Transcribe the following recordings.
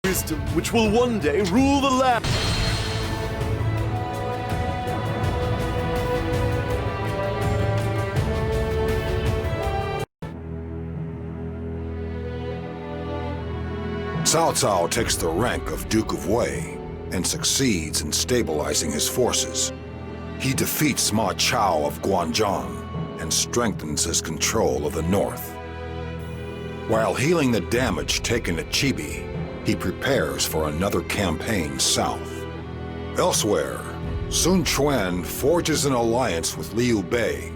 wisdom which will one day rule the land. Cao Cao takes the rank of Duke of Wei and succeeds in stabilizing his forces. He defeats Ma Chao of Guanzhong and strengthens his control of the north. While healing the damage taken at Chibi, he prepares for another campaign south. Elsewhere, Sun Quan forges an alliance with Liu Bei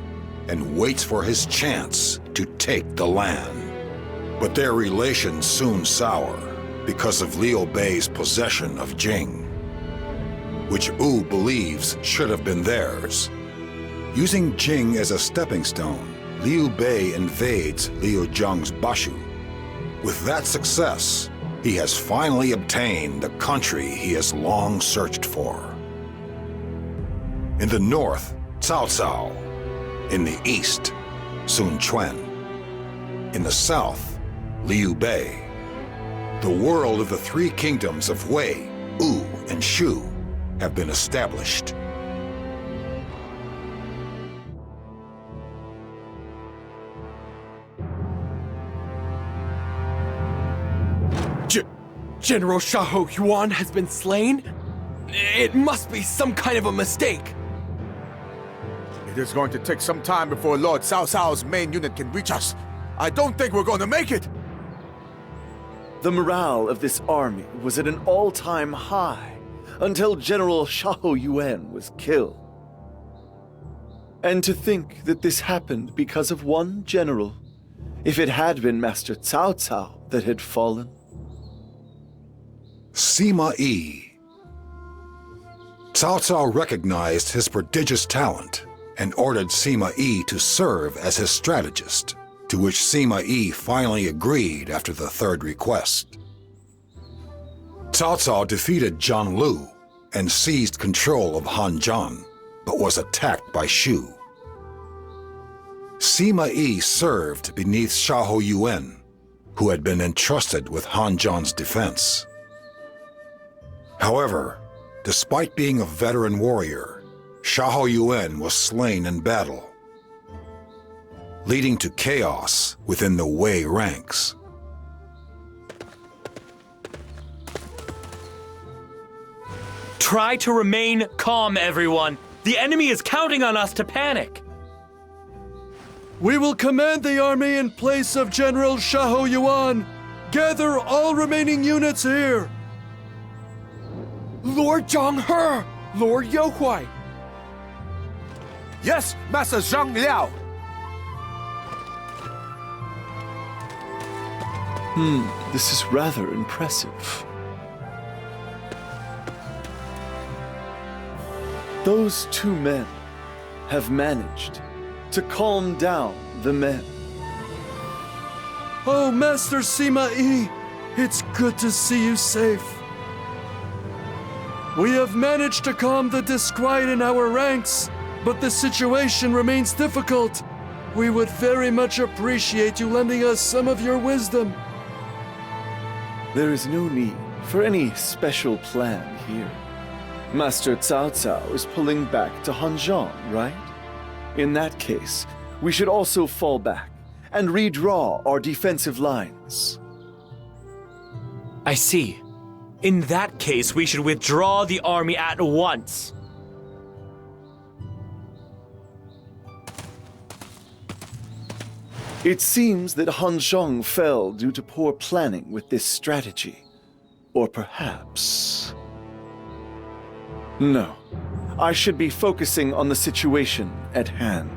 and waits for his chance to take the land. But their relations soon sour because of Liu Bei's possession of Jing, which Wu believes should have been theirs. Using Jing as a stepping stone, Liu Bei invades Liu Zhang's Bashu. With that success, he has finally obtained the country he has long searched for. In the north, Cao Cao. In the east, Sun Quan. In the south, Liu Bei. The world of the three kingdoms of Wei, Wu, and Shu have been established. General Xiahou Yuan has been slain? It must be some kind of a mistake. It is going to take some time before Lord Cao Cao's main unit can reach us. I don't think we're going to make it. The morale of this army was at an all-time high until General Xiahou Yuan was killed. And to think that this happened because of one general, if it had been Master Cao Cao that had fallen. Sima Yi. Cao Cao recognized his prodigious talent and ordered Sima Yi to serve as his strategist, to which Sima Yi finally agreed after the third request. Cao Cao defeated Zhang Lu and seized control of Hanzhong, but was attacked by Shu. Sima Yi served beneath Xiahou Yuan, who had been entrusted with Hanzhong's defense. However, despite being a veteran warrior, Xiahou Yuan was slain in battle, leading to chaos within the Wei ranks. Try to remain calm, everyone. The enemy is counting on us to panic. We will command the army in place of General Xiahou Yuan. Gather all remaining units here. Lord Zhang He! Lord Youhuai! Yes, Master Zhang Liao. This is rather impressive. Those two men have managed to calm down the men. Oh, Master Sima Yi, it's good to see you safe. We have managed to calm the disquiet in our ranks, but the situation remains difficult. We would very much appreciate you lending us some of your wisdom. There is no need for any special plan here. Master Cao Cao is pulling back to Hanzhong, right? In that case, we should also fall back and redraw our defensive lines. I see. In that case, we should withdraw the army at once. It seems that Hanzhong fell due to poor planning with this strategy. Or perhaps... No. I should be focusing on the situation at hand.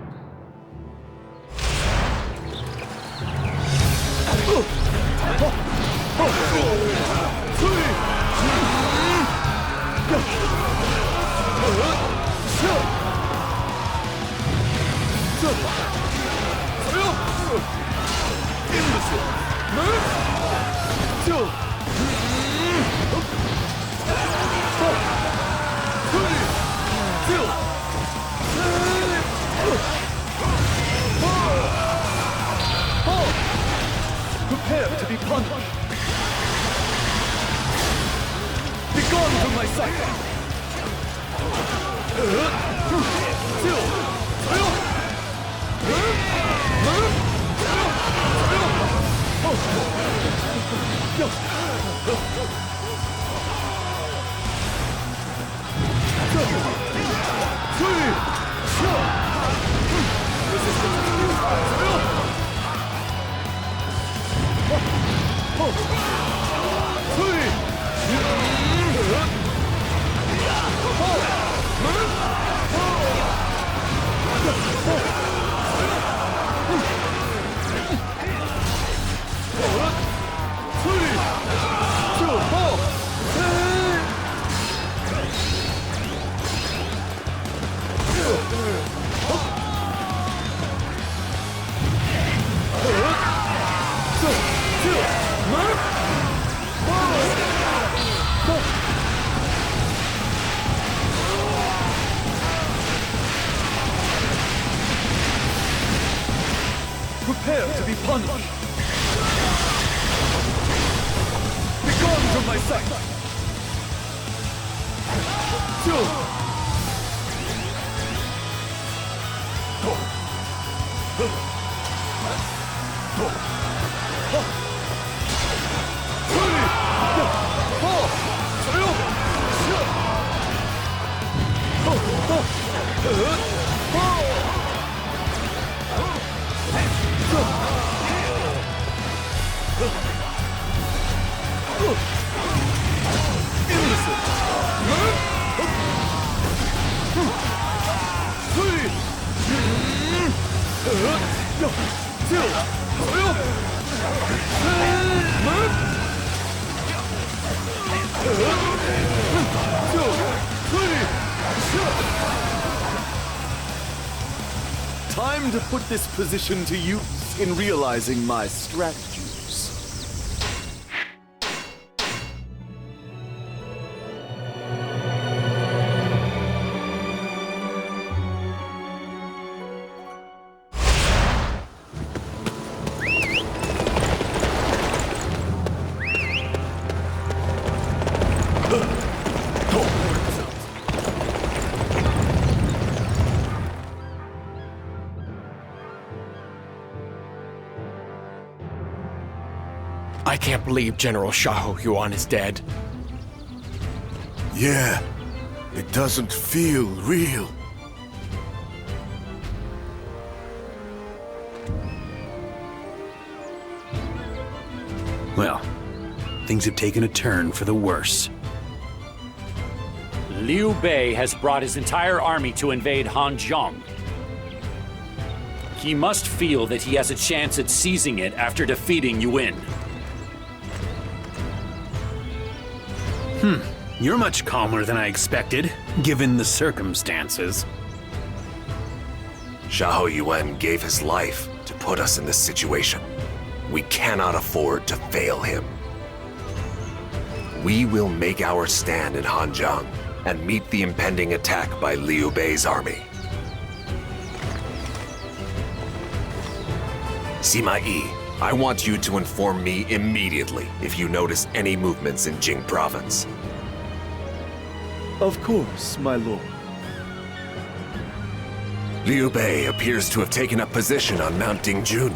Prepare to be punished. gone from my sight! Prepare to be punished! Be gone from my sight! Time to put this position to use in realizing my strategies. I can't believe General Xiahou Yuan is dead. Yeah, it doesn't feel real. Well, things have taken a turn for the worse. Liu Bei has brought his entire army to invade Hanzhong. He must feel that he has a chance at seizing it after defeating Yuan. You're much calmer than I expected, given the circumstances. Xiahou Yuan gave his life to put us in this situation. We cannot afford to fail him. We will make our stand in Hanzhong and meet the impending attack by Liu Bei's army. Sima Yi, I want you to inform me immediately if you notice any movements in Jing province. Of course, my lord. Liu Bei appears to have taken up position on Mount Dingjun.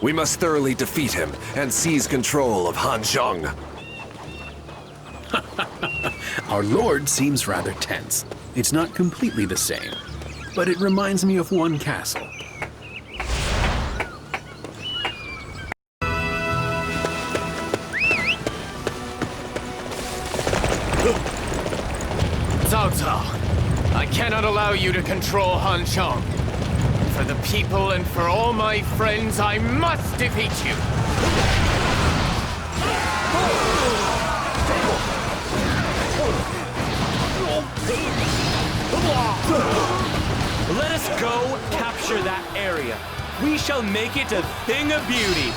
We must thoroughly defeat him and seize control of Hanzhong. Our lord seems rather tense. It's not completely the same, but it reminds me of one castle. Cao Cao, I cannot allow you to control Hanzhong. For the people and for all my friends, I must defeat you! Let us go capture that area. We shall make it a thing of beauty.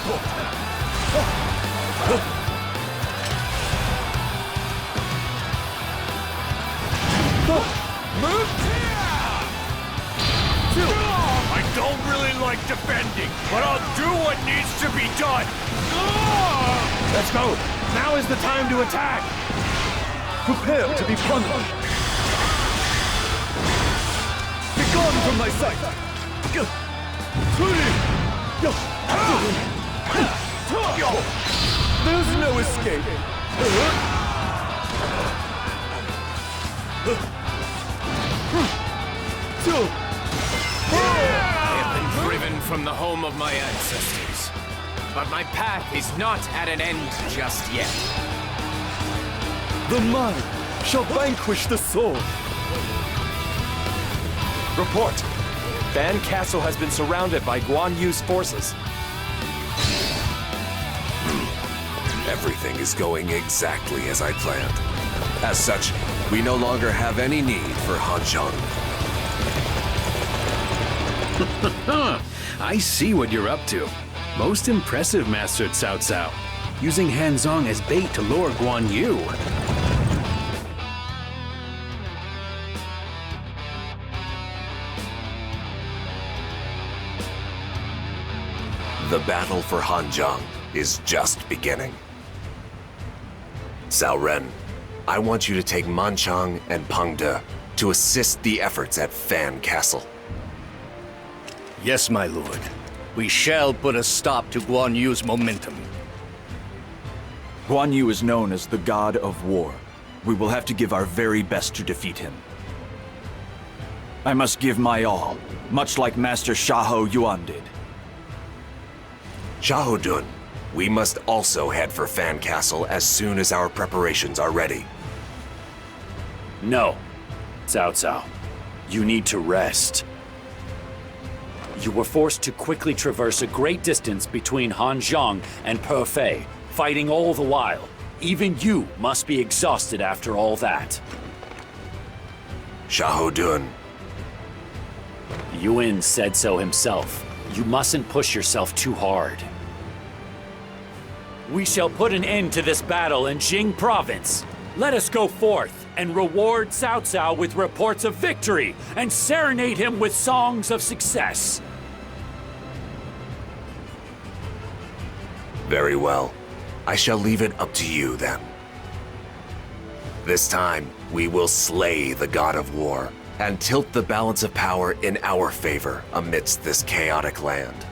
I don't really like defending, but I'll do what needs to be done. Let's go. Now is the time to attack. Prepare to be punished. Begone from my sight. There's no escape. I have been driven from the home of my ancestors, but my path is not at an end just yet. The mind shall vanquish the soul. Report! Fan Castle has been surrounded by Guan Yu's forces. Everything is going exactly as I planned. As such, we no longer have any need for Hanzhong. I see what you're up to. Most impressive, Master Cao Cao. Using Hanzhong as bait to lure Guan Yu. The battle for Hanzhong is just beginning. Cao Ren, I want you to take Manchang and Pengde to assist the efforts at Fan Castle. Yes, my lord. We shall put a stop to Guan Yu's momentum. Guan Yu is known as the God of War. We will have to give our very best to defeat him. I must give my all, much like Master Xiahou Yuan did. Xiahou Dun, we must also head for Fan Castle as soon as our preparations are ready. No, Cao Cao. You need to rest. You were forced to quickly traverse a great distance between Hanzhong and Perfei, fighting all the while. Even you must be exhausted after all that. Xiahou Dun. Yuan said so himself. You mustn't push yourself too hard. We shall put an end to this battle in Jing Province. Let us go forth and reward Cao Cao with reports of victory and serenade him with songs of success. Very well. I shall leave it up to you then. This time, we will slay the God of War and tilt the balance of power in our favor amidst this chaotic land.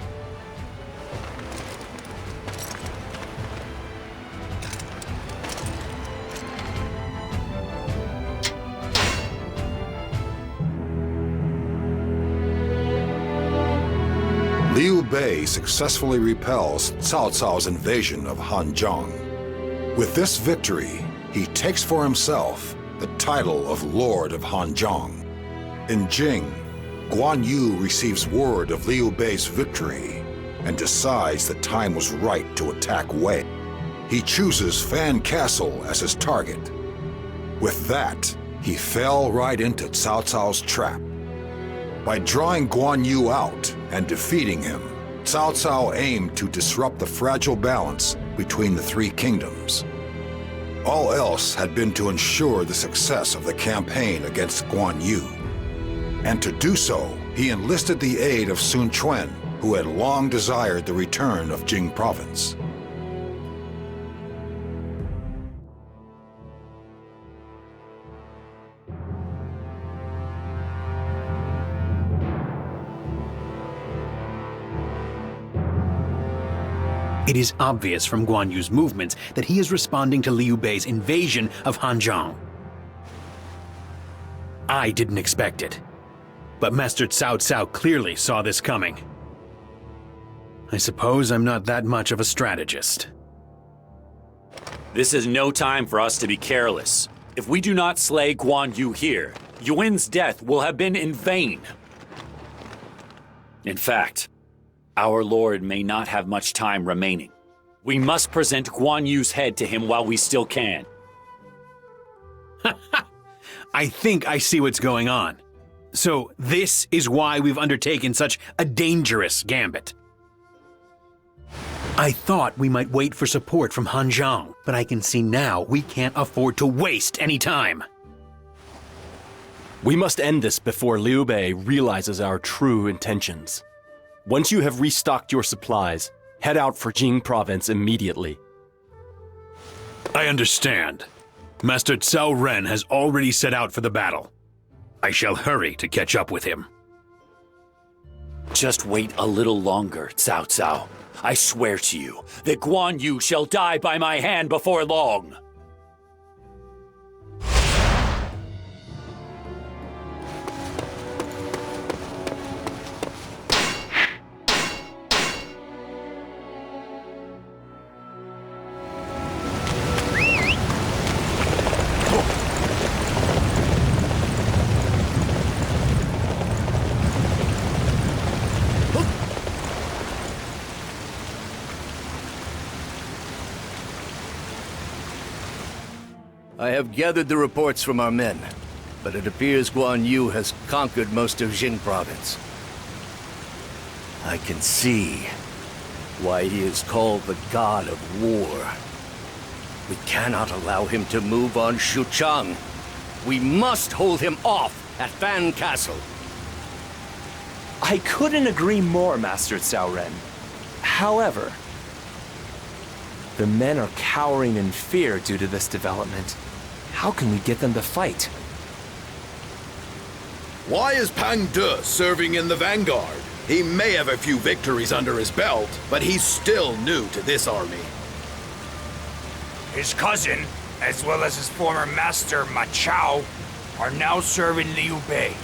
Liu Bei successfully repels Cao Cao's invasion of Hanzhong. With this victory, he takes for himself the title of Lord of Hanzhong. In Jing, Guan Yu receives word of Liu Bei's victory and decides the time was right to attack Wei. He chooses Fan Castle as his target. With that, he fell right into Cao Cao's trap. By drawing Guan Yu out and defeating him, Cao Cao aimed to disrupt the fragile balance between the three kingdoms. All else had been to ensure the success of the campaign against Guan Yu. And to do so, he enlisted the aid of Sun Quan, who had long desired the return of Jing Province. It is obvious from Guan Yu's movements that he is responding to Liu Bei's invasion of Hanzhong. I didn't expect it, but Master Cao Cao clearly saw this coming. I suppose I'm not that much of a strategist. This is no time for us to be careless. If we do not slay Guan Yu here, Yuan's death will have been in vain. In fact, our Lord may not have much time remaining. We must present Guan Yu's head to him while we still can. I think I see what's going on. So this is why we've undertaken such a dangerous gambit. I thought we might wait for support from Hanzhong, but I can see now we can't afford to waste any time. We must end this before Liu Bei realizes our true intentions. Once you have restocked your supplies, head out for Jing Province immediately. I understand. Master Cao Ren has already set out for the battle. I shall hurry to catch up with him. Just wait a little longer, Cao Cao. I swear to you that Guan Yu shall die by my hand before long. I have gathered the reports from our men, but it appears Guan Yu has conquered most of Jing province. I can see why he is called the God of War. We cannot allow him to move on Xuchang. We must hold him off at Fan Castle. I couldn't agree more, Master Cao Ren. However, the men are cowering in fear due to this development. How can we get them to fight? Why is Pang De serving in the vanguard? He may have a few victories under his belt, but he's still new to this army. His cousin, as well as his former master, Ma Chao, are now serving Liu Bei.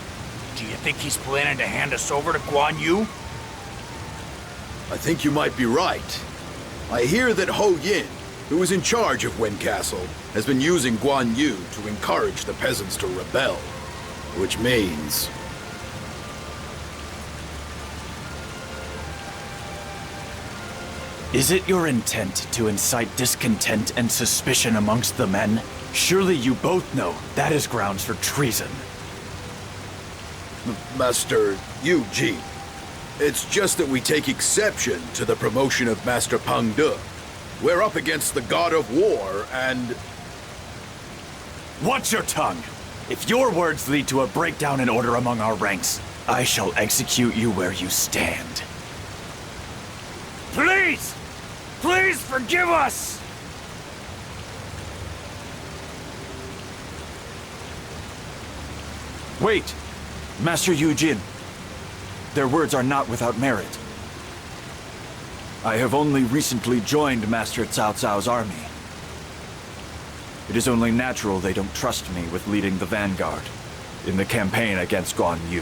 Do you think he's planning to hand us over to Guan Yu? I think you might be right. I hear that Ho Yin, who is in charge of Wen Castle, has been using Guan Yu to encourage the peasants to rebel. Which means... Is it your intent to incite discontent and suspicion amongst the men? Surely you both know that is grounds for treason. Master Yu Ji, it's just that we take exception to the promotion of Master Pang De. We're up against the God of War, and... Watch your tongue! If your words lead to a breakdown in order among our ranks, I shall execute you where you stand. Please! Please forgive us! Wait! Master Yu Jin. Their words are not without merit. I have only recently joined Master Cao Cao's army. It is only natural they don't trust me with leading the vanguard in the campaign against Guan Yu.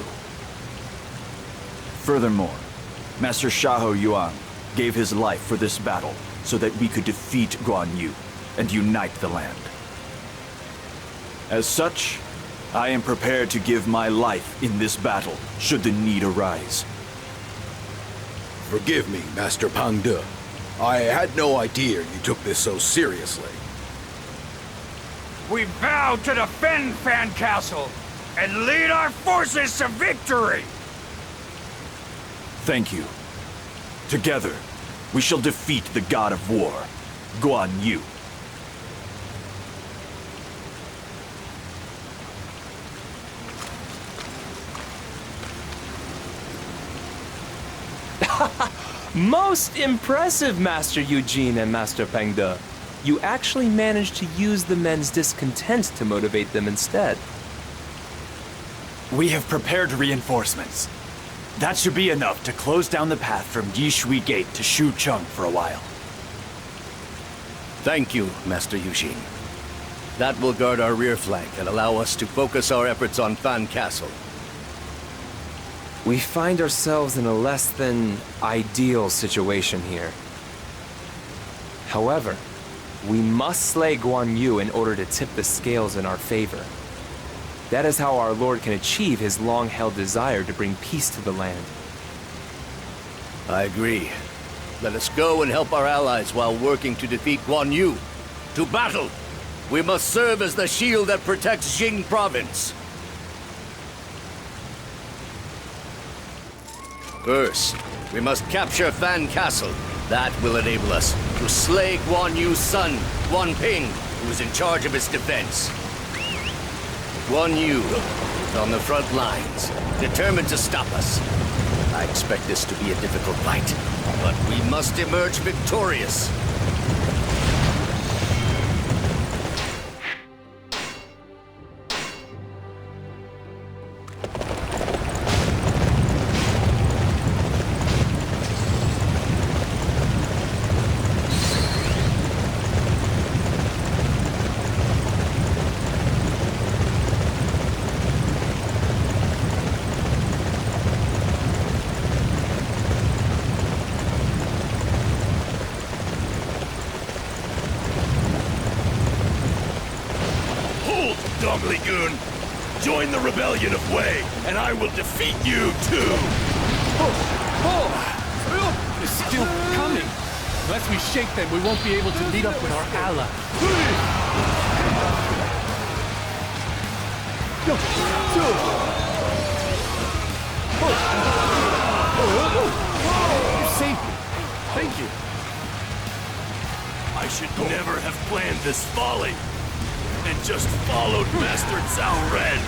Furthermore, Master Xiahou Yuan gave his life for this battle so that we could defeat Guan Yu and unite the land. As such, I am prepared to give my life in this battle should the need arise. Forgive me, Master Pang De. I had no idea you took this so seriously. We vow to defend Fan Castle and lead our forces to victory! Thank you. Together, we shall defeat the God of War, Guan Yu. Most impressive, Master Eugene and Master Pang De. You actually managed to use the men's discontent to motivate them instead. We have prepared reinforcements. That should be enough to close down the path from Yishui Gate to Xucheng for a while. Thank you, Master Eugene. That will guard our rear flank and allow us to focus our efforts on Fan Castle. We find ourselves in a less than ideal situation here. However, we must slay Guan Yu in order to tip the scales in our favor. That is how our Lord can achieve his long-held desire to bring peace to the land. I agree. Let us go and help our allies while working to defeat Guan Yu. To battle! We must serve as the shield that protects Jing province. First, we must capture Fan Castle. That will enable us to slay Guan Yu's son, Guan Ping, who is in charge of its defense. Guan Yu is on the front lines, determined to stop us. I expect this to be a difficult fight, but we must emerge victorious. Zhongli-gun. Join the rebellion of Wei, and I will defeat you too! It's still coming. Unless we shake them, we won't be able to meet up with our ally. You saved me. Thank you. I should never have planned this folly, and just followed Master Cao Ren.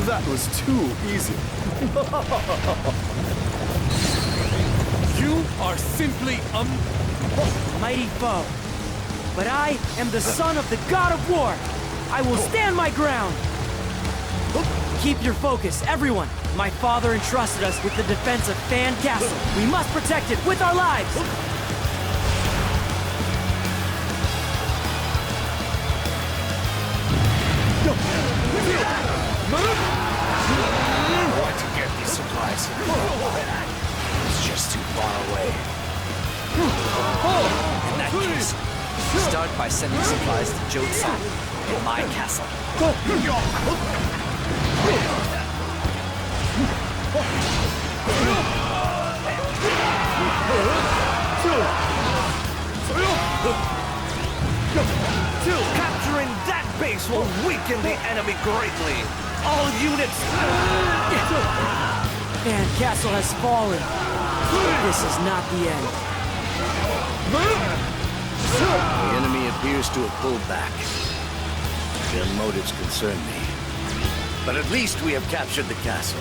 That was too easy. You are simply mighty foe. But I am the son of the god of war. I will stand my ground. Keep your focus, everyone. My father entrusted us with the defense of Fan Castle. We must protect it with our lives. I want to get these supplies here. It's just too far away. In that case, start by sending supplies to Zhongda, in my castle. Capturing that base will weaken the enemy greatly. All units... Fan Castle has fallen. This is not the end. The enemy appears to have pulled back. Their motives concern me. But at least we have captured the castle.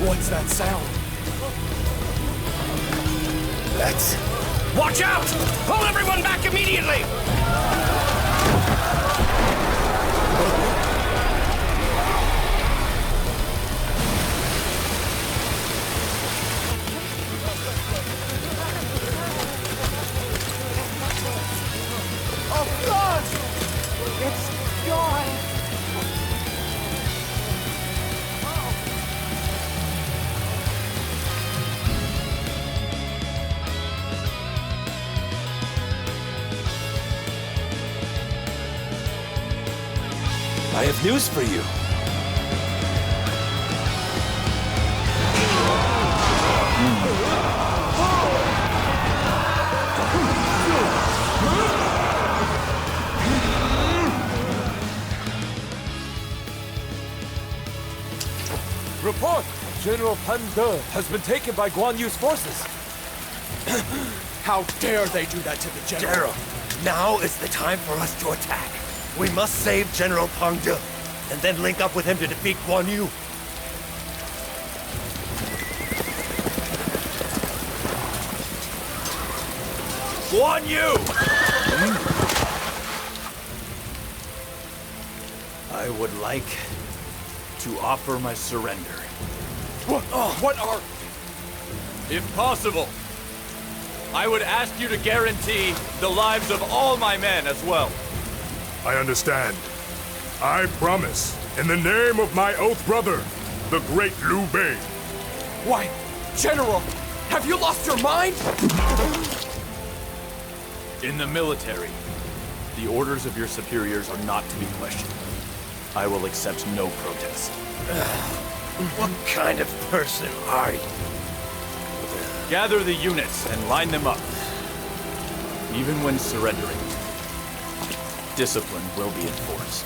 What's that sound? Let's... Watch out! Pull everyone back immediately! Oh God! It's gone! I have news for you. Report! General Pan De has been taken by Guan Yu's forces. How dare they do that to the general? Now is the time for us to attack. We must save General Pang De, and then link up with him to defeat Guan Yu. Guan Yu! I would like to offer my surrender. What are... If possible, I would ask you to guarantee the lives of all my men as well. I understand. I promise, in the name of my oath brother, the great Liu Bei. Why, General, have you lost your mind? In the military, the orders of your superiors are not to be questioned. I will accept no protest. What kind of person are you? Gather the units and line them up. Even when surrendering, discipline will be enforced.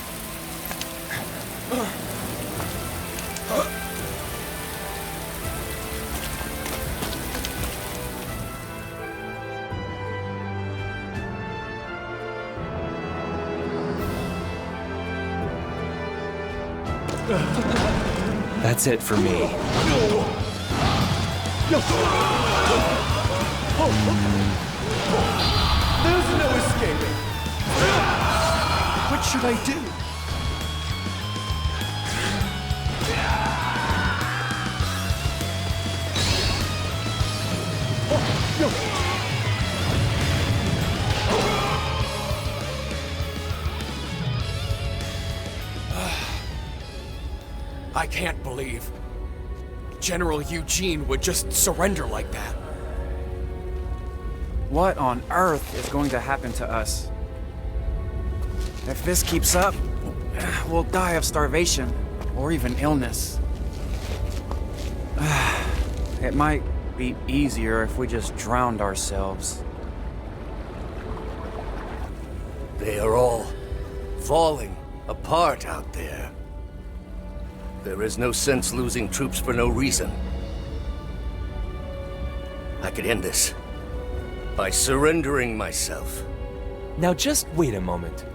That's it for me. There's no escaping. What should I do? I can't believe General Eugene would just surrender like that. What on earth is going to happen to us? If this keeps up, we'll die of starvation or even illness. It might be easier if we just drowned ourselves. They are all falling apart out there. There is no sense losing troops for no reason. I could end this by surrendering myself. Now just wait a moment.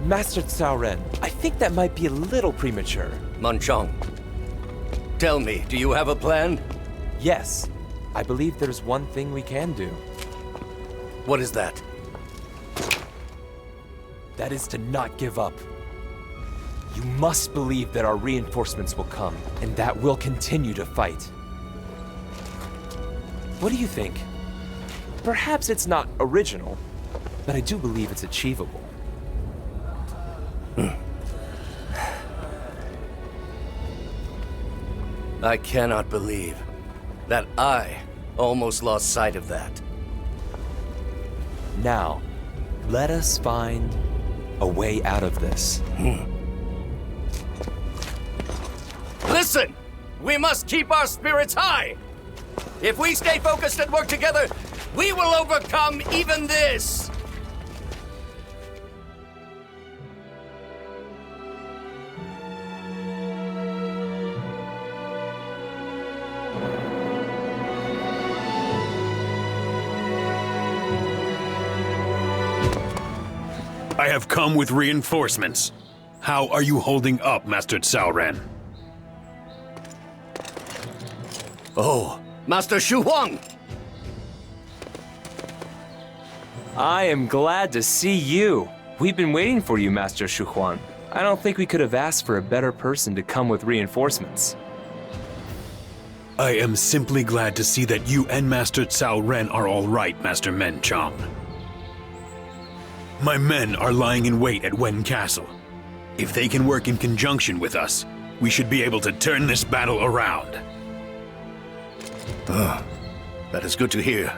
Master Cao Ren, I think that might be a little premature. Manchong, tell me, do you have a plan? Yes. I believe there's one thing we can do. What is that? That is to not give up. You must believe that our reinforcements will come, and that we'll continue to fight. What do you think? Perhaps it's not original, but I do believe it's achievable. I cannot believe that I almost lost sight of that. Now, let us find a way out of this. Listen! We must keep our spirits high! If we stay focused and work together, we will overcome even this! I have come with reinforcements. How are you holding up, Master Cao Ren? Oh, Master Shu Huang! I am glad to see you. We've been waiting for you, Master Shu Huang. I don't think we could have asked for a better person to come with reinforcements. I am simply glad to see that you and Master Cao Ren are all right, Master Men Chong. My men are lying in wait at Wen Castle. If they can work in conjunction with us, we should be able to turn this battle around. That is good to hear.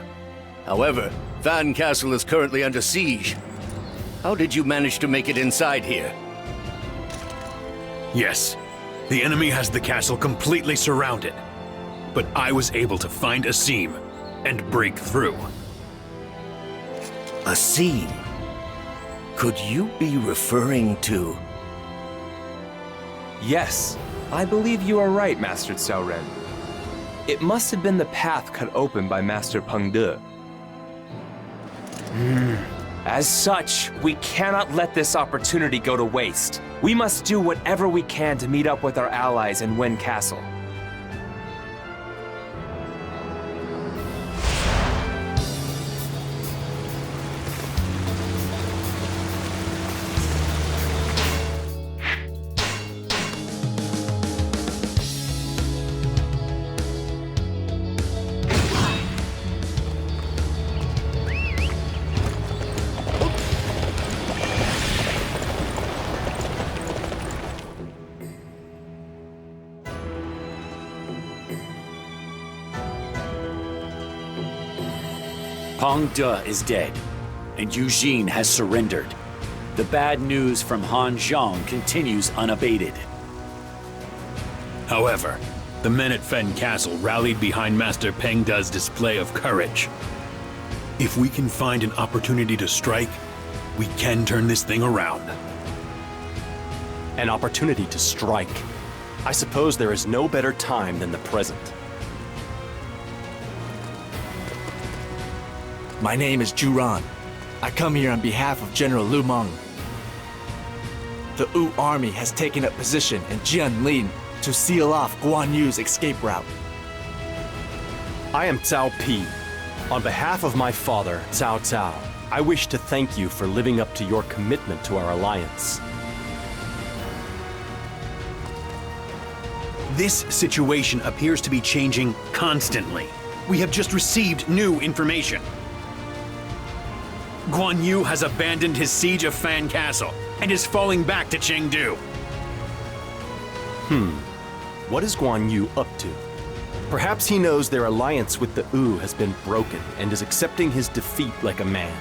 However, Van Castle is currently under siege. How did you manage to make it inside here? Yes, the enemy has the castle completely surrounded. But I was able to find a seam and break through. A seam? Could you be referring to... Yes, I believe you are right, Master Cao Ren. It must have been the path cut open by Master Peng De. As such, we cannot let this opportunity go to waste. We must do whatever we can to meet up with our allies in Wen Castle. Peng De is dead, and Eugene has surrendered. The bad news from Han Zhang continues unabated. However, the men at Fen Castle rallied behind Master Peng De's display of courage. If we can find an opportunity to strike, we can turn this thing around. An opportunity to strike. I suppose there is no better time than the present. My name is Zhu Ran. I come here on behalf of General Lu Meng. the Wu army has taken up position in Jianlin to seal off Guan Yu's escape route. I am Cao Pi. On behalf of my father, Cao Cao, I wish to thank you for living up to your commitment to our alliance. This situation appears to be changing constantly. We have just received new information. Guan Yu has abandoned his siege of Fan Castle and is falling back to Chengdu. What is Guan Yu up to? Perhaps he knows their alliance with the Wu has been broken and is accepting his defeat like a man.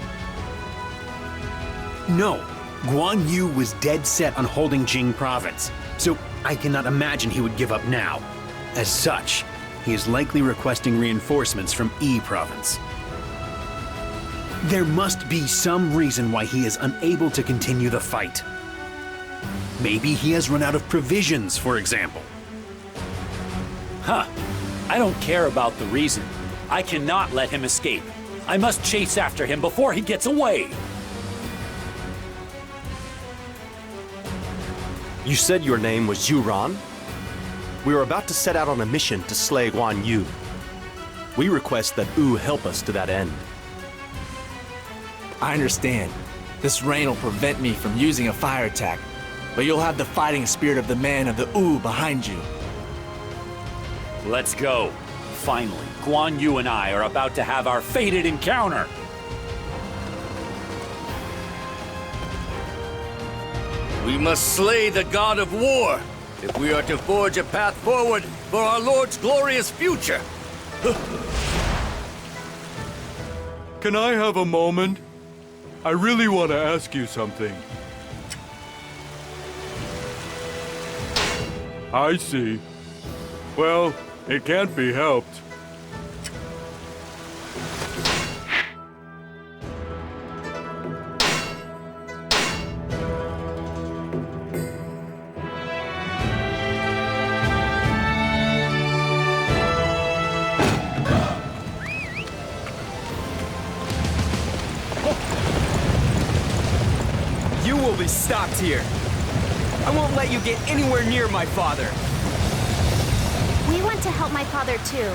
No, Guan Yu was dead set on holding Jing province, so I cannot imagine he would give up now. As such, he is likely requesting reinforcements from Yi province. There must be some reason why he is unable to continue the fight. Maybe he has run out of provisions, for example. Huh. I don't care about the reason. I cannot let him escape. I must chase after him before he gets away. You said your name was Yuran? We are about to set out on a mission to slay Guan Yu. We request that Wu help us to that end. I understand. This rain will prevent me from using a fire attack, but you'll have the fighting spirit of the man of the Wu behind you. Let's go. Finally, Guan Yu and I are about to have our fated encounter. We must slay the god of war if we are to forge a path forward for our Lord's glorious future. Can I have a moment? I really want to ask you something. I see. Well, it can't be helped. You will be stopped here. I won't let you get anywhere near my father. We want to help my father too.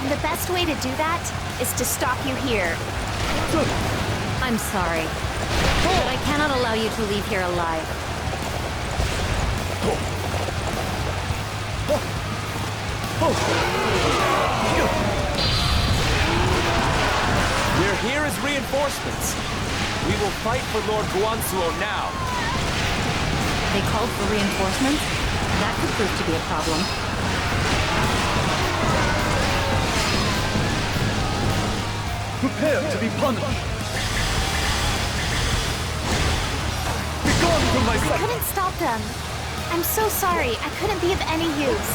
And the best way to do that is to stop you here. I'm sorry, but I cannot allow you to leave here alive. We're here as reinforcements. We will fight for Lord Guanzuo now. They called for reinforcements? That could prove to be a problem. Prepare to be punished. Be gone from my I sight. couldn't stop them. I'm so sorry. I couldn't be of any use.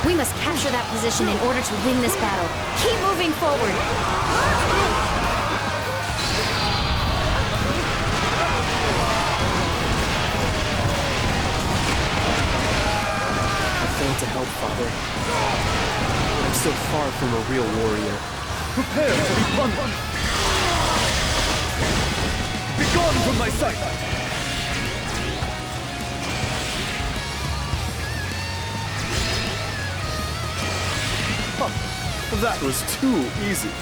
We must capture that position in order to win this battle. Keep moving forward. To help, Father. I'm so far from a real warrior. Prepare to be punished! Be gone from my sight! That was too easy.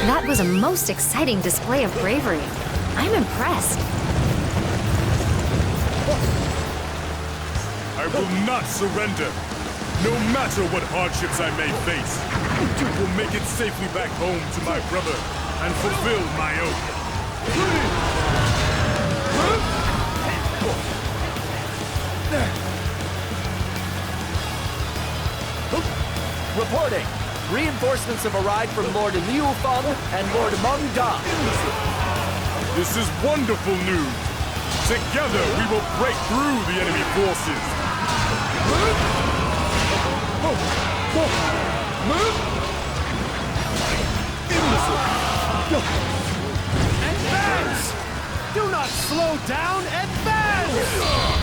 That was a most exciting display of bravery. I'm impressed. I will not surrender, no matter what hardships I may face. I will make it safely back home to my brother and fulfill my oath. Reporting! Reinforcements have arrived from Lord Liu Feng and Lord Meng Da. This is wonderful news. Together we will break through the enemy forces. Advance! Do not slow down! Advance!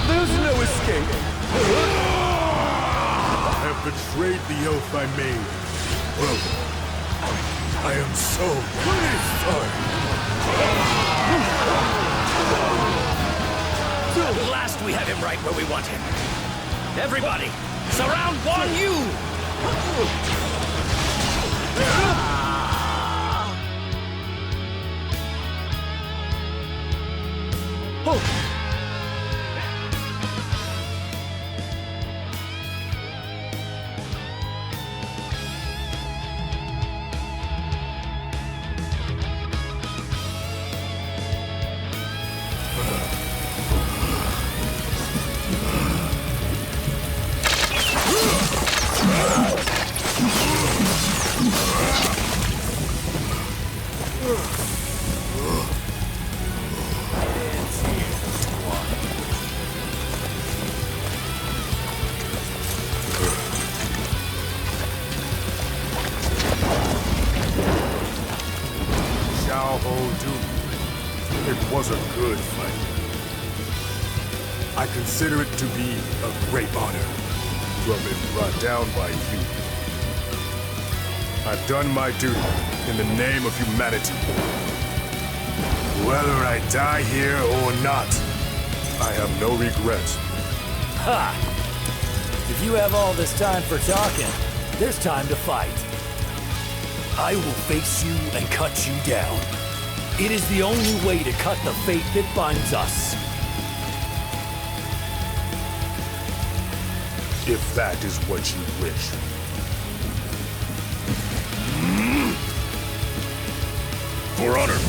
There's no escape. betrayed the oath I made. Brother, I am so sorry. At last we have him right where we want him. Everybody, surround Guan Yu! It was a good fight. I consider it to be a great honor to have been brought down by you. I've done my duty in the name of humanity. Whether I die here or not, I have no regrets. Ha! If you have all this time for talking, there's time to fight. I will face you and cut you down. It is the only way to cut the fate that binds us. If that is what you wish. For honor.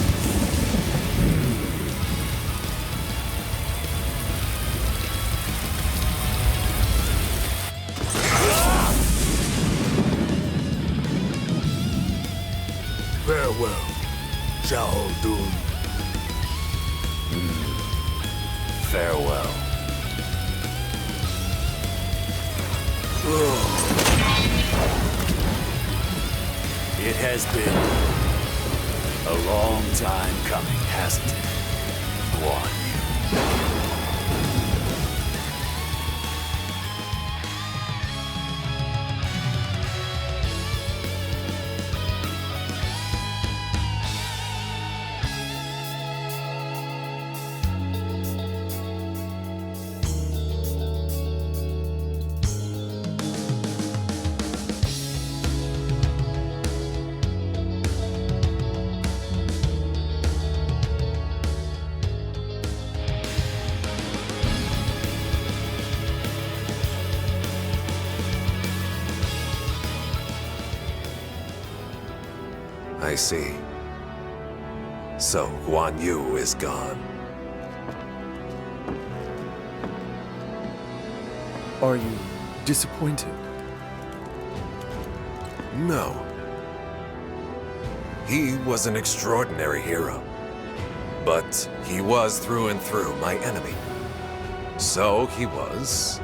Farewell, Xiao Dun. Farewell. It has been a long time coming, hasn't it, Guan Yu? I see. So Guan Yu is gone. Are you disappointed? No. He was an extraordinary hero. But he was through and through my enemy. So he was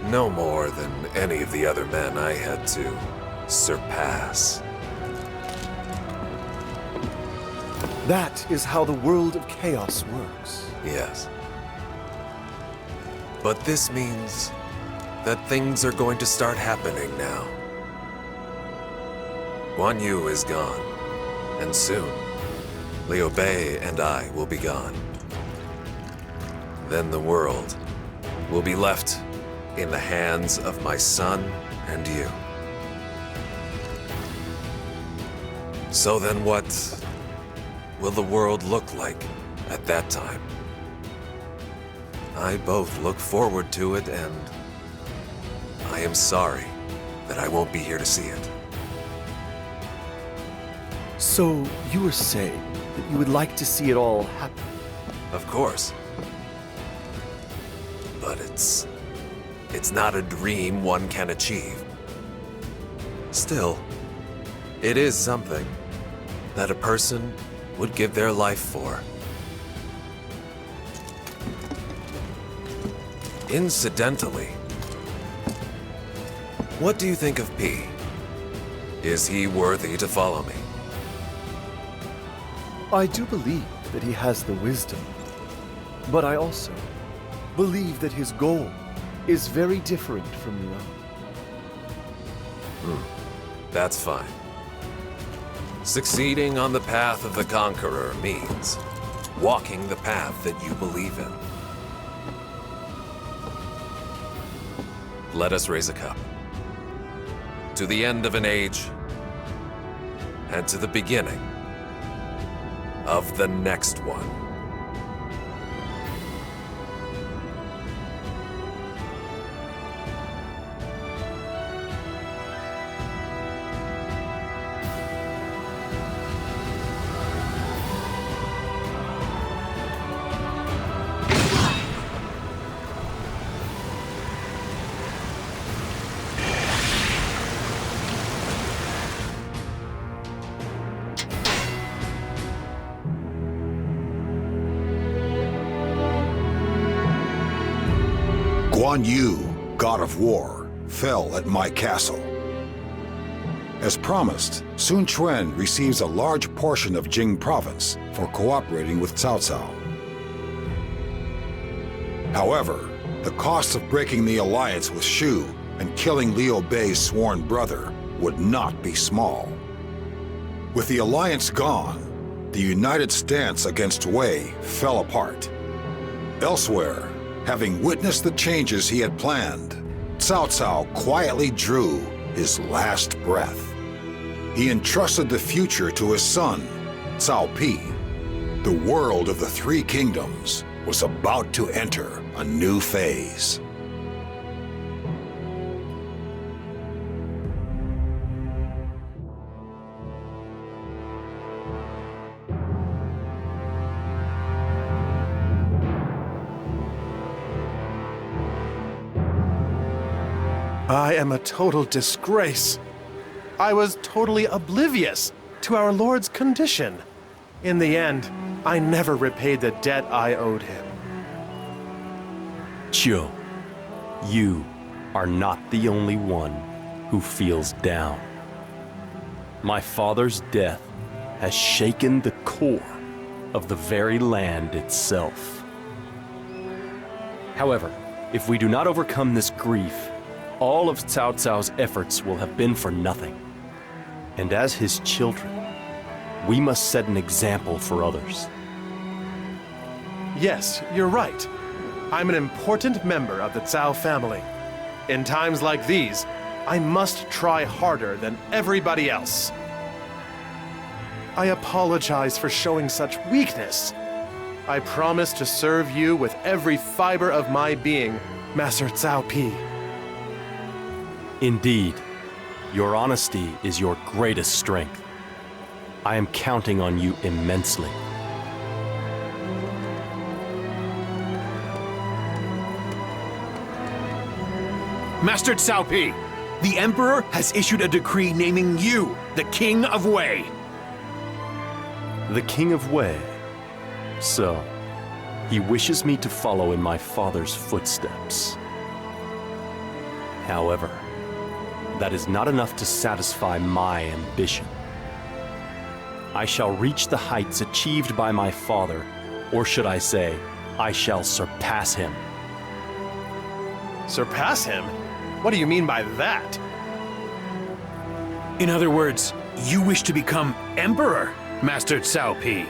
no more than any of the other men I had to surpass. That is how the world of chaos works. Yes. But this means that things are going to start happening now. Guan Yu is gone, and soon, Liu Bei and I will be gone. Then the world will be left in the hands of my son and you. So then what will the world look like at that time? I both look forward to it, and I am sorry that I won't be here to see it. So you were saying that you would like to see it all happen? Of course. But it's not a dream one can achieve. Still, it is something that a person would give their life for. Incidentally, what do you think of P? Is he worthy to follow me? I do believe that he has the wisdom, but I also believe that his goal is very different from your own. That's fine. Succeeding on the path of the Conqueror means walking the path that you believe in. Let us raise a cup. To the end of an age, and to the beginning of the next one. Guan Yu, God of War, fell at my castle. As promised, Sun Quan receives a large portion of Jing province for cooperating with Cao Cao. However, the cost of breaking the alliance with Shu and killing Liu Bei's sworn brother would not be small. With the alliance gone, the united stance against Wei fell apart. Elsewhere, having witnessed the changes he had planned, Cao Cao quietly drew his last breath. He entrusted the future to his son, Cao Pi. The world of the Three Kingdoms was about to enter a new phase. I am a total disgrace. I was totally oblivious to our Lord's condition. In the end, I never repaid the debt I owed him. Zhou, you are not the only one who feels down. My father's death has shaken the core of the very land itself. However, if we do not overcome this grief, all of Cao Cao's efforts will have been for nothing. And as his children, we must set an example for others. Yes, you're right. I'm an important member of the Cao family. In times like these, I must try harder than everybody else. I apologize for showing such weakness. I promise to serve you with every fiber of my being, Master Cao Pi. Indeed, your honesty is your greatest strength. I am counting on you immensely. Master Cao Pi, the Emperor has issued a decree naming you the King of Wei. The King of Wei. So, he wishes me to follow in my father's footsteps. However, that is not enough to satisfy my ambition. I shall reach the heights achieved by my father, or should I say, I shall surpass him. Surpass him? What do you mean by that? In other words, you wish to become Emperor, Master Cao Pi.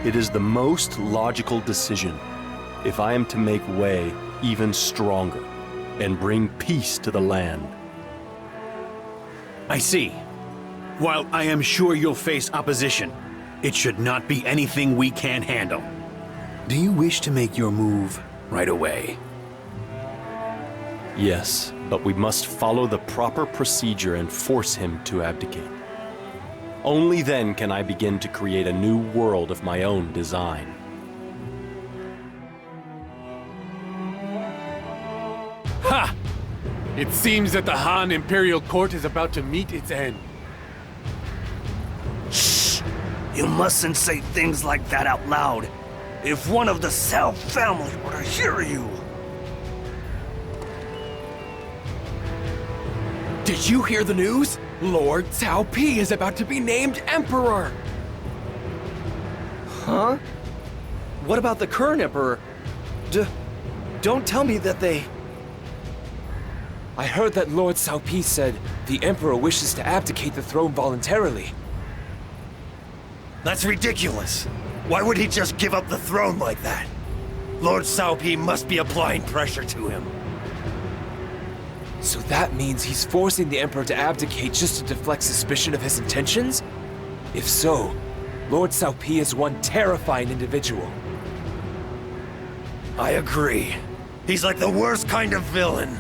It is the most logical decision if I am to make Wei even stronger and bring peace to the land. I see. While I am sure you'll face opposition, it should not be anything we can't handle. Do you wish to make your move right away? Yes, but we must follow the proper procedure and force him to abdicate. Only then can I begin to create a new world of my own design. Ha! It seems that the Han Imperial Court is about to meet its end. Shh! You mustn't say things like that out loud. If one of the Cao family were to hear you... Did you hear the news? Lord Cao Pi is about to be named Emperor! Huh? What about the current Emperor? Don't tell me that they... I heard that Lord Cao Pi said the Emperor wishes to abdicate the throne voluntarily. That's ridiculous. Why would he just give up the throne like that? Lord Cao Pi must be applying pressure to him. So that means he's forcing the Emperor to abdicate just to deflect suspicion of his intentions? If so, Lord Cao Pi is one terrifying individual. I agree. He's like the worst kind of villain.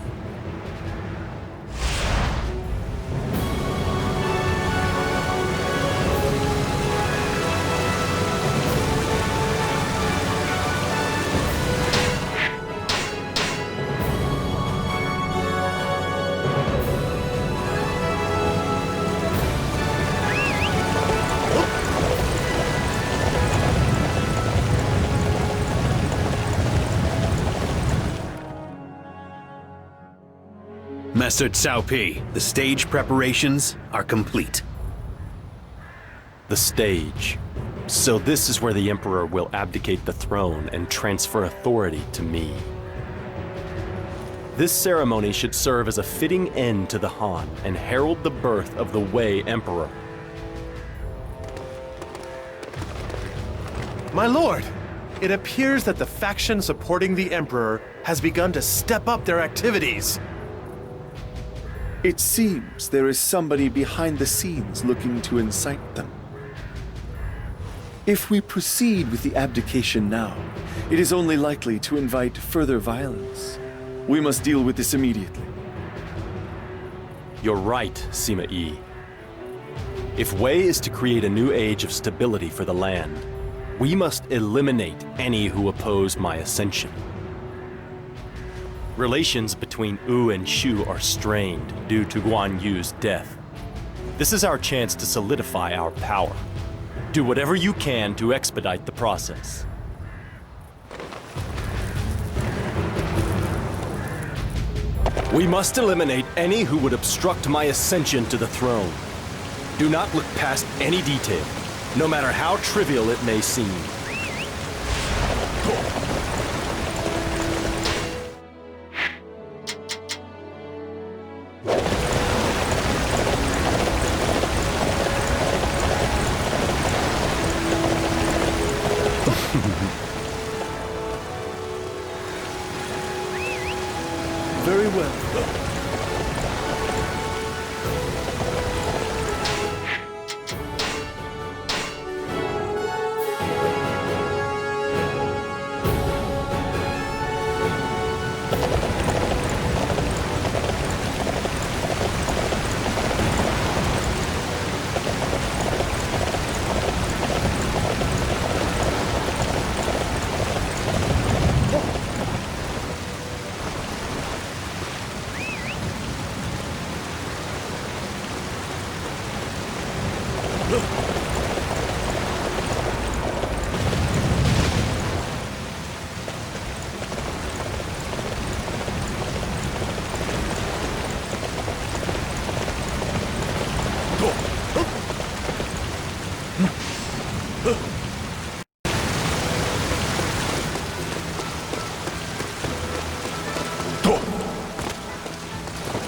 Master Cao Pi, the stage preparations are complete. The stage. So this is where the Emperor will abdicate the throne and transfer authority to me. This ceremony should serve as a fitting end to the Han and herald the birth of the Wei Emperor. My lord, it appears that the faction supporting the Emperor has begun to step up their activities. It seems there is somebody behind the scenes looking to incite them. If we proceed with the abdication now, it is only likely to invite further violence. We must deal with this immediately. You're right, Sima Yi. If Wei is to create a new age of stability for the land, we must eliminate any who oppose my ascension. Relations between Wu and Shu are strained due to Guan Yu's death. This is our chance to solidify our power. Do whatever you can to expedite the process. We must eliminate any who would obstruct my ascension to the throne. Do not look past any detail, no matter how trivial it may seem. Very well.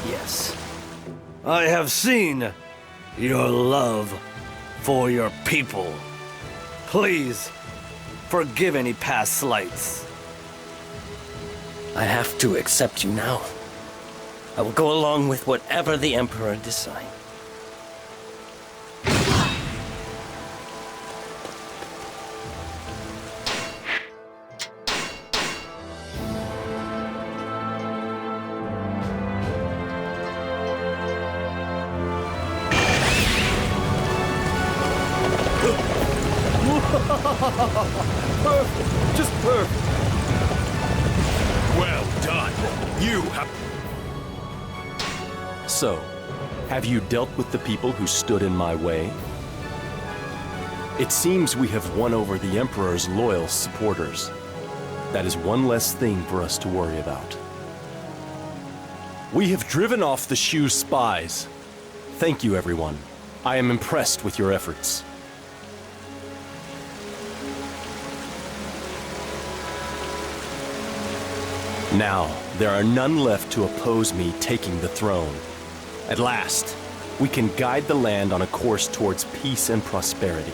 Yes. I have seen your love for your people. Please, forgive any past slights. I have to accept you now. I will go along with whatever the Emperor decides. Perfect. Just perfect. Well done. You have... So, have you dealt with the people who stood in my way? It seems we have won over the Emperor's loyal supporters. That is one less thing for us to worry about. We have driven off the Shu spies. Thank you, everyone. I am impressed with your efforts. Now, there are none left to oppose me taking the throne. At last, we can guide the land on a course towards peace and prosperity.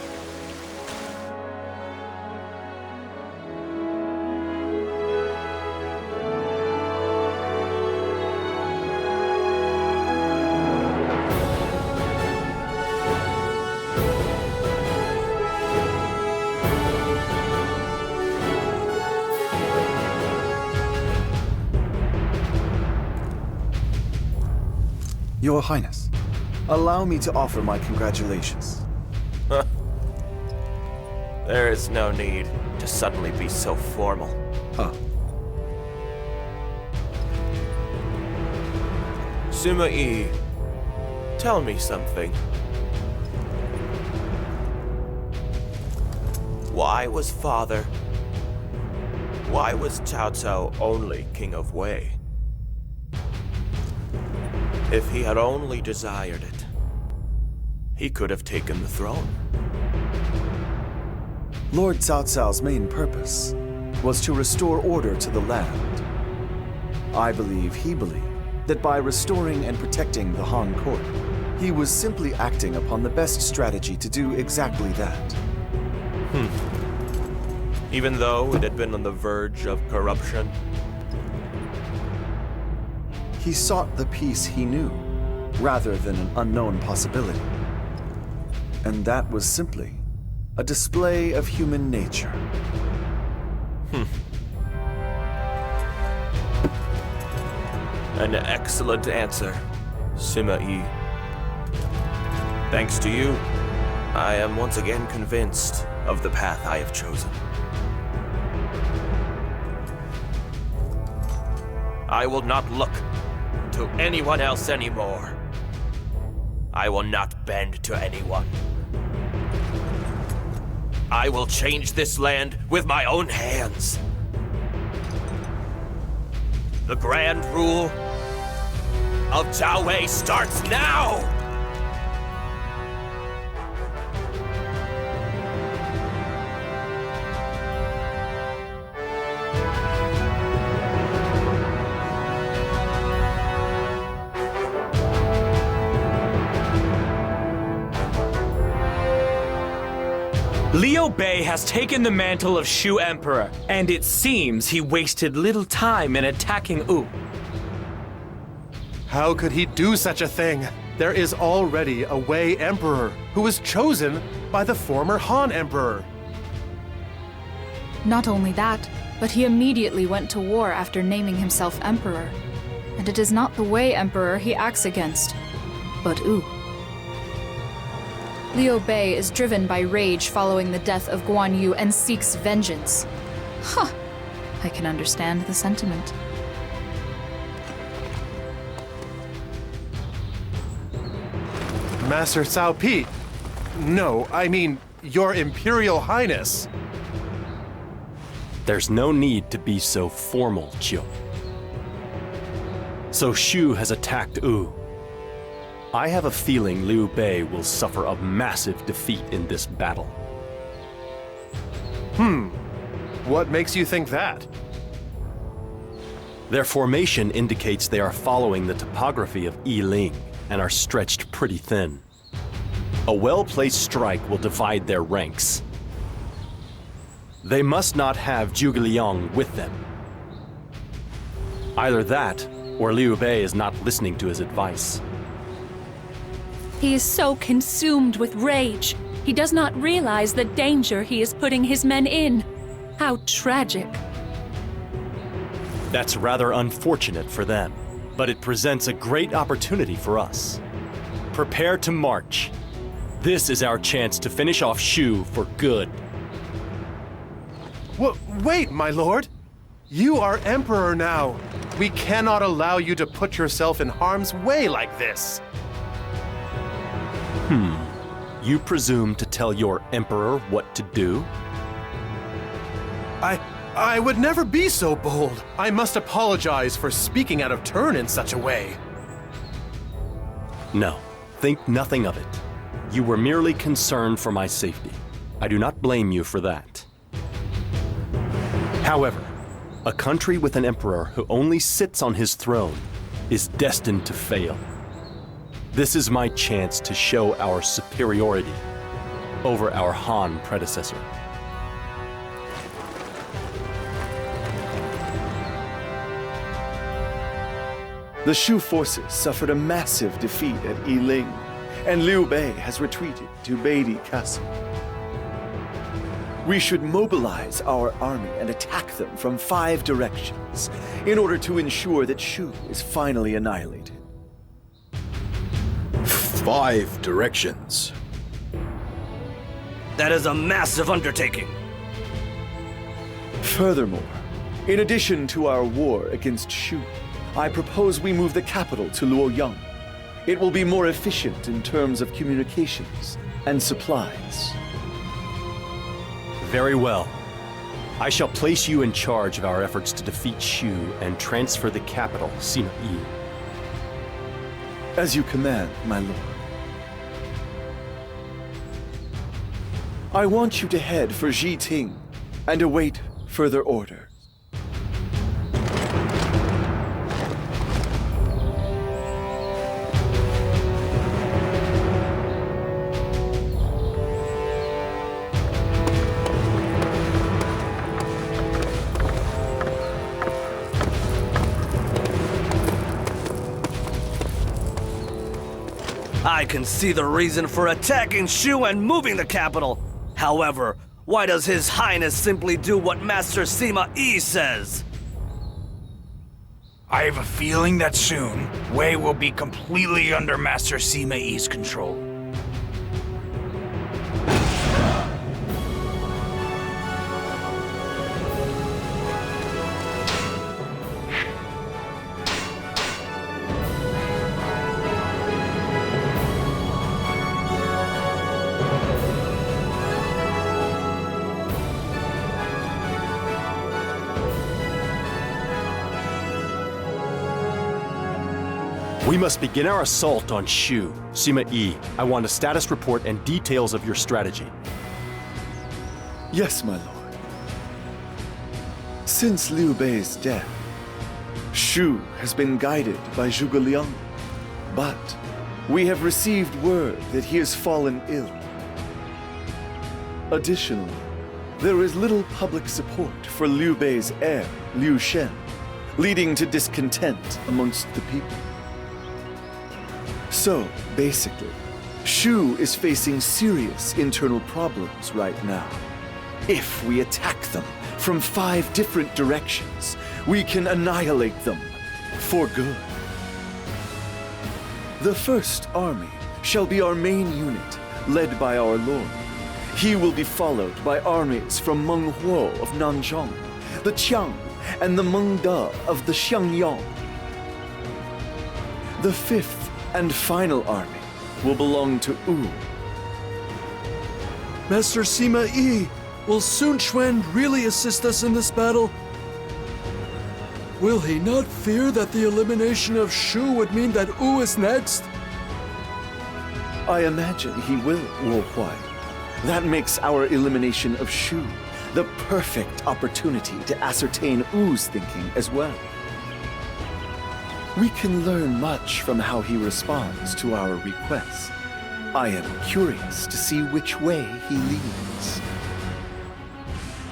Your Highness, allow me to offer my congratulations. There is no need to suddenly be so formal. Huh. Sima Yi, tell me something. Why was Cao Cao only King of Wei? If he had only desired it, he could have taken the throne. Lord Cao Cao's main purpose was to restore order to the land. I believe he believed that by restoring and protecting the Han court, he was simply acting upon the best strategy to do exactly that. Even though it had been on the verge of corruption? He sought the peace he knew, rather than an unknown possibility. And that was simply a display of human nature. An excellent answer, Sima Yi. Thanks to you, I am once again convinced of the path I have chosen. I will not look to anyone else anymore. I will not bend to anyone. I will change this land with my own hands. The grand rule of Cao Wei starts now! Liu Bei has taken the mantle of Shu Emperor, and it seems he wasted little time in attacking Wu. How could he do such a thing? There is already a Wei Emperor who was chosen by the former Han Emperor. Not only that, but he immediately went to war after naming himself Emperor. And it is not the Wei Emperor he acts against, but Wu. Liu Bei is driven by rage following the death of Guan Yu and seeks vengeance. Huh. I can understand the sentiment. Master Cao Pi. No, I mean, Your Imperial Highness. There's no need to be so formal, Chiu. So Shu has attacked Wu. I have a feeling Liu Bei will suffer a massive defeat in this battle. What makes you think that? Their formation indicates they are following the topography of Yiling and are stretched pretty thin. A well-placed strike will divide their ranks. They must not have Zhuge Liang with them. Either that, or Liu Bei is not listening to his advice. He is so consumed with rage. He does not realize the danger he is putting his men in. How tragic. That's rather unfortunate for them, but it presents a great opportunity for us. Prepare to march. This is our chance to finish off Shu for good. Wait, my lord! You are Emperor now. We cannot allow you to put yourself in harm's way like this. You presume to tell your emperor what to do? I would never be so bold. I must apologize for speaking out of turn in such a way. No, think nothing of it. You were merely concerned for my safety. I do not blame you for that. However, A country with an emperor who only sits on his throne is destined to fail. This is my chance to show our superiority over our Han predecessor. The Shu forces suffered a massive defeat at Yiling, and Liu Bei has retreated to Beidi Castle. We should mobilize our army and attack them from 5 directions in order to ensure that Shu is finally annihilated. 5 directions. That is a massive undertaking. Furthermore, in addition to our war against Shu, I propose we move the capital to Luoyang. It will be more efficient in terms of communications and supplies. Very well. I shall place you in charge of our efforts to defeat Shu and transfer the capital, Sima Yi. As you command, my lord. I want you to head for Jiting and await further orders. I can see the reason for attacking Shu and moving the capital. However, why does His Highness simply do what Master Sima Yi says? I have a feeling that soon, Wei will be completely under Master Sima Yi's control. We must begin our assault on Shu. Sima Yi, I want a status report and details of your strategy. Yes, my lord. Since Liu Bei's death, Shu has been guided by Zhuge Liang, but we have received word that he has fallen ill. Additionally, there is little public support for Liu Bei's heir, Liu Shen, leading to discontent amongst the people. So, basically, Shu is facing serious internal problems right now. If we attack them from 5 different directions, we can annihilate them for good. The first army shall be our main unit, led by our lord. He will be followed by armies from Meng Huo of Nanzhong, the Qiang, and the Meng De of the Xiangyang. The 5th and final army will belong to Wu. Master Sima Yi, will Sun Quan really assist us in this battle? Will he not fear that the elimination of Shu would mean that Wu is next? I imagine he will, Wu Huai. That makes our elimination of Shu the perfect opportunity to ascertain Wu's thinking as well. We can learn much from how he responds to our requests. I am curious to see which way he leads.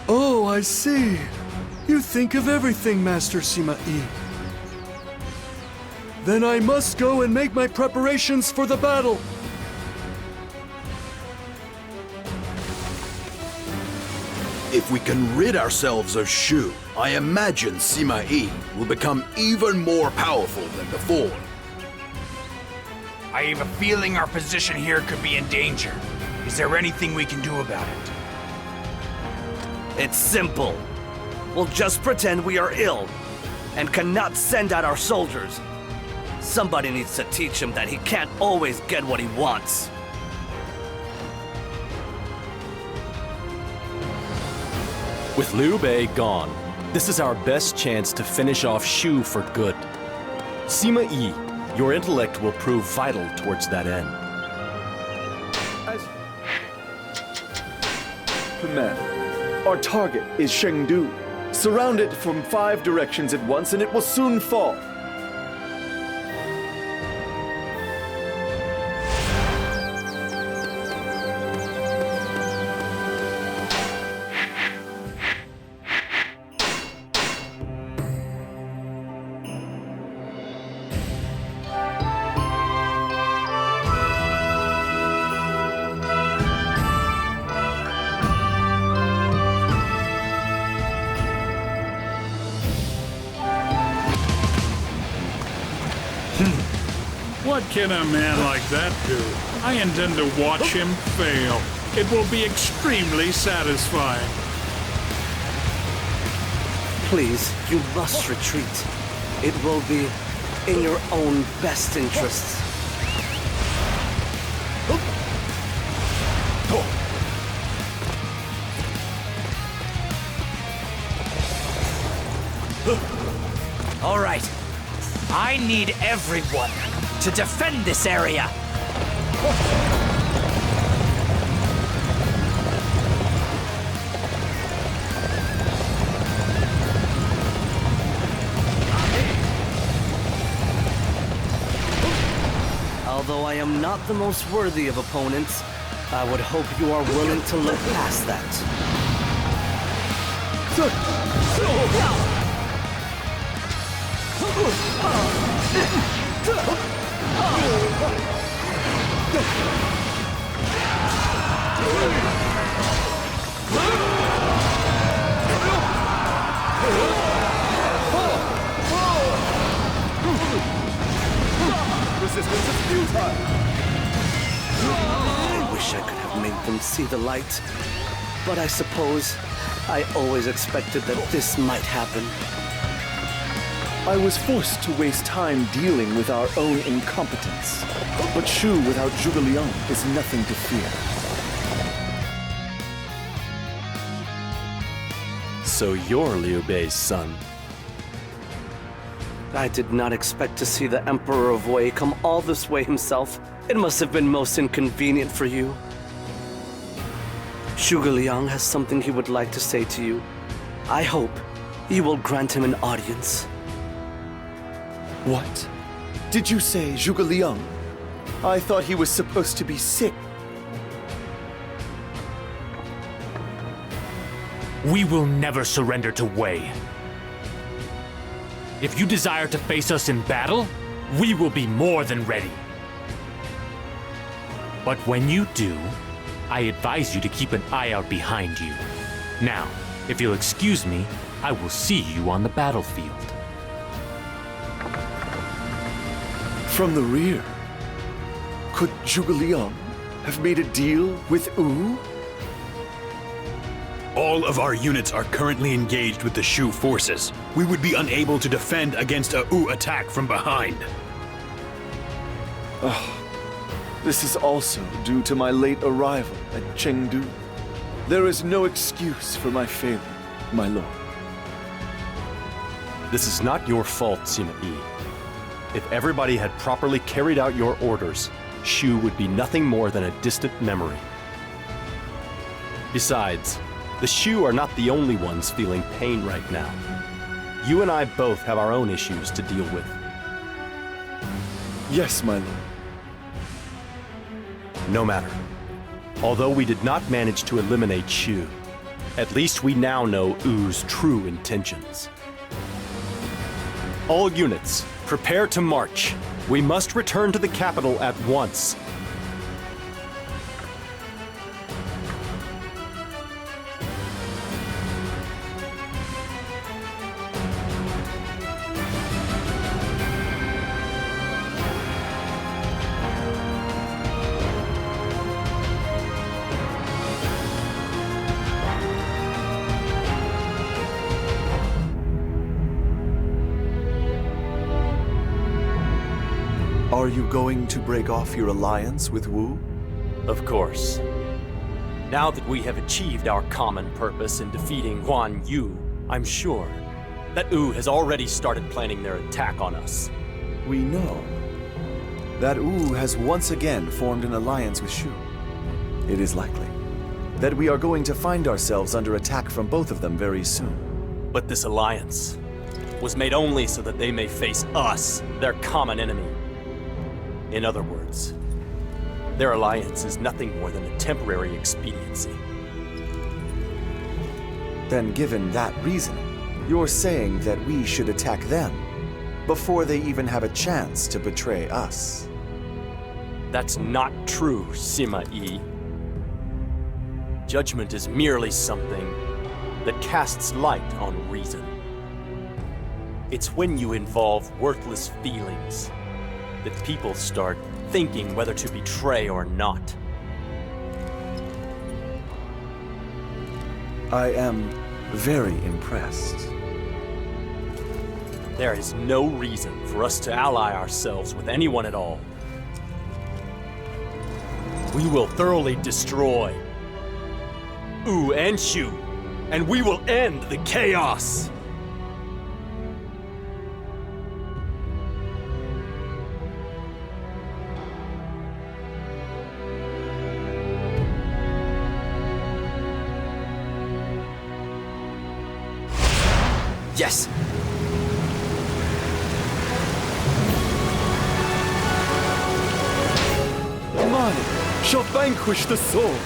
Oh, I see. You think of everything, Master Sima Yi. Then I must go and make my preparations for the battle. If we can rid ourselves of Shu, I imagine Sima Yi will become even more powerful than before. I have a feeling our position here could be in danger. Is there anything we can do about it? It's simple. We'll just pretend we are ill and cannot send out our soldiers. Somebody needs to teach him that he can't always get what he wants. With Liu Bei gone, this is our best chance to finish off Shu for good. Sima Yi, your intellect will prove vital towards that end. Command, our target is Chengdu. Surround it from 5 directions at once and it will soon fall. What can a man like that do? I intend to watch him fail. It will be extremely satisfying. Please, you must retreat. It will be in your own best interests. All right. I need everyone to defend this area. Although I am not the most worthy of opponents, I would hope you are willing to look past that. Resistance is futile! I wish I could have made them see the light, but I suppose I always expected that this might happen. I was forced to waste time dealing with our own incompetence. But Shu without Zhuge Liang is nothing to fear. So you're Liu Bei's son. I did not expect to see the Emperor of Wei come all this way himself. It must have been most inconvenient for you. Zhuge Liang has something he would like to say to you. I hope you will grant him an audience. What? Did you say Zhuge Liang? I thought he was supposed to be sick. We will never surrender to Wei. If you desire to face us in battle, we will be more than ready. But when you do, I advise you to keep an eye out behind you. Now, if you'll excuse me, I will see you on the battlefield. From the rear? Could Zhuge Liang have made a deal with Wu? All of our units are currently engaged with the Shu forces. We would be unable to defend against a Wu attack from behind. This is also due to my late arrival at Chengdu. There is no excuse for my failure, my lord. This is not your fault, Sima Yi. If everybody had properly carried out your orders, Shu would be nothing more than a distant memory. Besides, the Shu are not the only ones feeling pain right now. You and I both have our own issues to deal with. Yes, my lord. No matter. Although we did not manage to eliminate Shu, at least we now know Wu's true intentions. All units, prepare to march. We must return to the capital at once. Are you going to break off your alliance with Wu? Of course. Now that we have achieved our common purpose in defeating Guan Yu, I'm sure that Wu has already started planning their attack on us. We know that Wu has once again formed an alliance with Shu. It is likely that we are going to find ourselves under attack from both of them very soon. But this alliance was made only so that they may face us, their common enemy. In other words, their alliance is nothing more than a temporary expediency. Then given that reasoning, you're saying that we should attack them before they even have a chance to betray us. That's not true, Sima Yi. Judgment is merely something that casts light on reason. It's when you involve worthless feelings that people start thinking whether to betray or not. I am very impressed. There is no reason for us to ally ourselves with anyone at all. We will thoroughly destroy Wu and Shu, and we will end the chaos! Yes! Mine shall vanquish the sword!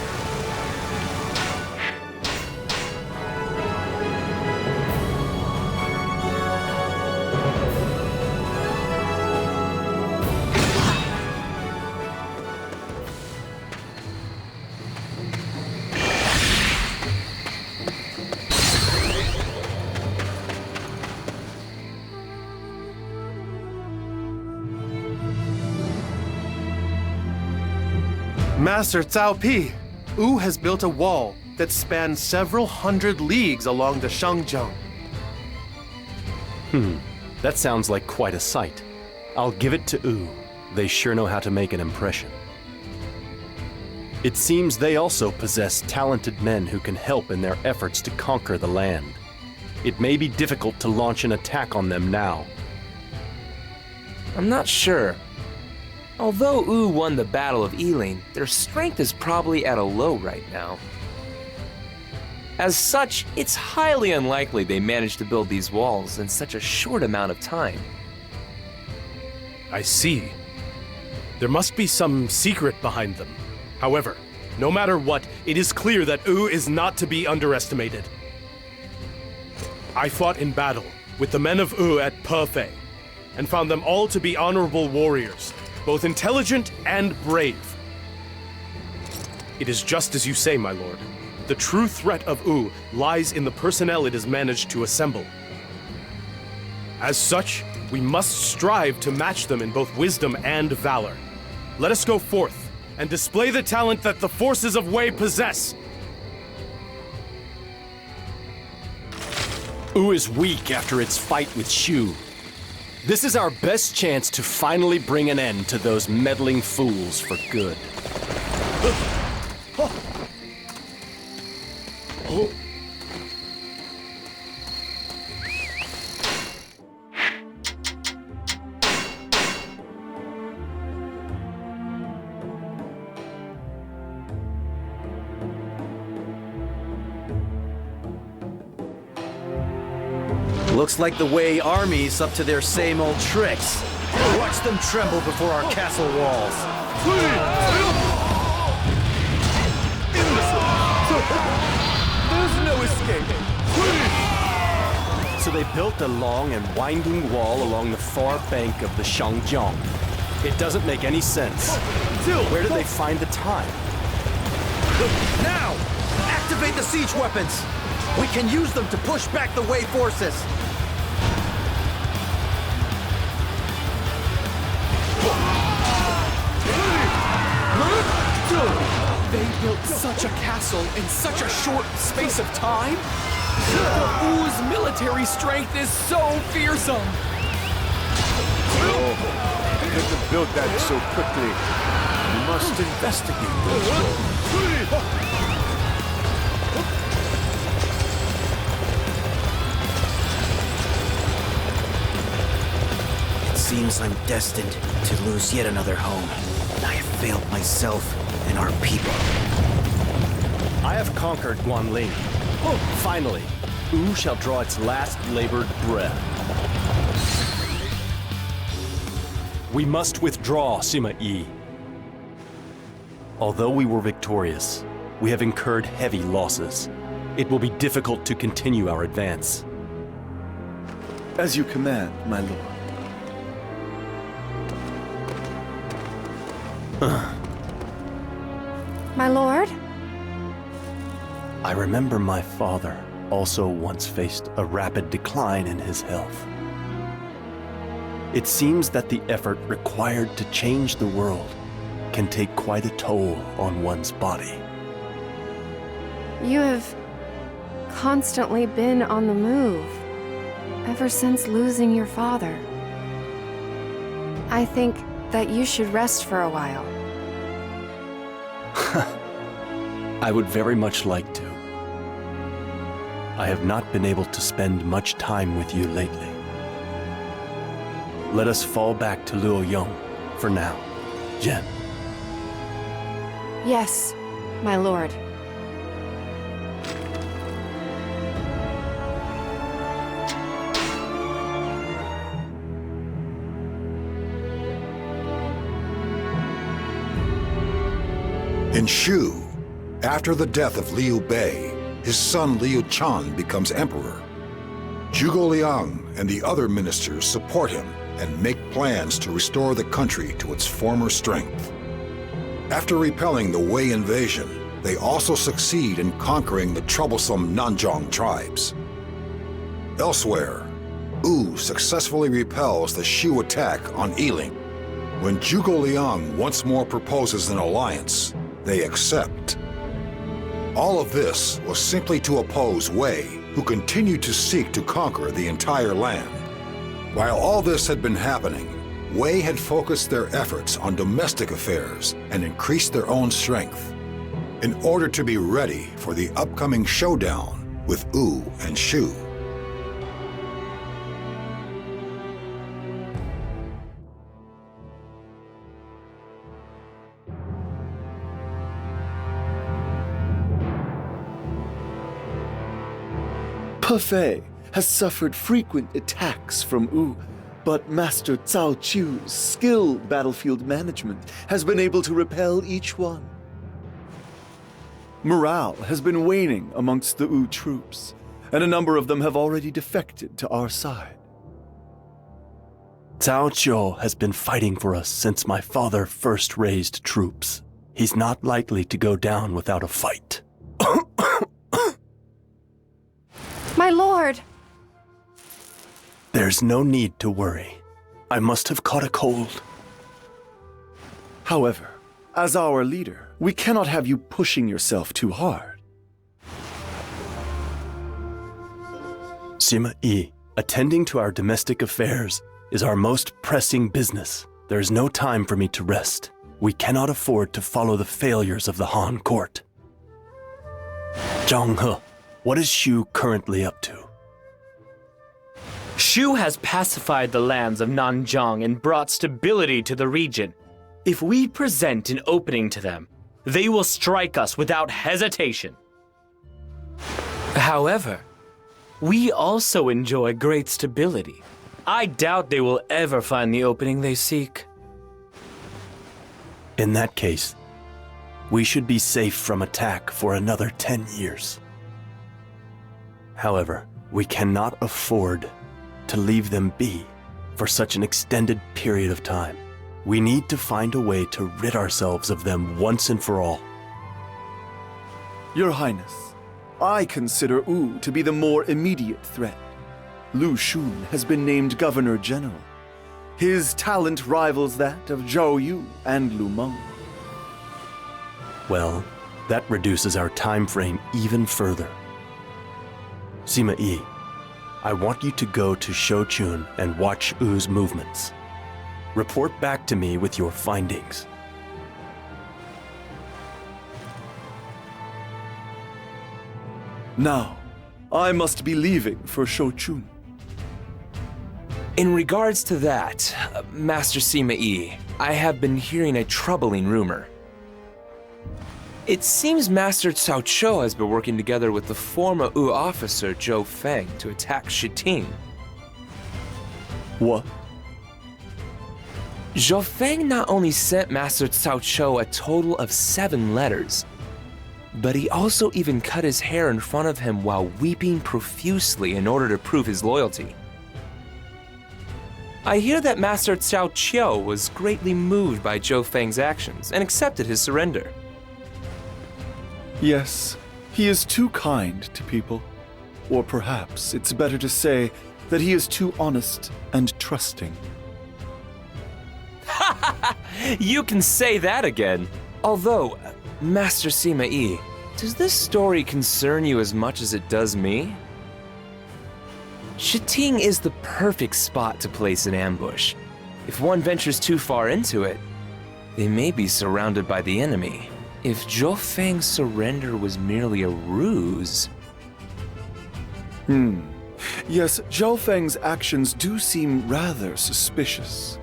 Master Cao Pi, Wu has built a wall that spans several hundred leagues along the Shangjiang. That sounds like quite a sight. I'll give it to Wu. They sure know how to make an impression. It seems they also possess talented men who can help in their efforts to conquer the land. It may be difficult to launch an attack on them now. I'm not sure. Although Wu won the Battle of Yiling, their strength is probably at a low right now. As such, it's highly unlikely they managed to build these walls in such a short amount of time. I see. There must be some secret behind them. However, no matter what, it is clear that Wu is not to be underestimated. I fought in battle with the men of Wu at Perfei, and found them all to be honorable warriors, both intelligent and brave. It is just as you say, my lord. The true threat of Wu lies in the personnel it has managed to assemble. As such, we must strive to match them in both wisdom and valor. Let us go forth and display the talent that the forces of Wei possess. Wu is weak after its fight with Shu. This is our best chance to finally bring an end to those meddling fools for good. Looks like the Wei army's up to their same old tricks. Watch them tremble before our castle walls. There's no escape! So they built a long and winding wall along the far bank of the Shangjiang. It doesn't make any sense. Where did they find the time? Now! Activate the siege weapons! We can use them to push back the Wei forces! They built such a castle in such a short space of time? Wu's military strength is so fearsome! They couldn't have built that so quickly. We must investigate It seems I'm destined to lose yet another home. I have failed myself and our people. I have conquered Guanling. Finally. Wu shall draw its last labored breath. We must withdraw, Sima Yi. Although we were victorious, we have incurred heavy losses. It will be difficult to continue our advance. As you command, my lord. My lord? I remember my father also once faced a rapid decline in his health. It seems that the effort required to change the world can take quite a toll on one's body. You have constantly been on the move, ever since losing your father. I think that you should rest for a while. I would very much like to. I have not been able to spend much time with you lately. Let us fall back to Luoyang for now, Jen. Yes, my lord. In Shu, after the death of Liu Bei, his son Liu Chan becomes emperor. Zhuge Liang and the other ministers support him and make plans to restore the country to its former strength. After repelling the Wei invasion, they also succeed in conquering the troublesome Nanzhong tribes. Elsewhere, Wu successfully repels the Shu attack on Yiling. When Zhuge Liang once more proposes an alliance, they accept. All of this was simply to oppose Wei, who continued to seek to conquer the entire land. While all this had been happening, Wei had focused their efforts on domestic affairs and increased their own strength in order to be ready for the upcoming showdown with Wu and Shu. Hefei has suffered frequent attacks from Wu, but Master Cao Qiu's skilled battlefield management has been able to repel each one. Morale has been waning amongst the Wu troops, and a number of them have already defected to our side. Cao Qiu has been fighting for us since my father first raised troops. He's not likely to go down without a fight. My lord! There's no need to worry. I must have caught a cold. However, as our leader, we cannot have you pushing yourself too hard. Sima Yi, attending to our domestic affairs is our most pressing business. There is no time for me to rest. We cannot afford to follow the failures of the Han court. Zhang He, what is Shu currently up to? Shu has pacified the lands of Nanzhong and brought stability to the region. If we present an opening to them, they will strike us without hesitation. However, we also enjoy great stability. I doubt they will ever find the opening they seek. In that case, we should be safe from attack for another 10 years. However, we cannot afford to leave them be for such an extended period of time. We need to find a way to rid ourselves of them once and for all. Your Highness, I consider Wu to be the more immediate threat. Lu Xun has been named Governor General. His talent rivals that of Zhou Yu and Lu Meng. Well, that reduces our time frame even further. Sima Yi, I want you to go to Shouchun and watch Wu's movements. Report back to me with your findings. Now, I must be leaving for Shouchun. In regards to that, Master Sima Yi, I have been hearing a troubling rumor. It seems Master Cao Chou has been working together with the former Wu officer Zhou Feng to attack Shiting. What? Zhou Feng not only sent Master Cao Chou a total of 7 letters, but he also even cut his hair in front of him while weeping profusely in order to prove his loyalty. I hear that Master Cao Chou was greatly moved by Zhou Feng's actions and accepted his surrender. Yes, he is too kind to people. Or perhaps it's better to say that he is too honest and trusting. You can say that again. Although, Master Sima Yi, does this story concern you as much as it does me? Shiting is the perfect spot to place an ambush. If one ventures too far into it, they may be surrounded by the enemy. If Zhou Feng's surrender was merely a ruse... Yes, Zhou Feng's actions do seem rather suspicious.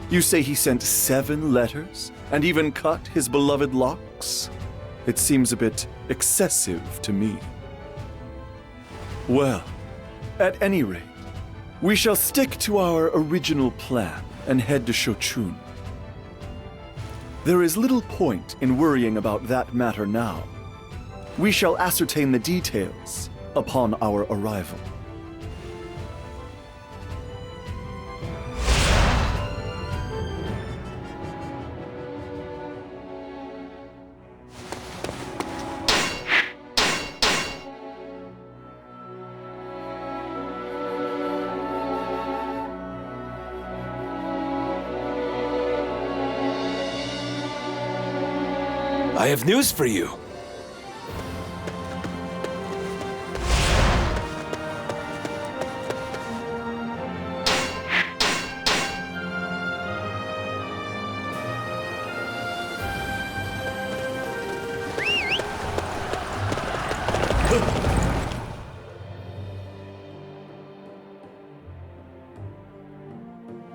You say he sent 7 letters and even cut his beloved locks? It seems a bit excessive to me. Well, at any rate, we shall stick to our original plan and head to Shochun. There is little point in worrying about that matter now. We shall ascertain the details upon our arrival. I have news for you.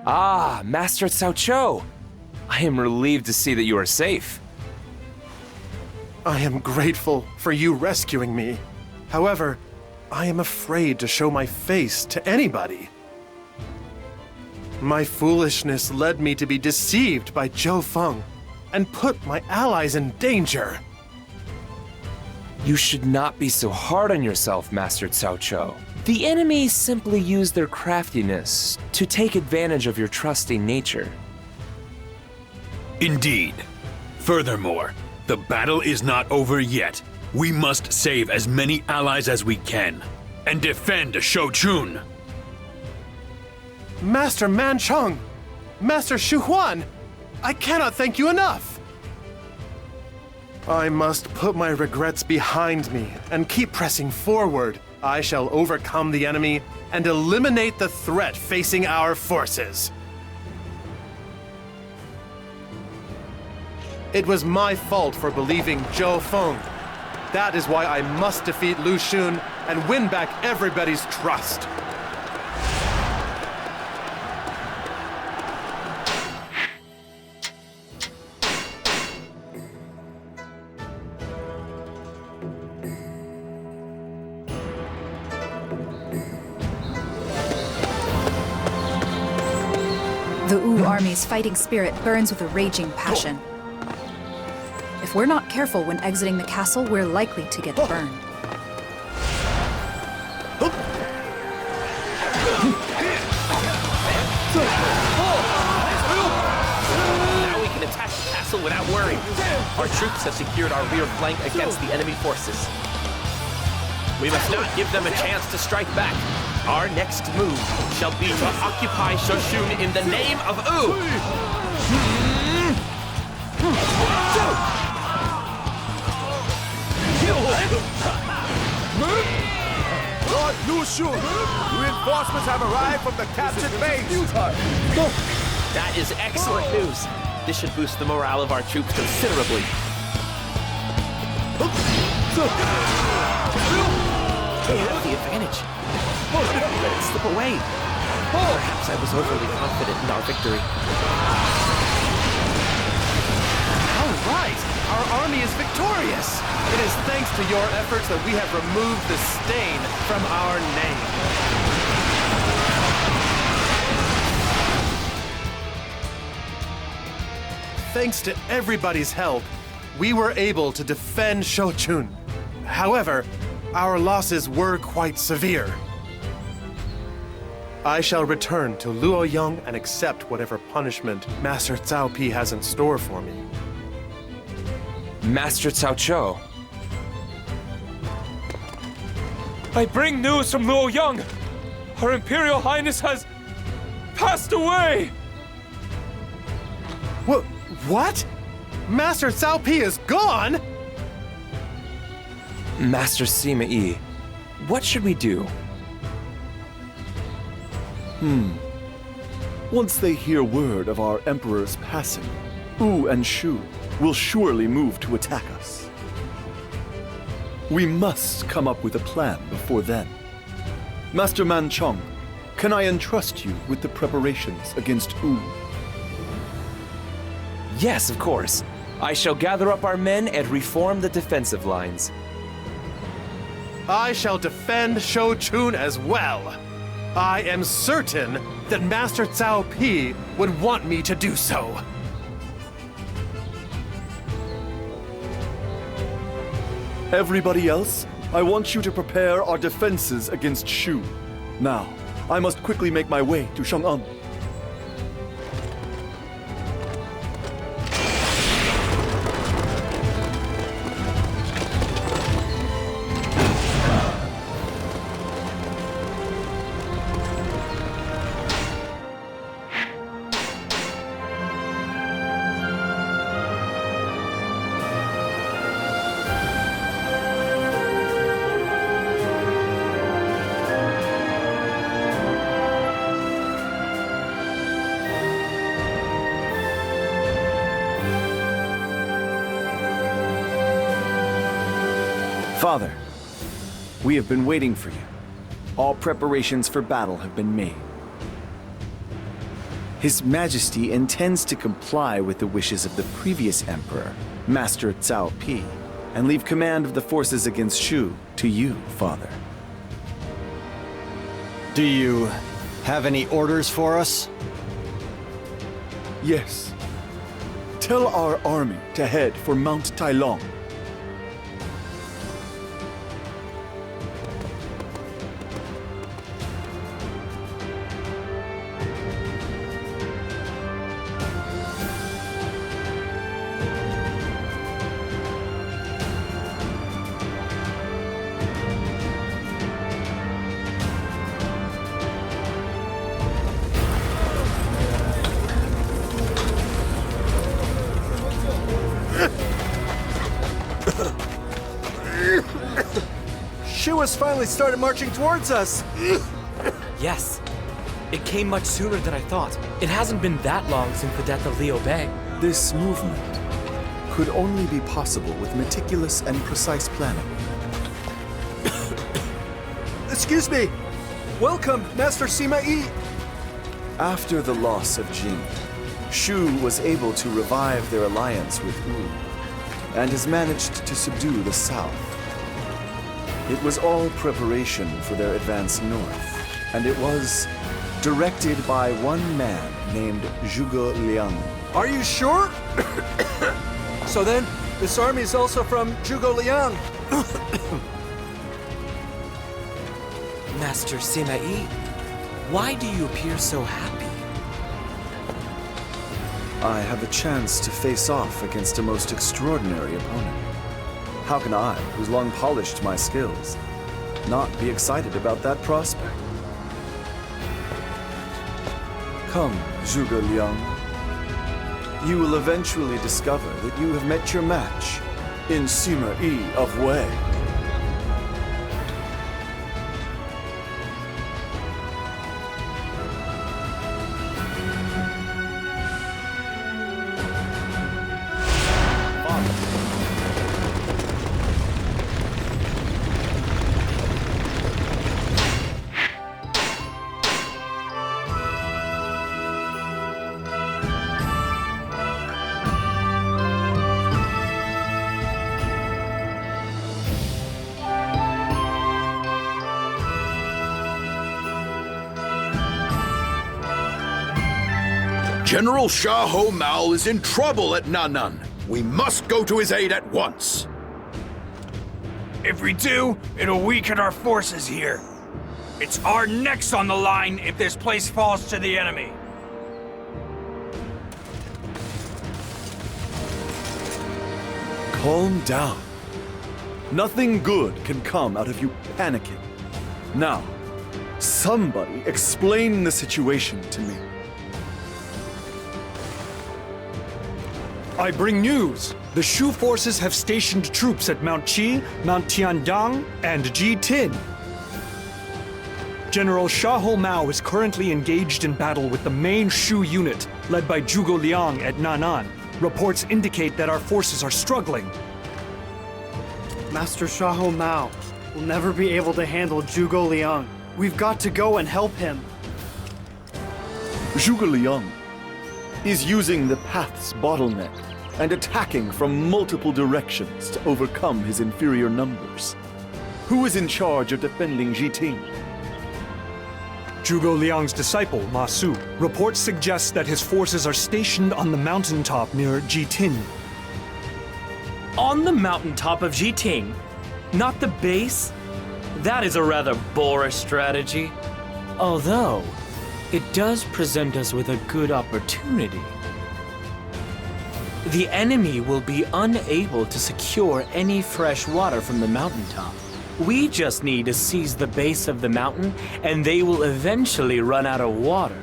Ah, Master Cao Chou. I am relieved to see that you are safe. I am grateful for you rescuing me. However, I am afraid to show my face to anybody. My foolishness led me to be deceived by Zhou Feng and put my allies in danger. You should not be so hard on yourself, Master Cao Chou. The enemy simply used their craftiness to take advantage of your trusting nature. Indeed. Furthermore, the battle is not over yet. We must save as many allies as we can and defend Shochun. Master Manchong! Master Shu Huan! I cannot thank you enough! I must put my regrets behind me and keep pressing forward. I shall overcome the enemy and eliminate the threat facing our forces. It was my fault for believing Zhou Feng. That is why I must defeat Lu Xun and win back everybody's trust. The Wu army's fighting spirit burns with a raging passion. If we're not careful when exiting the castle, we're likely to get burned. Now we can attack the castle without worry. Our troops have secured our rear flank against the enemy forces. We must not give them a chance to strike back. Our next move shall be to occupy Shochun in the name of Wu. Lord Lu Xun, reinforcements have arrived from the captured base. That is excellent news. This should boost the morale of our troops considerably. We have the advantage. Let it slip away. Perhaps I was overly confident in our victory. How right! Our army is victorious! It is thanks to your efforts that we have removed the stain from our name. Thanks to everybody's help, we were able to defend Shochun. However, our losses were quite severe. I shall return to Luoyang and accept whatever punishment Master Cao Pi has in store for me. Master Cao Chou. I bring news from Luoyang. Her Imperial Highness has passed away. What? Master Cao Pi is gone? Master Sima Yi, what should we do? Once they hear word of our Emperor's passing, Wu and Shu will surely move to attack us. We must come up with a plan before then. Master Man Chong, can I entrust you with the preparations against Wu? Yes, of course. I shall gather up our men and reform the defensive lines. I shall defend Shochun as well. I am certain that Master Cao Pi would want me to do so. Everybody else, I want you to prepare our defenses against Shu. Now, I must quickly make my way to Shang'an. Father, we have been waiting for you. All preparations for battle have been made. His Majesty intends to comply with the wishes of the previous Emperor, Master Cao Pi, and leave command of the forces against Shu to you, Father. Do you have any orders for us? Yes. Tell our army to head for Mount Tailong. Shu has finally started marching towards us! Yes. It came much sooner than I thought. It hasn't been that long since the death of Liu Bei. This movement could only be possible with meticulous and precise planning. Excuse me! Welcome, Master Sima Yi! After the loss of Jing, Shu was able to revive their alliance with Wu, and has managed to subdue the south. It was all preparation for their advance north, and it was directed by one man named Zhuge Liang. Are you sure? So then, this army is also from Zhuge Liang. Master Sima Yi, why do you appear so happy? I have a chance to face off against a most extraordinary opponent. How can I, who's long polished my skills, not be excited about that prospect? Come, Zhuge Liang. You will eventually discover that you have met your match in Sima Yi of Wei. General Xiahou Mao is in trouble at Nan'an. We must go to his aid at once. If we do, it'll weaken our forces here. It's our necks on the line if this place falls to the enemy. Calm down. Nothing good can come out of you panicking. Now, somebody explain the situation to me. I bring news. The Shu forces have stationed troops at Mount Qi, Mount Tiandang, and Jitin. General Xiahou Mao is currently engaged in battle with the main Shu unit, led by Zhuge Liang at Nan'an. Reports indicate that our forces are struggling. Master Xiahou Mao will never be able to handle Zhuge Liang. We've got to go and help him. Zhuge Liang is using the path's bottleneck and attacking from multiple directions to overcome his inferior numbers. Who is in charge of defending Jiting? Zhuge Liang's disciple, Ma Su. Reports suggest that his forces are stationed on the mountaintop near Jitin. On the mountaintop of Jiting? Not the base? That is a rather boorish strategy. Although, it does present us with a good opportunity. The enemy will be unable to secure any fresh water from the mountaintop. We just need to seize the base of the mountain, and they will eventually run out of water.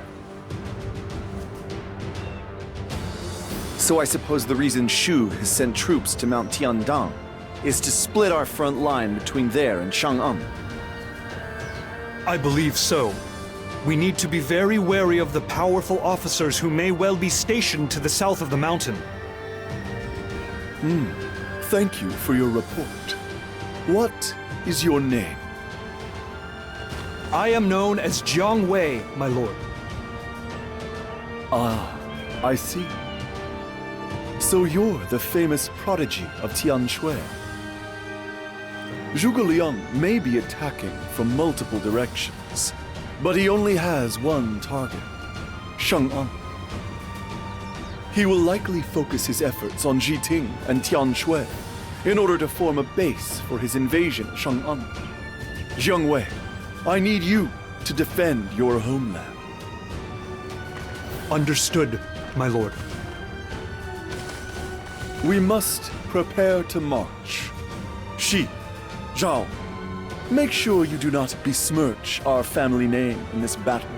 So I suppose the reason Shu has sent troops to Mount Tiandang is to split our front line between there and Chang'an. I believe so. We need to be very wary of the powerful officers who may well be stationed to the south of the mountain. Thank you for your report. What is your name? I am known as Cao Wei, my lord. Ah, I see. So you're the famous prodigy of Tianshui. Zhuge Liang may be attacking from multiple directions, but he only has one target, Chang'an. He will likely focus his efforts on Jiting and Tianshui in order to form a base for his invasion of Chang'an. Jiang Wei, I need you to defend your homeland. Understood, my lord. We must prepare to march. Shi, Zhao, make sure you do not besmirch our family name in this battle.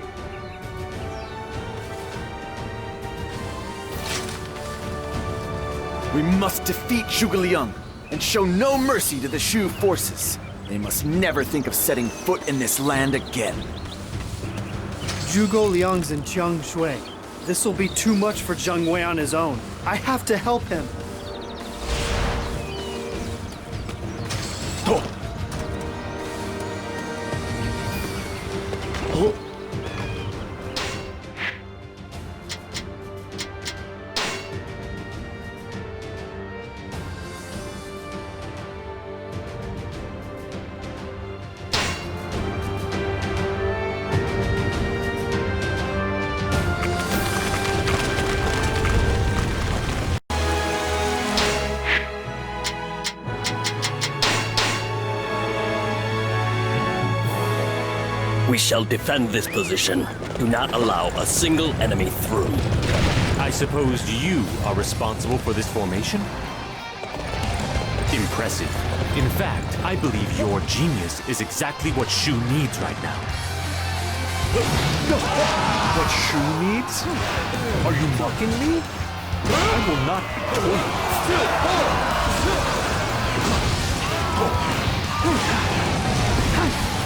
We must defeat Zhuge Liang and show no mercy to the Shu forces. They must never think of setting foot in this land again. Zhuge Liang's in Jiangshui. This will be too much for Jiang Wei on his own. I have to help him. We shall defend this position. Do not allow a single enemy through. I suppose you are responsible for this formation? Impressive. In fact, I believe your genius is exactly what Shu needs right now. What Shu needs? Are you mocking me? I will not be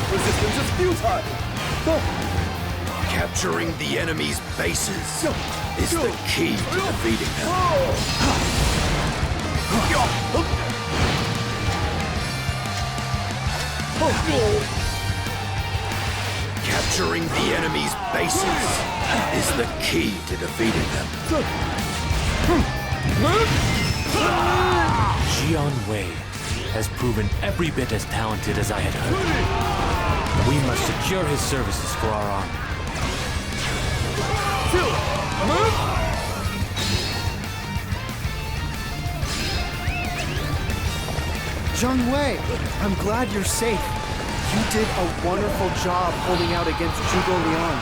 Resistance is futile! Capturing the enemy's bases is the key to defeating them. Capturing the enemy's bases is the key to defeating them. Jiang Wei has proven every bit as talented as I had hoped. We must secure his services for our army. Zhong Wei, I'm glad you're safe. You did a wonderful job holding out against Zhuge Liang.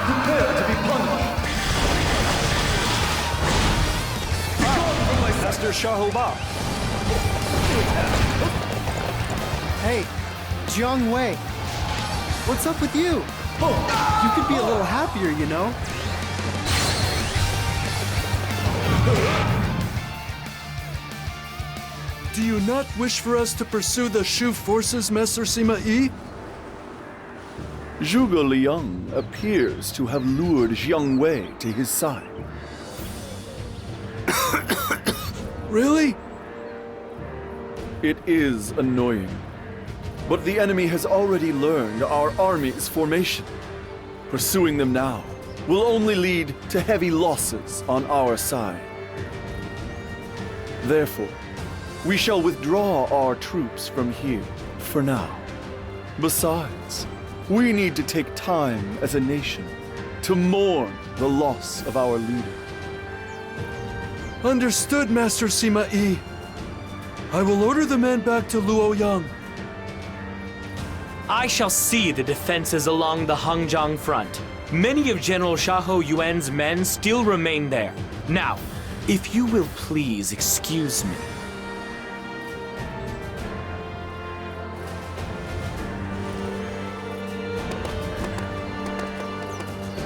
Prepare to be punished. Master Shahoba. Hey, Zhong Wei, what's up with you? You could be a little happier, you know? Do you not wish for us to pursue the Shu forces, Master Sima Yi? Zhuge Liang appears to have lured Jiang Wei to his side. Really? It is annoying, but the enemy has already learned our army's formation. Pursuing them now will only lead to heavy losses on our side. Therefore, we shall withdraw our troops from here for now. Besides, we need to take time as a nation to mourn the loss of our leader. Understood, Master Sima Yi. I will order the men back to Luoyang. I shall see the defenses along the Hangzhang front. Many of General Xiahou Yuan's men still remain there. Now, if you will please excuse me.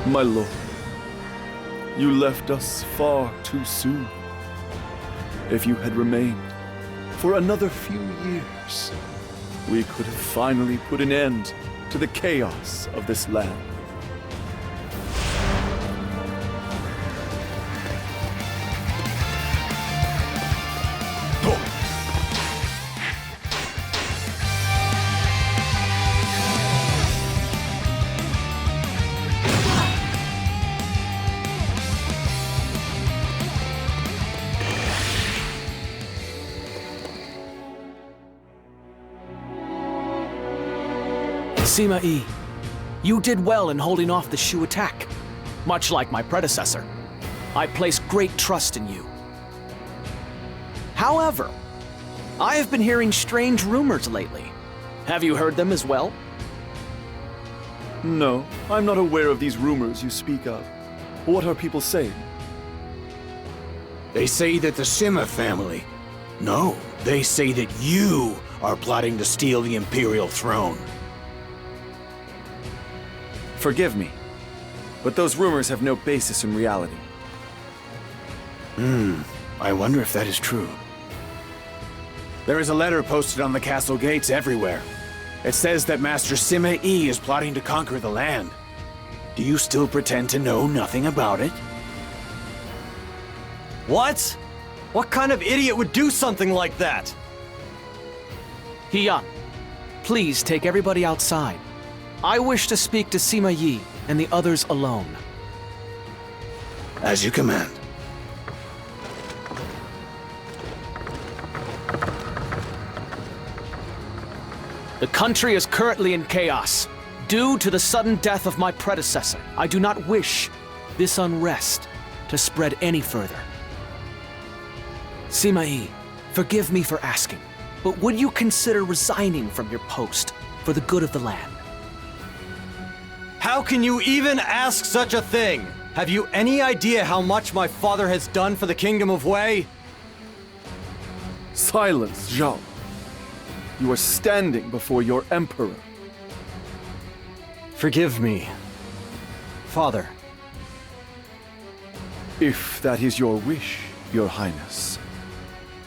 My lord, you left us far too soon. If you had remained for another few years, we could have finally put an end to the chaos of this land. Sima Yi, you did well in holding off the Shu attack. Much like my predecessor, I place great trust in you. However, I have been hearing strange rumors lately. Have you heard them as well? No, I'm not aware of these rumors you speak of. What are people saying? They say that the Sima family... No, they say that you are plotting to steal the Imperial throne. Forgive me, but those rumors have no basis in reality. I wonder if that is true. There is a letter posted on the castle gates everywhere. It says that Master Sima Yi is plotting to conquer the land. Do you still pretend to know nothing about it? What? What kind of idiot would do something like that? Hiyan, please take everybody outside. I wish to speak to Sima Yi and the others alone. As you command. The country is currently in chaos. Due to the sudden death of my predecessor, I do not wish this unrest to spread any further. Sima Yi, forgive me for asking, but would you consider resigning from your post for the good of the land? How can you even ask such a thing? Have you any idea how much my father has done for the Kingdom of Wei? Silence, Zhao. You are standing before your emperor. Forgive me, Father. If that is your wish, Your Highness,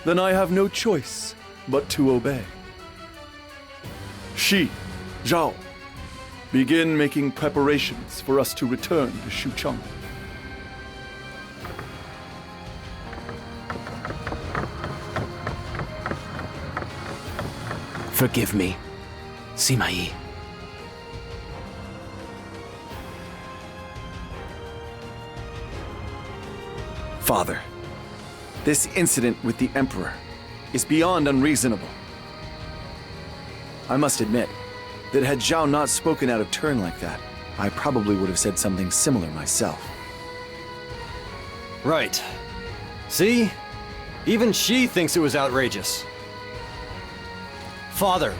then I have no choice but to obey. Shi, Zhao, begin making preparations for us to return to Xucheng. Forgive me, Sima Yi. Father, this incident with the Emperor is beyond unreasonable. I must admit that had Zhao not spoken out of turn like that, I probably would have said something similar myself. Right. See? Even she thinks it was outrageous. Father,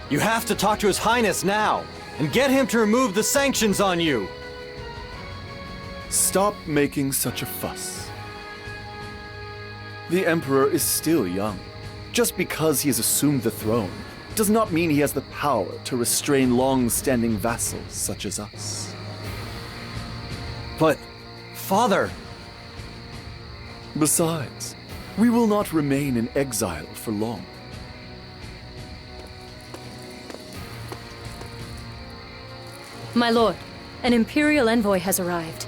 you have to talk to His Highness now, and get him to remove the sanctions on you! Stop making such a fuss. The Emperor is still young. Just because he has assumed the throne does not mean he has the power to restrain long-standing vassals such as us. But, Father... Besides, we will not remain in exile for long. My lord, an Imperial envoy has arrived.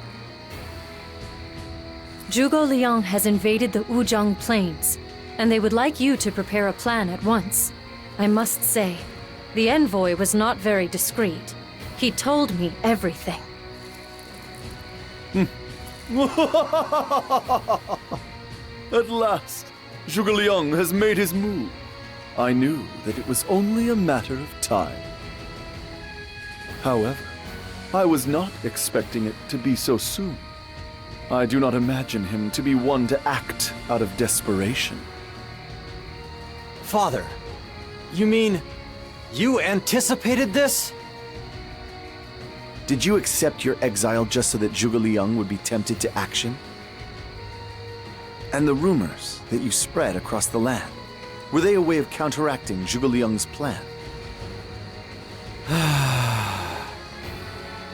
Zhuge Liang has invaded the Wuzhong Plains, and they would like you to prepare a plan at once. I must say, the envoy was not very discreet. He told me everything. At last, Zhuge Liang has made his move. I knew that it was only a matter of time. However, I was not expecting it to be so soon. I do not imagine him to be one to act out of desperation. Father, you mean you anticipated this? Did you accept your exile just so that Zhuge Liang would be tempted to action? And the rumors that you spread across the land, were they a way of counteracting Zhuge Liang's plan?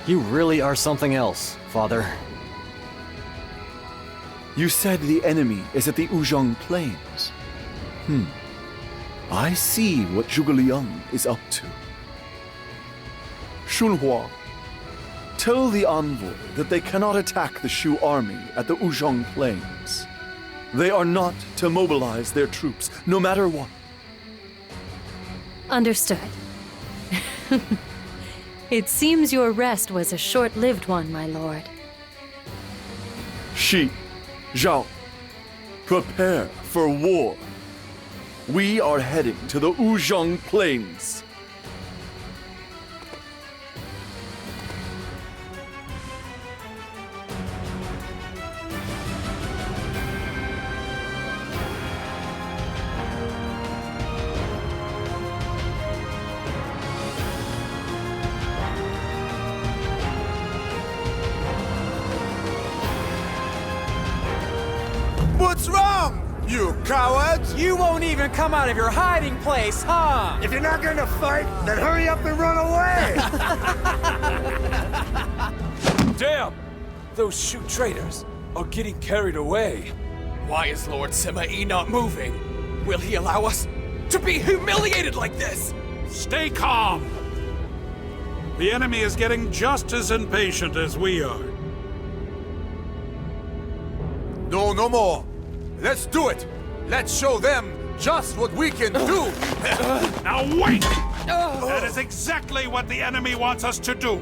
You really are something else, Father. You said the enemy is at the Wuzhong Plains. I see what Zhuge Liang is up to. Shunhua, tell the envoy that they cannot attack the Shu army at the Wuzhong Plains. They are not to mobilize their troops, no matter what. Understood. It seems your rest was a short-lived one, my lord. Shi, Zhao, prepare for war. We are heading to the Wuzhong Plains. What's wrong, you cowards? You won't even come out of your hiding place, huh? If you're not gonna fight, then hurry up and run away! Damn! Those Shu traitors are getting carried away. Why is Lord Sima Yi not moving? Will he allow us to be humiliated like this? Stay calm! The enemy is getting just as impatient as we are. No, no more. Let's do it. Let's show them just what we can do. Now wait! That is exactly what the enemy wants us to do.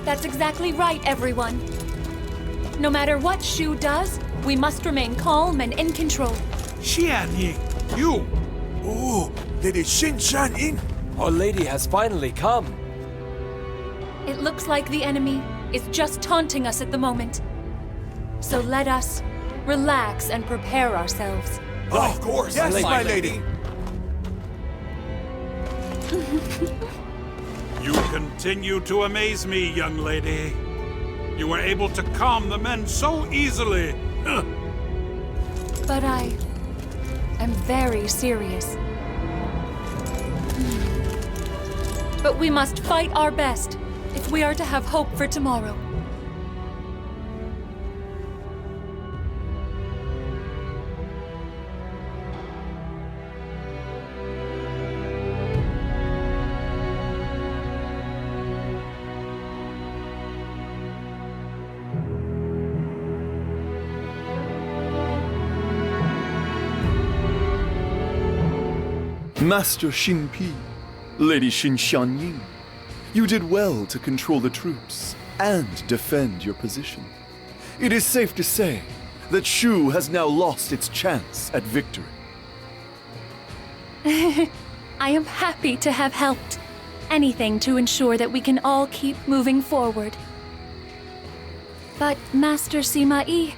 That's exactly right, everyone. No matter what Shu does, we must remain calm and in control. Xianying, you! Oh, Lady Xianying! Our lady has finally come. It looks like the enemy is just taunting us at the moment. So let us relax and prepare ourselves. Oh, of course! Yes, my lady! You continue to amaze me, young lady. You were able to calm the men so easily. But I am very serious. But we must fight our best if we are to have hope for tomorrow. Master Xinpi, Lady Xianying, you did well to control the troops and defend your position. It is safe to say that Shu has now lost its chance at victory. I am happy to have helped. Anything to ensure that we can all keep moving forward. But, Master Sima Yi,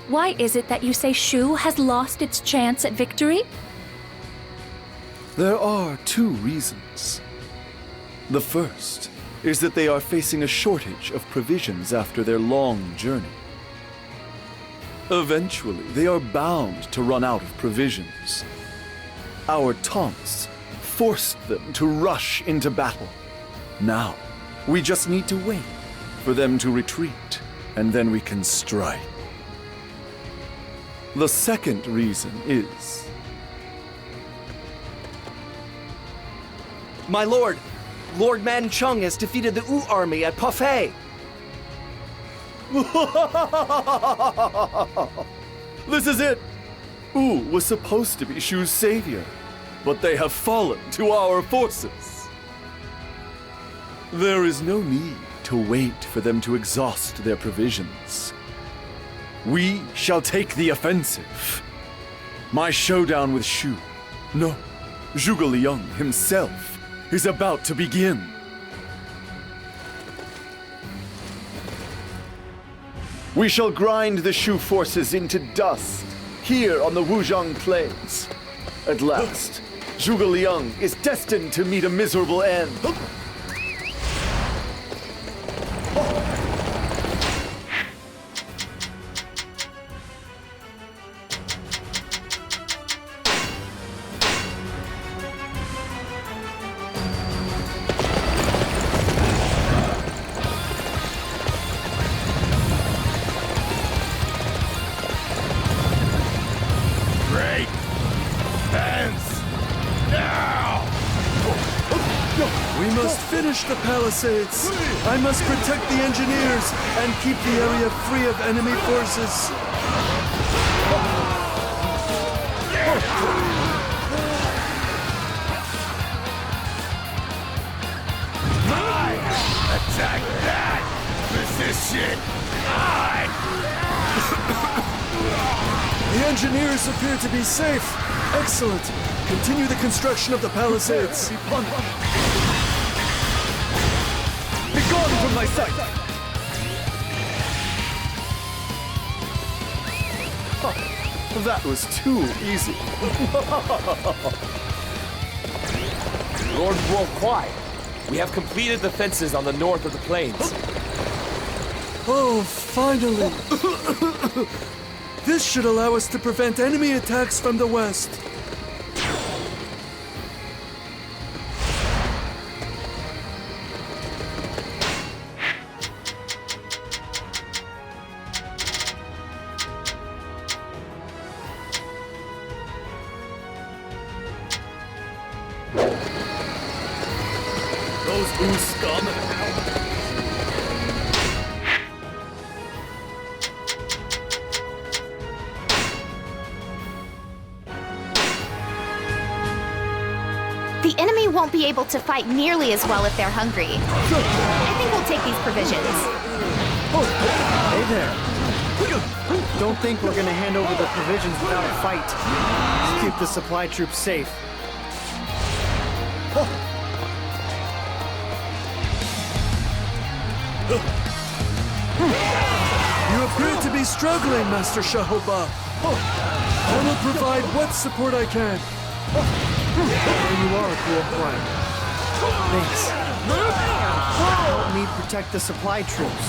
Why is it that you say Shu has lost its chance at victory? There are two reasons. The first is that they are facing a shortage of provisions after their long journey. Eventually, they are bound to run out of provisions. Our taunts forced them to rush into battle. Now, we just need to wait for them to retreat, and then we can strike. The second reason is... My lord, Lord Man Chung has defeated the Wu army at Parfait. This is it! Wu was supposed to be Shu's savior, but they have fallen to our forces. There is no need to wait for them to exhaust their provisions. We shall take the offensive. My showdown with Shu, no, Zhuge Liang himself, is about to begin. We shall grind the Shu forces into dust here on the Wuzhong Plains. At last, Zhuge Liang is destined to meet a miserable end. The palisades. I must protect the engineers and keep the area free of enemy forces. Attack that! Position! The engineers appear to be safe. Excellent. Continue the construction of the palisades. Begone from my sight! Oh, that was too easy. Lord Guo Kuai, we have completed the fences on the north of the plains. Oh, finally! This should allow us to prevent enemy attacks from the west. Those Wu scum! The enemy won't be able to fight nearly as well if they're hungry. I think we'll take these provisions. Hey there. Don't think we're gonna hand over the provisions without a fight. Just keep the supply troops safe. You appear to be struggling, Master Shahoba. I will provide what support I can. There you are, Guo Kuai. Thanks. Help me protect the supply troops.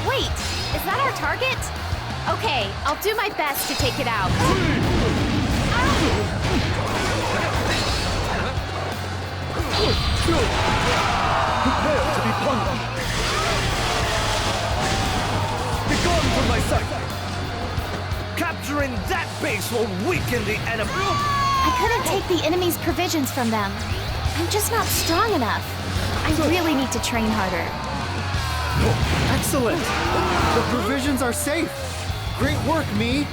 Wait, is that our target? Okay, I'll do my best to take it out. Prepare to be punished. Begone from my sight! Capturing that base will weaken the enemy. I couldn't take the enemy's provisions from them. I'm just not strong enough. I really need to train harder. Excellent! The provisions are safe. Great work, Mi.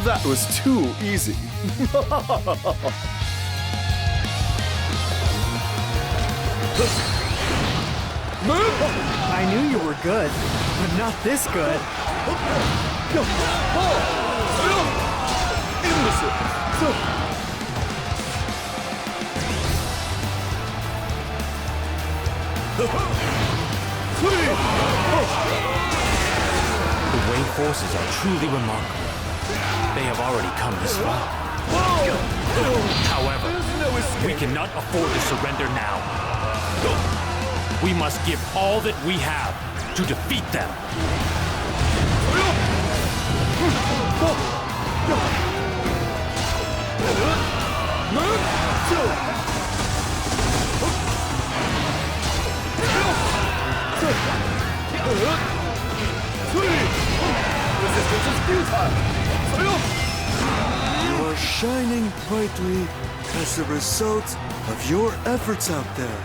That was too easy. I knew you were good, but not this good. The Wei forces are truly remarkable. They have already come this far. However, we cannot afford to surrender now. We must give all that we have to defeat them. Resistance is futile! You are shining brightly as a result of your efforts out there.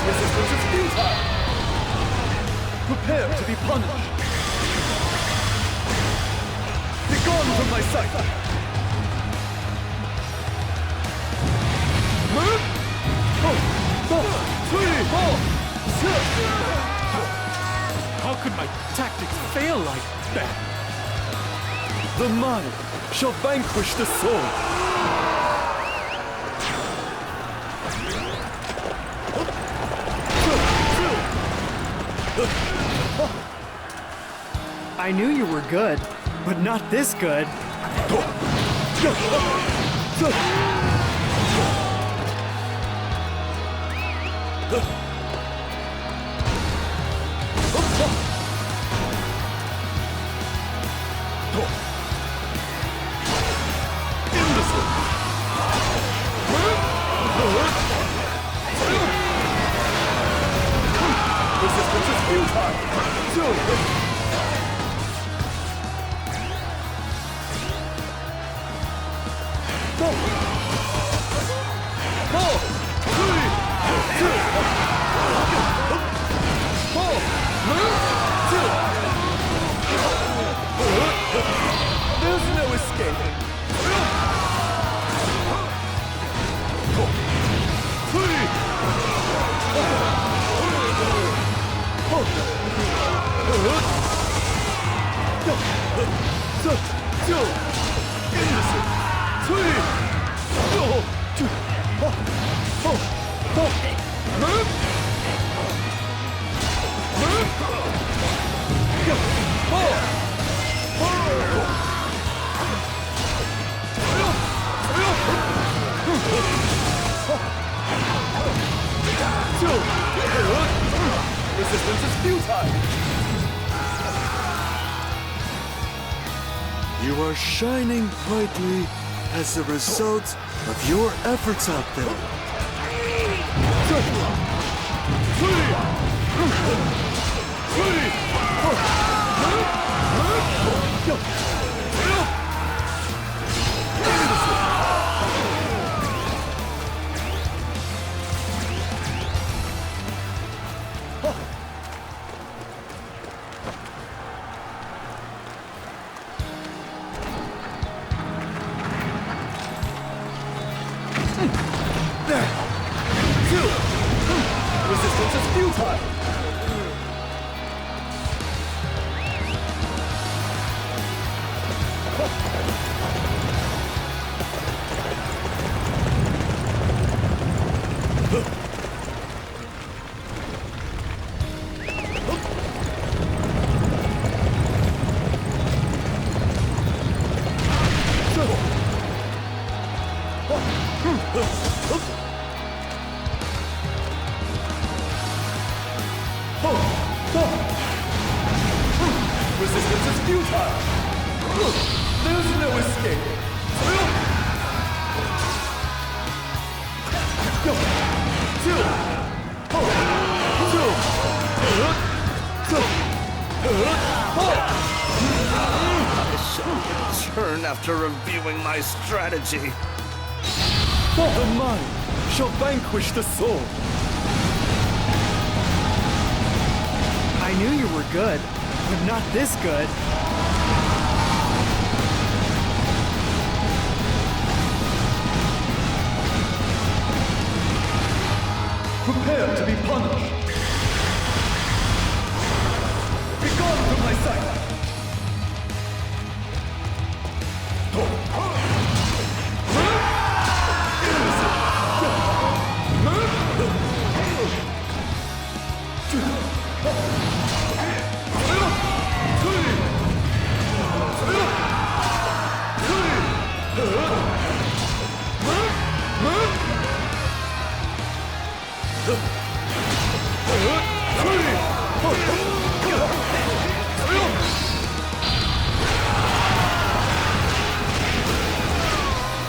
Resistance is futile! Prepare to be punished! Begone from my sight! How could my tactics fail like that? The mind shall vanquish the soul! I knew you were good, but not this good. Resistance is futile! There's no escaping! Resistance is futile! You are shining brightly as a result of your efforts out there. Resistance is futile! futile! There's no escape! I shall return after reviewing my strategy. The mind shall vanquish the soul. I knew you were good, but not this good. Prepare to be punished. Be gone from my sight.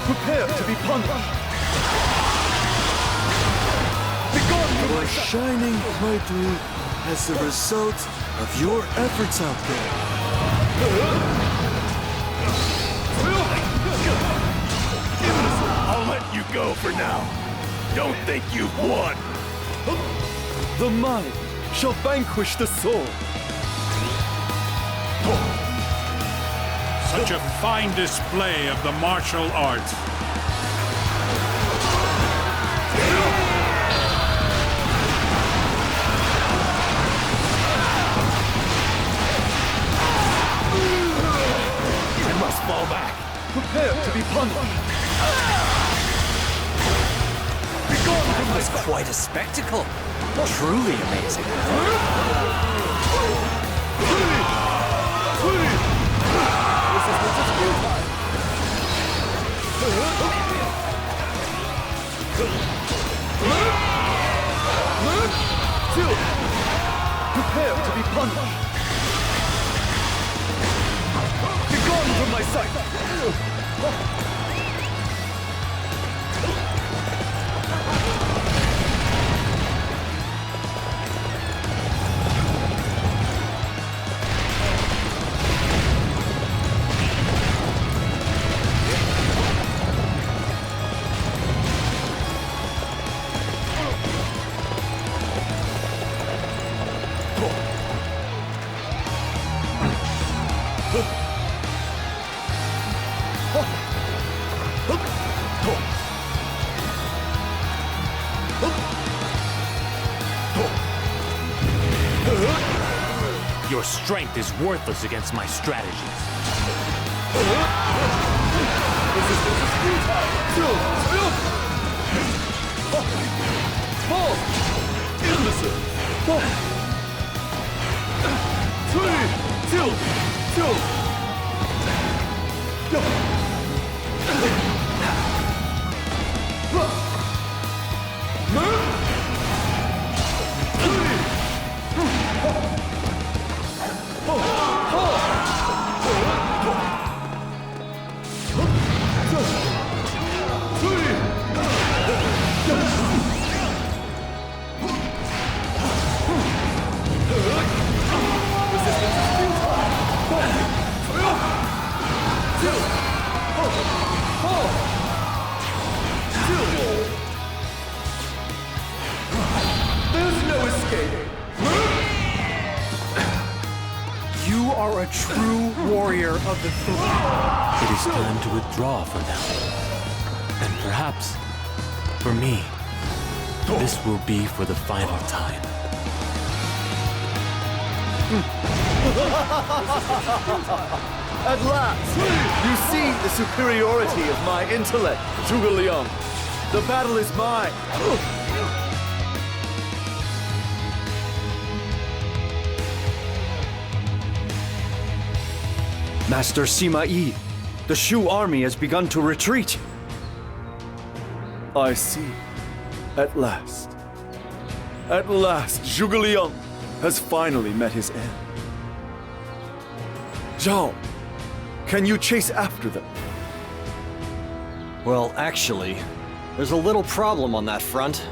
Prepare to be punished. Begone from You're shining brightly as the result of your efforts out there. I'll let you go for now. Don't think you've won. The mind shall vanquish the soul. Such a fine display of the martial arts. I must fall back. Prepare to be punished. Begone from That was quite a spectacle. Truly amazing. Prepare to be punished. Begone from my sight. Your strength is worthless against my strategies. There's no escape. You are a true warrior of the Philippines. It is time to withdraw for now. And perhaps, for me, this will be for the final time. At last, you see the superiority of my intellect, Zhuge Liang. The battle is mine. Master Sima Yi, the Shu army has begun to retreat. I see. At last. At last, Zhuge Liang has finally met his end. Zhao, can you chase after them? Well, actually, there's a little problem on that front.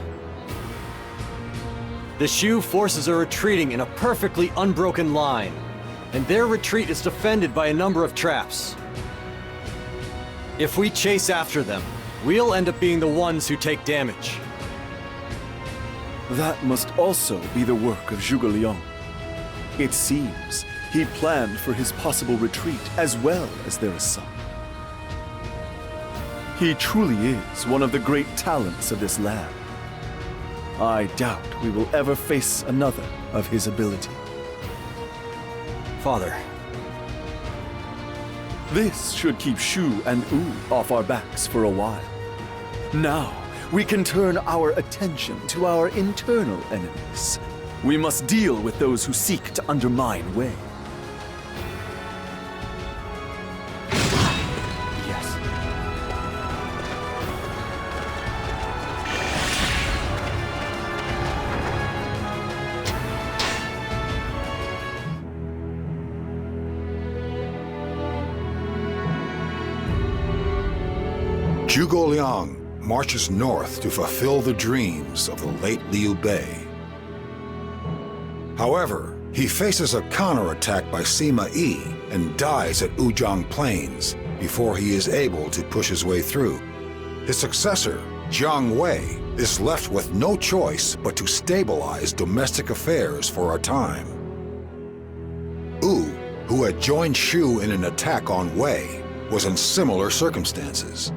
The Shu forces are retreating in a perfectly unbroken line, and their retreat is defended by a number of traps. If we chase after them, we'll end up being the ones who take damage. That must also be the work of Zhuge Liang. It seems he planned for his possible retreat as well as their assault. He truly is one of the great talents of this land. I doubt we will ever face another of his ability. Father. This should keep Shu and Wu off our backs for a while. Now, we can turn our attention to our internal enemies. We must deal with those who seek to undermine Wei. Yes. Zhuge Liang marches north to fulfill the dreams of the late Liu Bei. However, he faces a counterattack by Sima Yi and dies at Wuzhong Plains before he is able to push his way through. His successor, Jiang Wei, is left with no choice but to stabilize domestic affairs for a time. Wu, who had joined Shu in an attack on Wei, was in similar circumstances.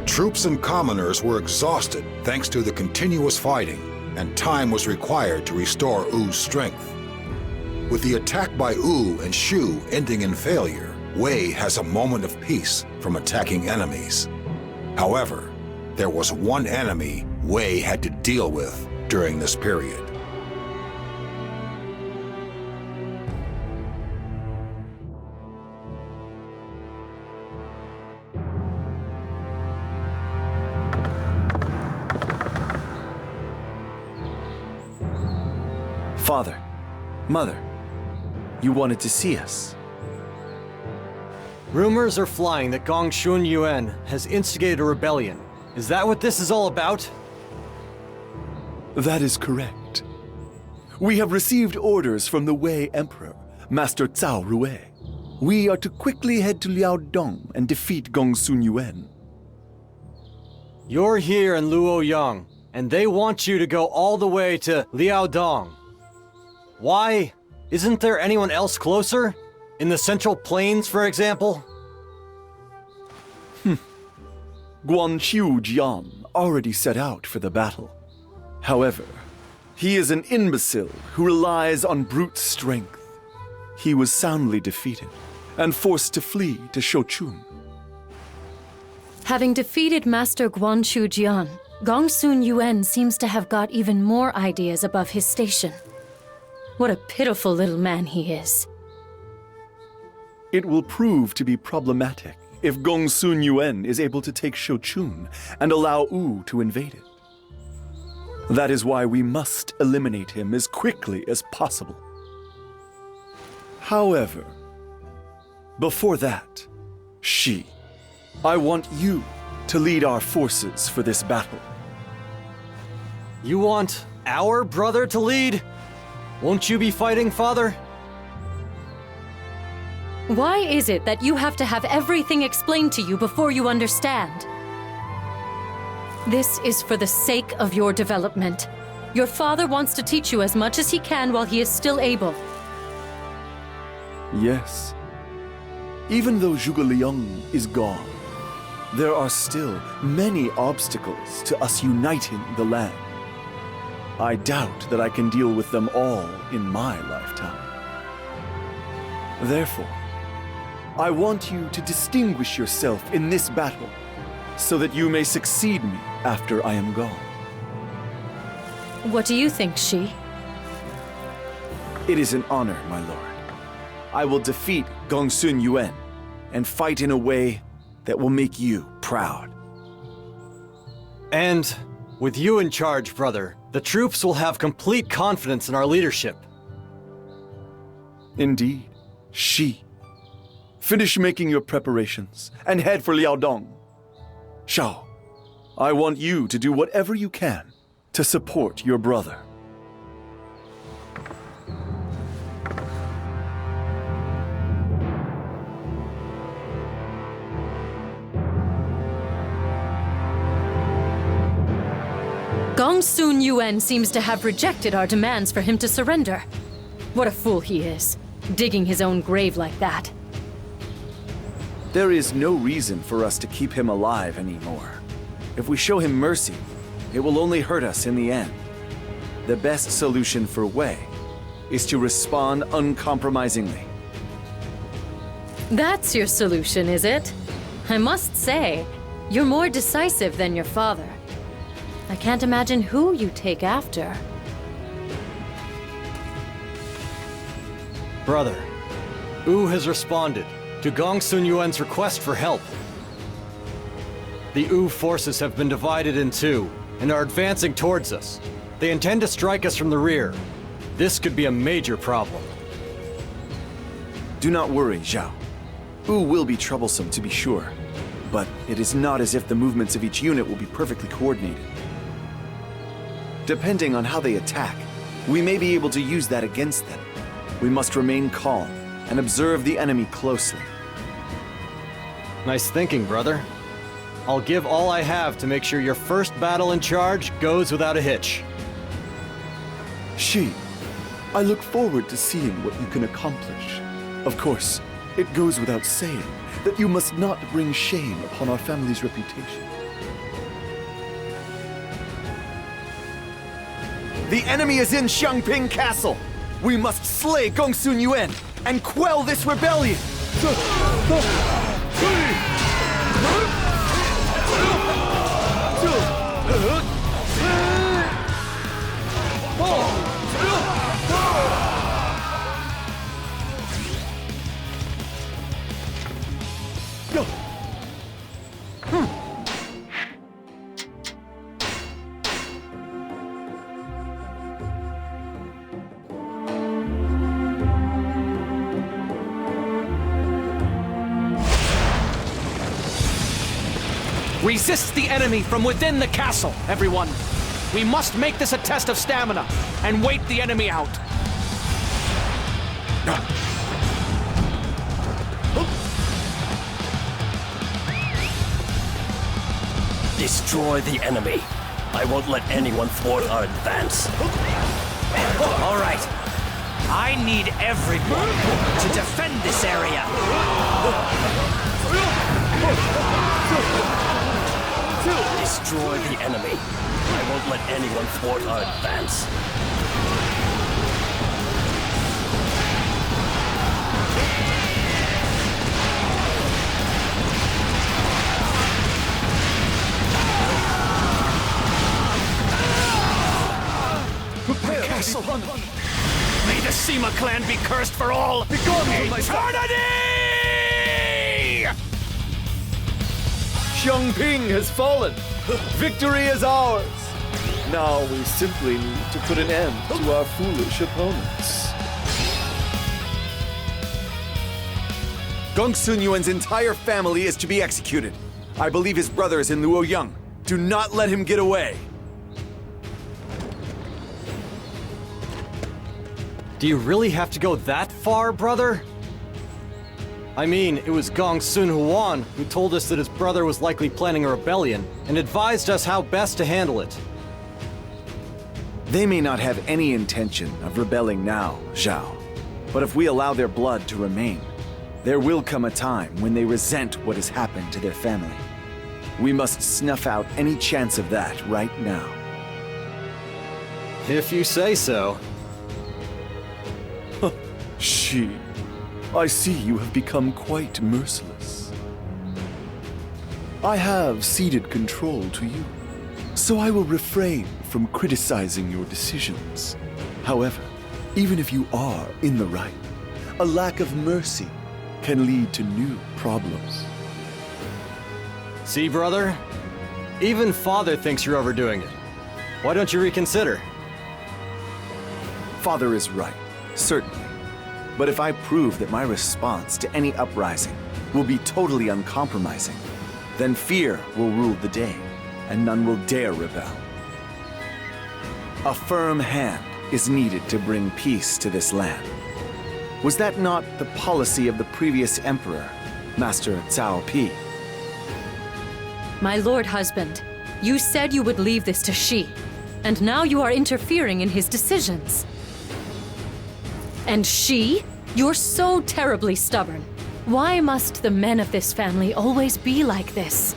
Troops and commoners were exhausted thanks to the continuous fighting, and time was required to restore Wu's strength. With the attack by Wu and Shu ending in failure, Wei has a moment of peace from attacking enemies. However, there was one enemy Wei had to deal with during this period. Father, Mother, you wanted to see us. Rumors are flying that Gongsun Yuan has instigated a rebellion. Is that what this is all about? That is correct. We have received orders from the Wei Emperor, Master Cao Wei. We are to quickly head to Liaodong and defeat Gongsun Yuan. You're here in Luoyang, and they want you to go all the way to Liaodong. Why? Isn't there anyone else closer? In the Central Plains, for example? Guanqiu Jian already set out for the battle. However, he is an imbecile who relies on brute strength. He was soundly defeated and forced to flee to Shochun. Having defeated Master Guanqiu Jian, Gongsun Yuan seems to have got even more ideas above his station. What a pitiful little man he is. It will prove to be problematic if Gongsun Yuan is able to take Shochun and allow Wu to invade it. That is why we must eliminate him as quickly as possible. However, before that, I want you to lead our forces for this battle. You want our brother to lead? Won't you be fighting, Father? Why is it that you have to have everything explained to you before you understand? This is for the sake of your development. Your father wants to teach you as much as he can while he is still able. Yes. Even though Zhuge Liang is gone, there are still many obstacles to us uniting the land. I doubt that I can deal with them all in my lifetime. Therefore, I want you to distinguish yourself in this battle so that you may succeed me after I am gone. What do you think, Shi? It is an honor, my lord. I will defeat Gongsun Yuan and fight in a way that will make you proud. And with you in charge, brother, the troops will have complete confidence in our leadership. Indeed. Shi, finish making your preparations and head for Liaodong. Shao, I want you to do whatever you can to support your brother. Gongsun Yuan seems to have rejected our demands for him to surrender. What a fool he is, digging his own grave like that. There is no reason for us to keep him alive anymore. If we show him mercy, it will only hurt us in the end. The best solution for Wei is to respond uncompromisingly. That's your solution, is it? I must say, you're more decisive than your father. I can't imagine who you take after. Brother, Wu has responded to Gongsun Yuan's request for help. The Wu forces have been divided in two and are advancing towards us. They intend to strike us from the rear. This could be a major problem. Do not worry, Zhao. Wu will be troublesome to be sure, but it is not as if the movements of each unit will be perfectly coordinated. Depending on how they attack, we may be able to use that against them. We must remain calm and observe the enemy closely. Nice thinking, brother. I'll give all I have to make sure your first battle in charge goes without a hitch. Shi, I look forward to seeing what you can accomplish. Of course, it goes without saying that you must not bring shame upon our family's reputation. The enemy is in Xiangping Castle! We must slay Gongsun Yuan and quell this rebellion! Resist the enemy from within the castle, everyone. We must make this a test of stamina and wait the enemy out. Destroy the enemy. I won't let anyone thwart our advance. All right. I need everyone to defend this area. Destroy the enemy. I won't let anyone thwart our advance. Prepare castle. May the Sima clan be cursed for all eternity! Xiangping has fallen! Victory is ours! Now we simply need to put an end to our foolish opponents. Gongsun Yuan's entire family is to be executed. I believe his brother is in Luoyang. Do not let him get away. Do you really have to go that far, brother? I mean, it was Gongsun Huan who told us that his brother was likely planning a rebellion and advised us how best to handle it. They may not have any intention of rebelling now, Zhao. But if we allow their blood to remain, there will come a time when they resent what has happened to their family. We must snuff out any chance of that right now. If you say so. Shi, I see you have become quite merciless. I have ceded control to you, so I will refrain from criticizing your decisions. However, even if you are in the right, a lack of mercy can lead to new problems. See, brother? Even Father thinks you're overdoing it. Why don't you reconsider? Father is right, certainly. But if I prove that my response to any uprising will be totally uncompromising, then fear will rule the day, and none will dare rebel. A firm hand is needed to bring peace to this land. Was that not the policy of the previous emperor, Master Cao Pi? My lord husband, you said you would leave this to Xi, and now you are interfering in his decisions. And Xi? You're so terribly stubborn. Why must the men of this family always be like this?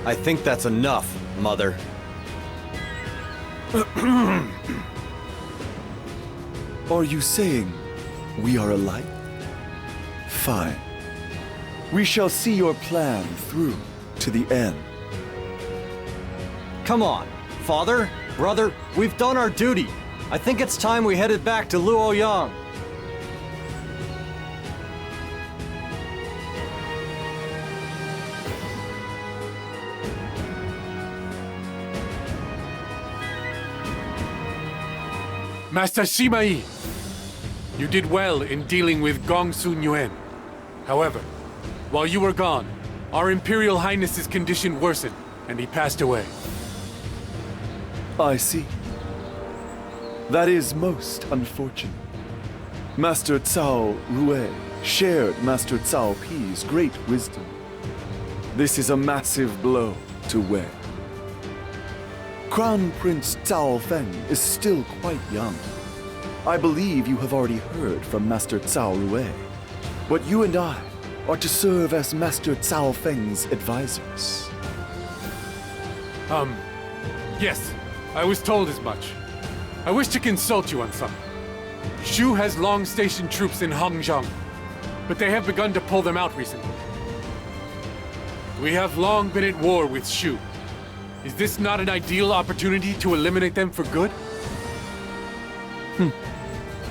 I think that's enough, Mother. Are you saying we are alike? Fine. We shall see your plan through to the end. Come on, Father, Brother, we've done our duty. I think it's time we headed back to Luoyang. Master Sima Yi, you did well in dealing with Gong Sun Yuan. However, while you were gone, our Imperial Highness's condition worsened, and he passed away. I see. That is most unfortunate. Master Cao Wei shared Master Cao Pi's great wisdom. This is a massive blow to Wei. Crown Prince Cao Feng is still quite young. I believe you have already heard from Master Cao Wei. But you and I are to serve as Master Cao Feng's advisors. Yes, I was told as much. I wish to consult you on something. Shu has long stationed troops in Hangzhou, but they have begun to pull them out recently. We have long been at war with Shu. Is this not an ideal opportunity to eliminate them for good?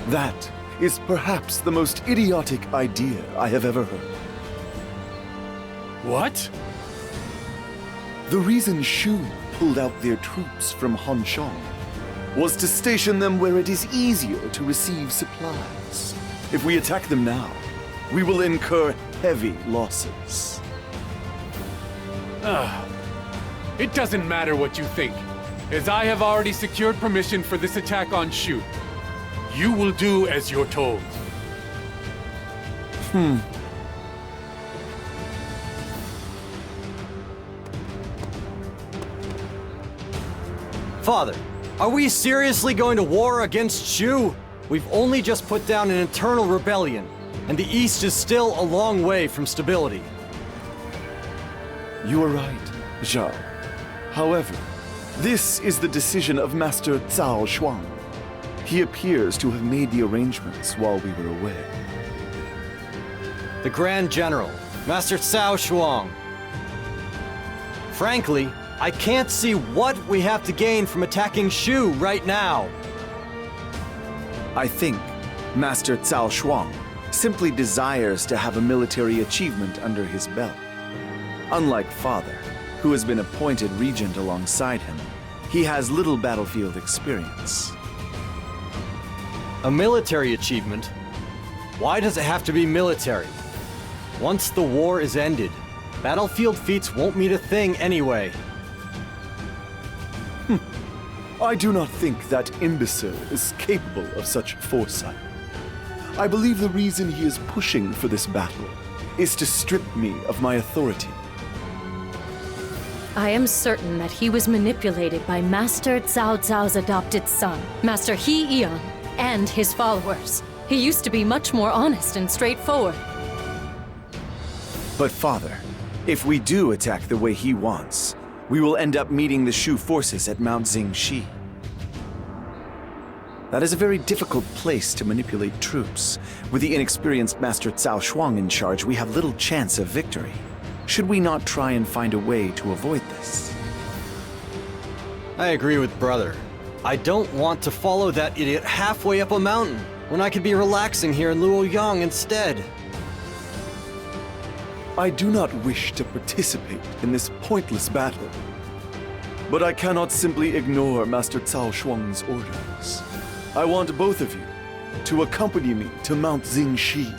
That is perhaps the most idiotic idea I have ever heard. What? The reason Shu pulled out their troops from Hanshang was to station them where it is easier to receive supplies. If we attack them now, we will incur heavy losses. It doesn't matter what you think, as I have already secured permission for this attack on Shu. You will do as you're told. Father, are we seriously going to war against Shu? We've only just put down an internal rebellion, and the East is still a long way from stability. You are right, Zhao. However, this is the decision of Master Cao Shuang. He appears to have made the arrangements while we were away. The Grand General, Master Cao Shuang. Frankly, I can't see what we have to gain from attacking Shu right now. I think Master Cao Shuang simply desires to have a military achievement under his belt. Unlike Father, who has been appointed regent alongside him, he has little battlefield experience. A military achievement? Why does it have to be military? Once the war is ended, battlefield feats won't mean a thing anyway. I do not think that imbecile is capable of such foresight. I believe the reason he is pushing for this battle is to strip me of my authority. I am certain that he was manipulated by Master Cao Cao's adopted son, Master He Yian, and his followers. He used to be much more honest and straightforward. But Father, if we do attack the way he wants, we will end up meeting the Shu forces at Mount Xingxi. That is a very difficult place to manipulate troops. With the inexperienced Master Cao Shuang in charge, we have little chance of victory. Should we not try and find a way to avoid this? I agree with Brother. I don't want to follow that idiot halfway up a mountain, when I could be relaxing here in Luoyang instead. I do not wish to participate in this pointless battle. But I cannot simply ignore Master Cao Shuang's orders. I want both of you to accompany me to Mount Xingxi.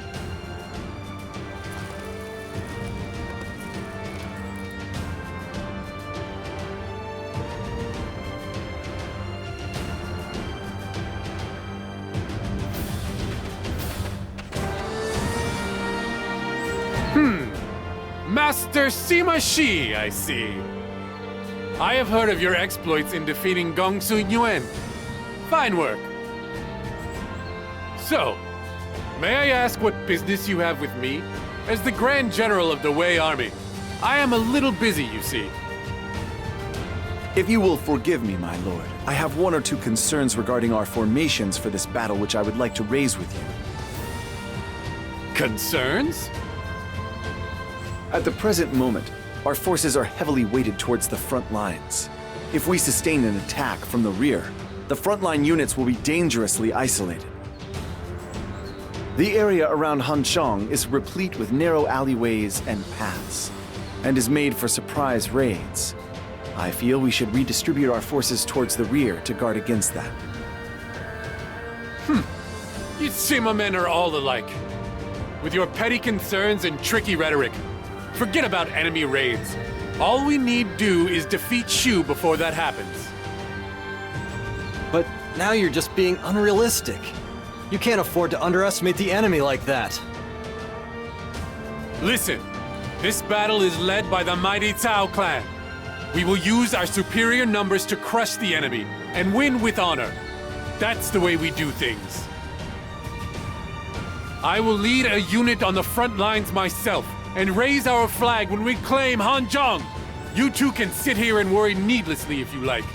Master Sima Yi, I see. I have heard of your exploits in defeating Gongsu Yuan. Fine work. So, may I ask what business you have with me? As the Grand General of the Wei Army, I am a little busy, you see. If you will forgive me, my lord, I have one or two concerns regarding our formations for this battle which I would like to raise with you. Concerns? At the present moment, our forces are heavily weighted towards the front lines. If we sustain an attack from the rear, the frontline units will be dangerously isolated. The area around Hanzhong is replete with narrow alleyways and paths, and is made for surprise raids. I feel we should redistribute our forces towards the rear to guard against that. You Sima men are all alike. With your petty concerns and tricky rhetoric, forget about enemy raids. All we need do is defeat Shu before that happens. But now you're just being unrealistic. You can't afford to underestimate the enemy like that. Listen, this battle is led by the mighty Cao clan. We will use our superior numbers to crush the enemy and win with honor. That's the way we do things. I will lead a unit on the front lines myself and raise our flag when we claim Hanzhong. You two can sit here and worry needlessly if you like.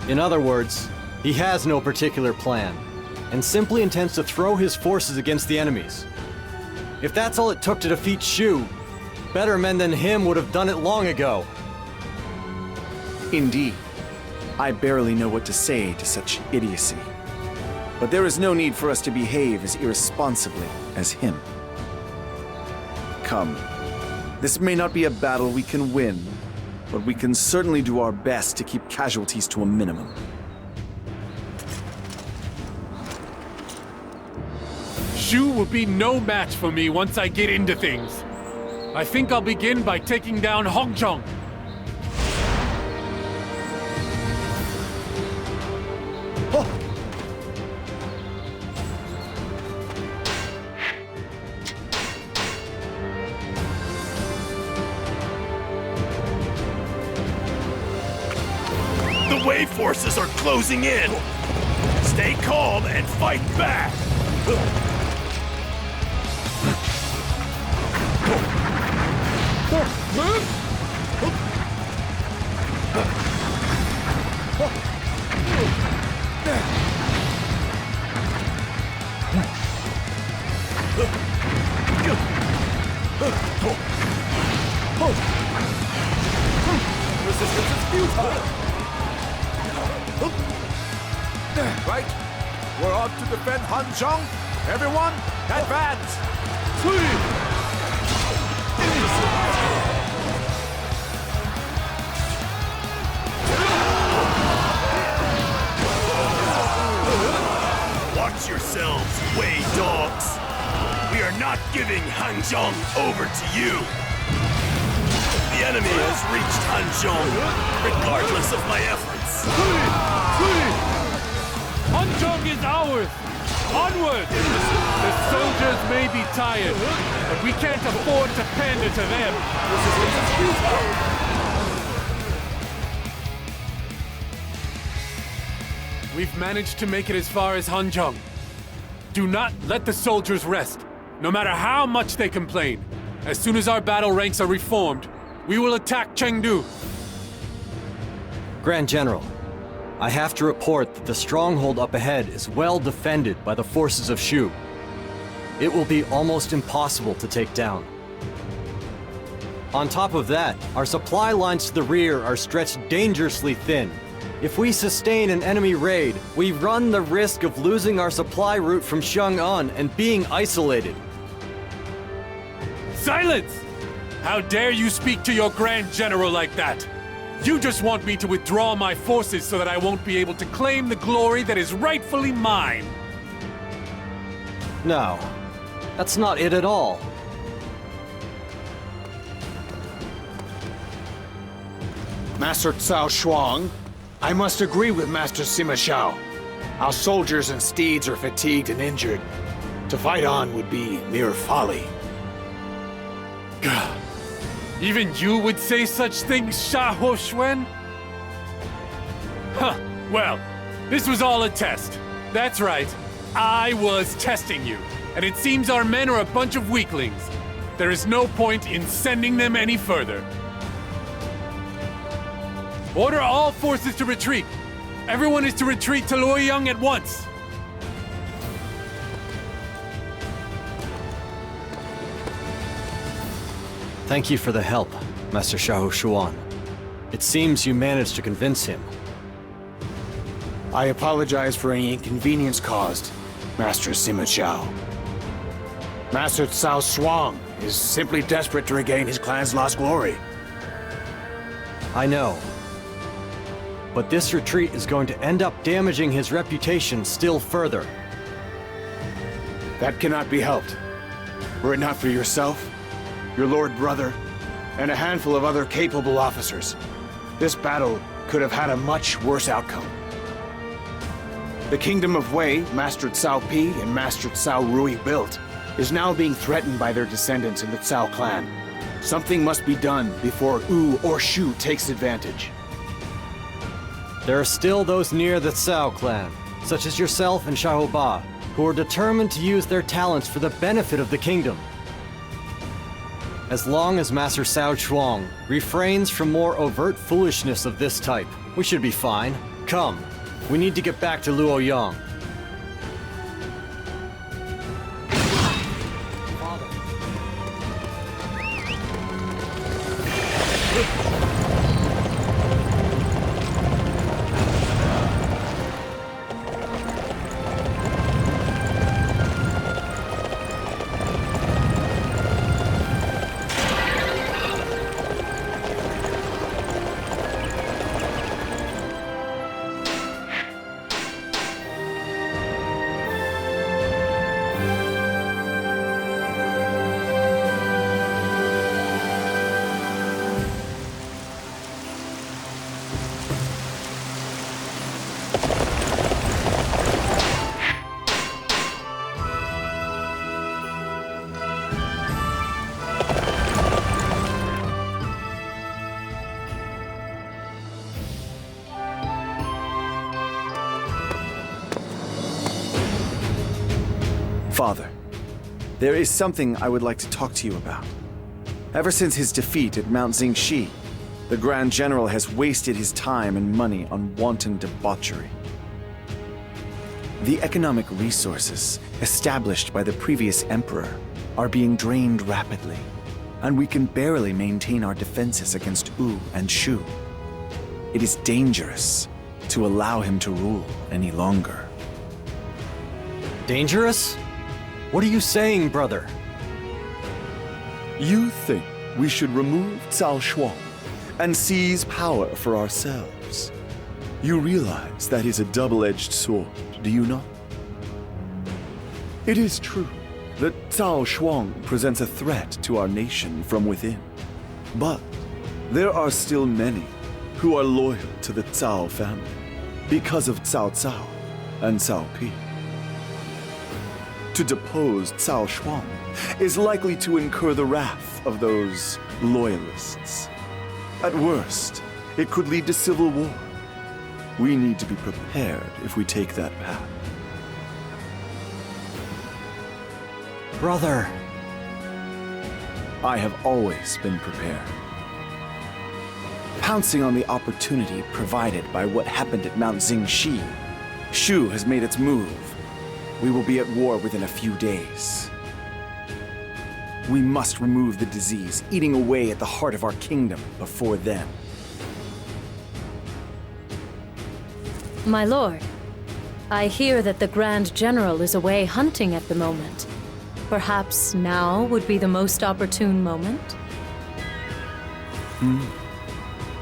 In other words, he has no particular plan, and simply intends to throw his forces against the enemies. If that's all it took to defeat Shu, better men than him would have done it long ago. Indeed. I barely know what to say to such idiocy. But there is no need for us to behave as irresponsibly as him. Come. This may not be a battle we can win, but we can certainly do our best to keep casualties to a minimum. Shu will be no match for me once I get into things. I think I'll begin by taking down Hanzhong. The Wei forces are closing in! Stay calm and fight back! Resistance is futile! Right? We're on to defend Hanzhong. Everyone, advance! Watch yourselves, Wei dogs! We are not giving Hanzhong over to you! The enemy has reached Hanzhong, regardless of my efforts! Hanzhong is ours! Onward! The soldiers may be tired, but we can't afford to pander to them! We've managed to make it as far as Hanzhong. Do not let the soldiers rest, no matter how much they complain. As soon as our battle ranks are reformed, we will attack Chengdu. Grand General, I have to report that the stronghold up ahead is well defended by the forces of Shu. It will be almost impossible to take down. On top of that, our supply lines to the rear are stretched dangerously thin. If we sustain an enemy raid, we run the risk of losing our supply route from Chang'an and being isolated. Silence! How dare you speak to your Grand General like that? You just want me to withdraw my forces so that I won't be able to claim the glory that is rightfully mine. No, that's not it at all. Master Cao Shuang, I must agree with Master Sima Xiao. Our soldiers and steeds are fatigued and injured. To fight on would be mere folly. Even you would say such things, Xiahou Xuan? Huh, well, this was all a test. That's right, I was testing you. And it seems our men are a bunch of weaklings. There is no point in sending them any further. Order all forces to retreat. Everyone is to retreat to Luoyang at once. Thank you for the help, Master Xiahou Xuan. It seems you managed to convince him. I apologize for any inconvenience caused, Master Sima Xiao. Master Cao Shuang is simply desperate to regain his clan's lost glory. I know. But this retreat is going to end up damaging his reputation still further. That cannot be helped. Were it not for yourself, your lord brother, and a handful of other capable officers, this battle could have had a much worse outcome. The kingdom of Wei, Master Cao Pi and Master Cao Rui built, is now being threatened by their descendants in the Cao clan. Something must be done before Wu or Shu takes advantage. There are still those near the Cao clan, such as yourself and Xiahou Ba, who are determined to use their talents for the benefit of the kingdom. As long as Master Cao Shuang refrains from more overt foolishness of this type, we should be fine. Come, we need to get back to Luoyang. Father, there is something I would like to talk to you about. Ever since his defeat at Mount Xingxi, the Grand General has wasted his time and money on wanton debauchery. The economic resources established by the previous emperor are being drained rapidly, and we can barely maintain our defenses against Wu and Shu. It is dangerous to allow him to rule any longer. Dangerous? What are you saying, brother? You think we should remove Cao Shuang and seize power for ourselves? You realize that is a double-edged sword, do you not? It is true that Cao Shuang presents a threat to our nation from within. But there are still many who are loyal to the Cao family because of Cao Cao and Cao Pi. To depose Cao Shuang is likely to incur the wrath of those loyalists. At worst, it could lead to civil war. We need to be prepared if we take that path. Brother, I have always been prepared. Pouncing on the opportunity provided by what happened at Mount Xingxi, Shu has made its move. We will be at war within a few days. We must remove the disease eating away at the heart of our kingdom before then. My lord, I hear that the Grand General is away hunting at the moment. Perhaps now would be the most opportune moment?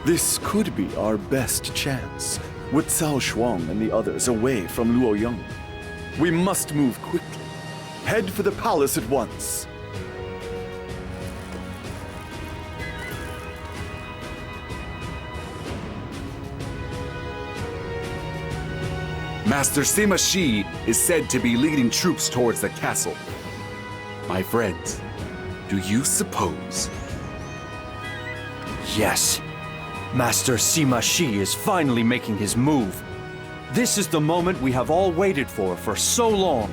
This could be our best chance, with Cao Shuang and the others away from Luoyang. We must move quickly. Head for the palace at once. Master Sima Yi is said to be leading troops towards the castle. My friends, do you suppose? Yes. Master Sima Yi is finally making his move. This is the moment we have all waited for so long.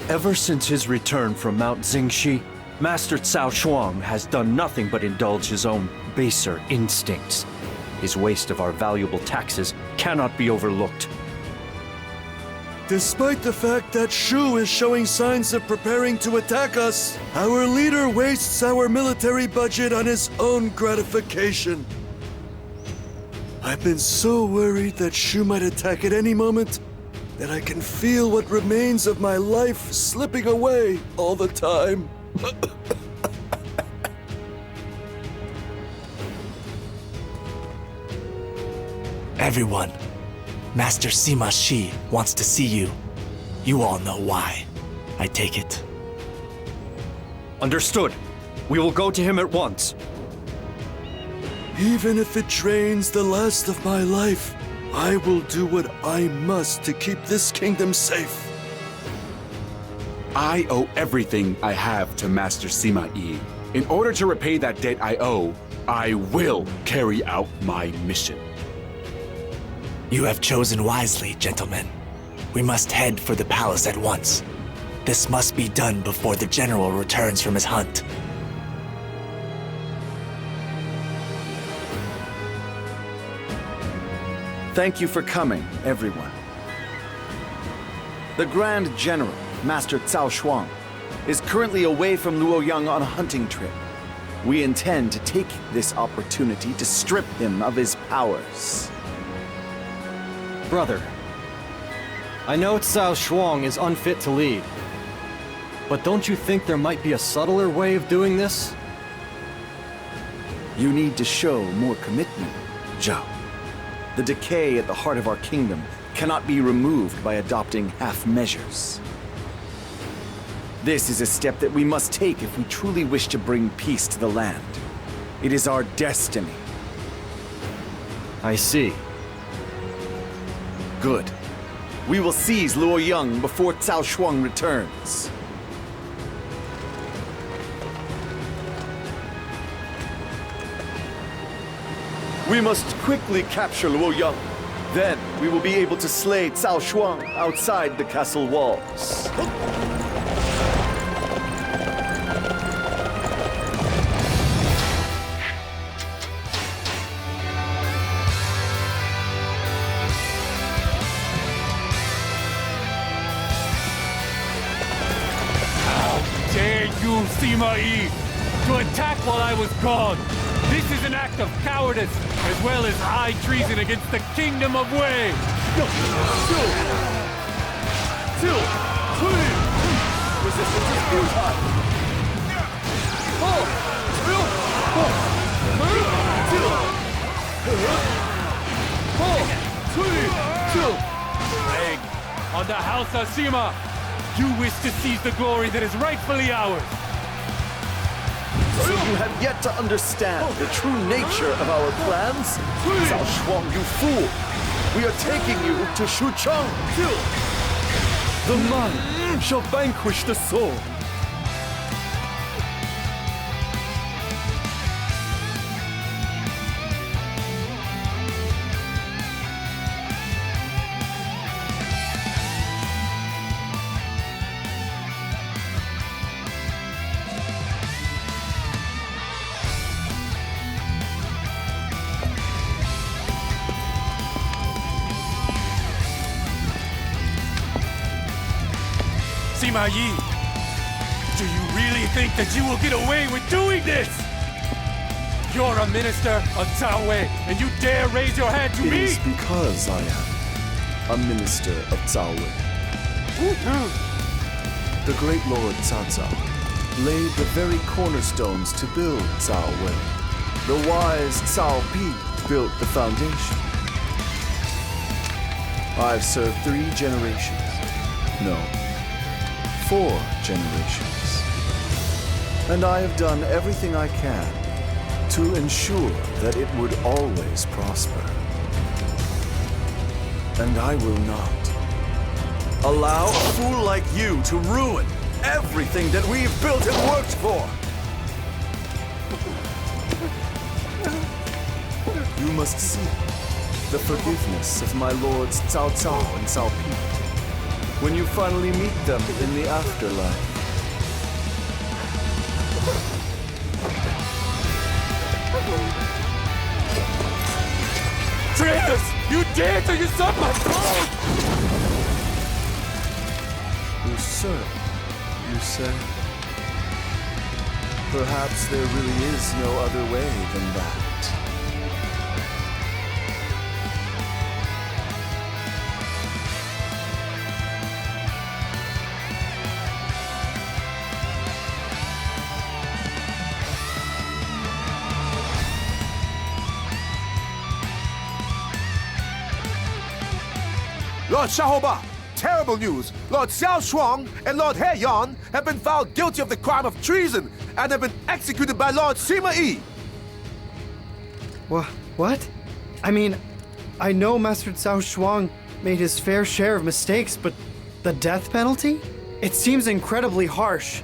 Ever since his return from Mount Xingxi, Master Cao Shuang has done nothing but indulge his own baser instincts. His waste of our valuable taxes cannot be overlooked. Despite the fact that Shu is showing signs of preparing to attack us, our leader wastes our military budget on his own gratification. I've been so worried that Shu might attack at any moment that I can feel what remains of my life slipping away all the time. Everyone, Master Sima Yi wants to see you. You all know why, I take it. Understood. We will go to him at once. Even if it drains the last of my life, I will do what I must to keep this kingdom safe. I owe everything I have to Master Sima Yi. In order to repay that debt I owe, I will carry out my mission. You have chosen wisely, gentlemen. We must head for the palace at once. This must be done before the general returns from his hunt. Thank you for coming, everyone. The Grand General, Master Cao Shuang, is currently away from Luoyang on a hunting trip. We intend to take this opportunity to strip him of his powers. Brother, I know Cao Shuang is unfit to lead, but don't you think there might be a subtler way of doing this? You need to show more commitment, Zhao. The decay at the heart of our kingdom cannot be removed by adopting half measures. This is a step that we must take if we truly wish to bring peace to the land. It is our destiny. I see. Good. We will seize Luoyang before Cao Shuang returns. We must quickly capture Luoyang. Then we will be able to slay Cao Shuang outside the castle walls. Sima Yi, to attack while I was gone. This is an act of cowardice, as well as high treason against the Kingdom of Wei. Resistance is futile. Egg, on the House of Sima, you wish to seize the glory that is rightfully ours. So you have yet to understand the true nature of our plans? Cao Shuang, you fool! We are taking you to Shucheng! The mind shall vanquish the soul! Sima Yi, do you really think that you will get away with doing this? You're a minister of Cao Wei, and you dare raise your hand to me? It is because I am a minister of Cao Wei. The great Lord Cao Cao laid the very cornerstones to build Cao Wei. The wise Cao Pi built the foundation. I've served 3 generations. No, 4 generations. And I have done everything I can to ensure that it would always prosper. And I will not allow a fool like you to ruin everything that we've built and worked for. You must seek the forgiveness of my lords Cao Cao and Cao Pi when you finally meet them in the afterlife. Traitors! You dare to usurp my throne! Usurp, you say? Perhaps there really is no other way than that. Lord Shaoba, terrible news! Lord Xiao Shuang and Lord He Yan have been found guilty of the crime of treason and have been executed by Lord Sima Yi. What? I mean, I know Master Cao Shuang made his fair share of mistakes, but the death penalty? It seems incredibly harsh.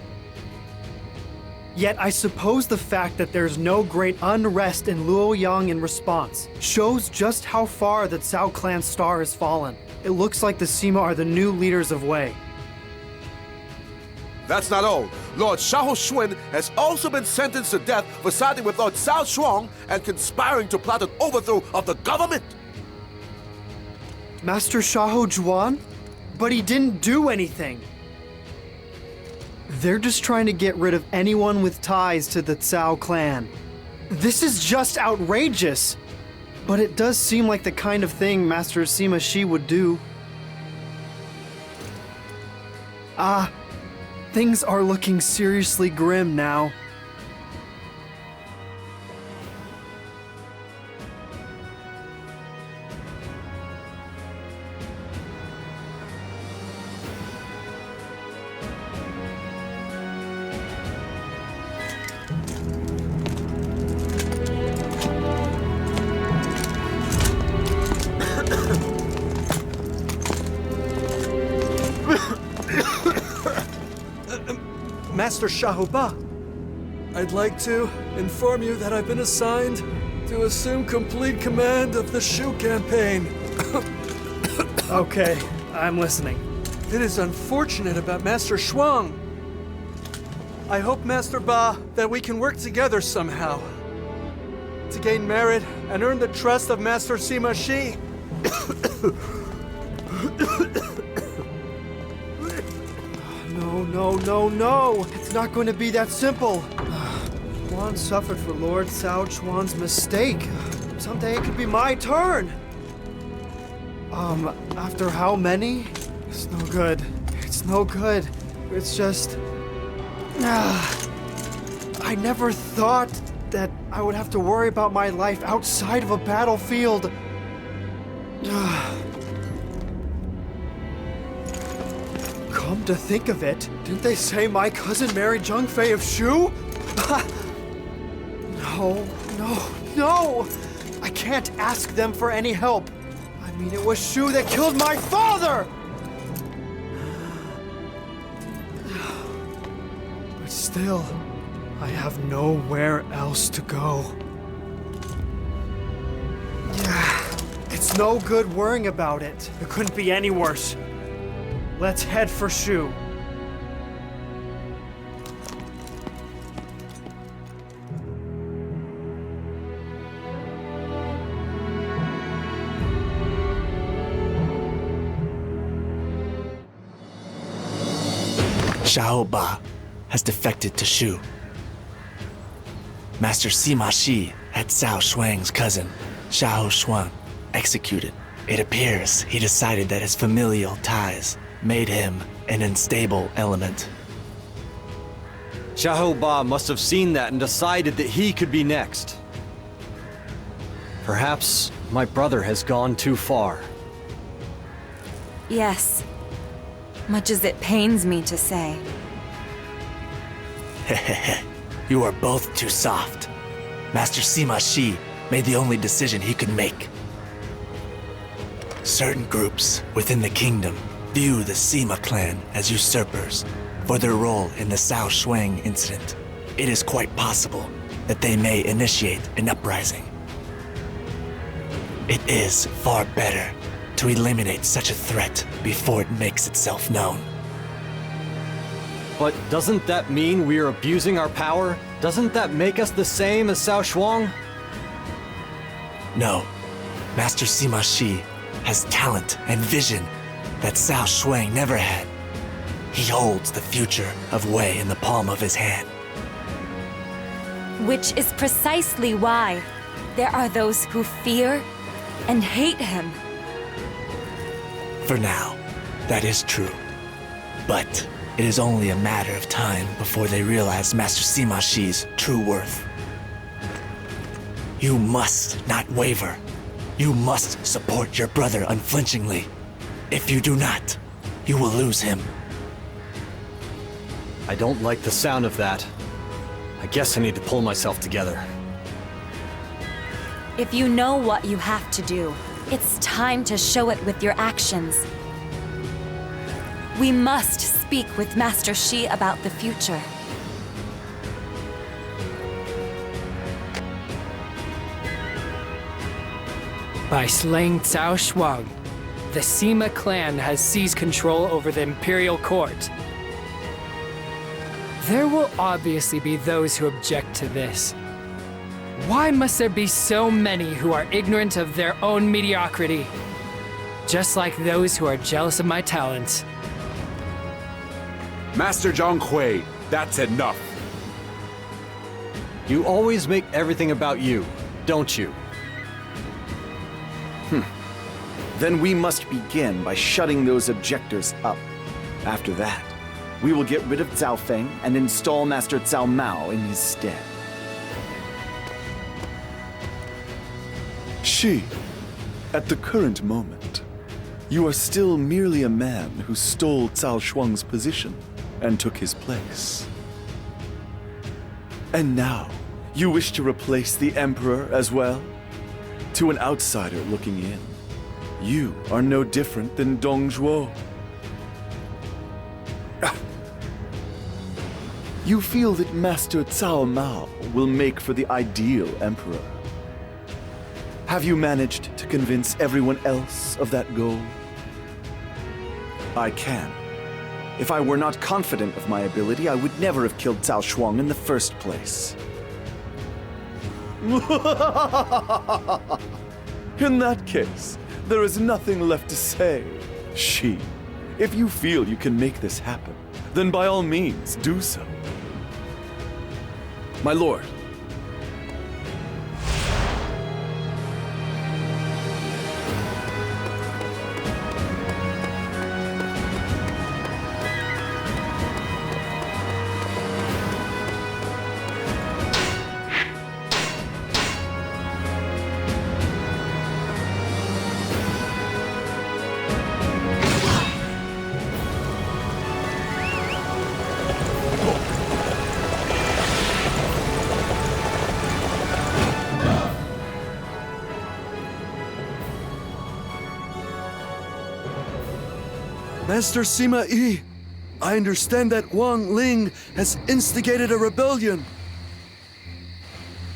Yet I suppose the fact that there's no great unrest in Luoyang in response shows just how far the Cao clan's star has fallen. It looks like the Sima are the new leaders of Wei. That's not all. Lord Xiao Xuan has also been sentenced to death for siding with Lord Cao Shuang and conspiring to plot an overthrow of the government. Master Xiahou Juan? But he didn't do anything. They're just trying to get rid of anyone with ties to the Cao clan. This is just outrageous. But it does seem like the kind of thing Master Sima Shi would do. Things are looking seriously grim now. Master Shaoba, I'd like to inform you that I've been assigned to assume complete command of the Shu campaign. Okay, I'm listening. It is unfortunate about Master Shuang. I hope, Master Ba, that we can work together somehow to gain merit and earn the trust of Master Sima Shi. No. It's not going to be that simple. Juan suffered for Lord Cao Chuan's mistake. Someday it could be my turn. After how many? It's no good. It's no good. It's just... I never thought that I would have to worry about my life outside of a battlefield. Come to think of it, didn't they say my cousin married Zheng Fei of Shu? No! I can't ask them for any help. I mean, it was Shu that killed my father! But still, I have nowhere else to go. It's no good worrying about it. It couldn't be any worse. Let's head for Shu. Shaoba has defected to Shu. Master Sima Shi had Cao Shuang's cousin, Xiahou Shuang, executed. It appears he decided that his familial ties made him an unstable element. Xiahou Ba must have seen that and decided that he could be next. Perhaps my brother has gone too far. Yes. Much as it pains me to say. You are both too soft. Master Sima Yi made the only decision he could make. Certain groups within the kingdom view the Sima clan as usurpers for their role in the Cao Shuang incident. It is quite possible that they may initiate an uprising. It is far better to eliminate such a threat before it makes itself known. But doesn't that mean we are abusing our power? Doesn't that make us the same as Cao Shuang? No. Master Sima Yi has talent and vision that Cao Shuang never had. He holds the future of Wei in the palm of his hand. Which is precisely why there are those who fear and hate him. For now, that is true. But it is only a matter of time before they realize Master Sima Yi's true worth. You must not waver. You must support your brother unflinchingly. If you do not, you will lose him. I don't like the sound of that. I guess I need to pull myself together. If you know what you have to do, it's time to show it with your actions. We must speak with Master Shi about the future. By slaying Cao Shuang, the Sima clan has seized control over the imperial court. There will obviously be those who object to this. Why must there be so many who are ignorant of their own mediocrity? Just like those who are jealous of my talents. Master Zhang Hui, that's enough. You always make everything about you, don't you? Then we must begin by shutting those objectors up. After that, we will get rid of Cao Feng and install Master Cao Mao in his stead. Shi, at the current moment, you are still merely a man who stole Cao Shuang's position and took his place. And now, you wish to replace the Emperor as well? To an outsider looking in, you are no different than Dong Zhuo. You feel that Master Cao Mao will make for the ideal emperor. Have you managed to convince everyone else of that goal? I can. If I were not confident of my ability, I would never have killed Cao Shuang in the first place. In that case, there is nothing left to say. Shi, if you feel you can make this happen, then by all means, do so. My lord. Master Sima Yi, I understand that Wang Ling has instigated a rebellion.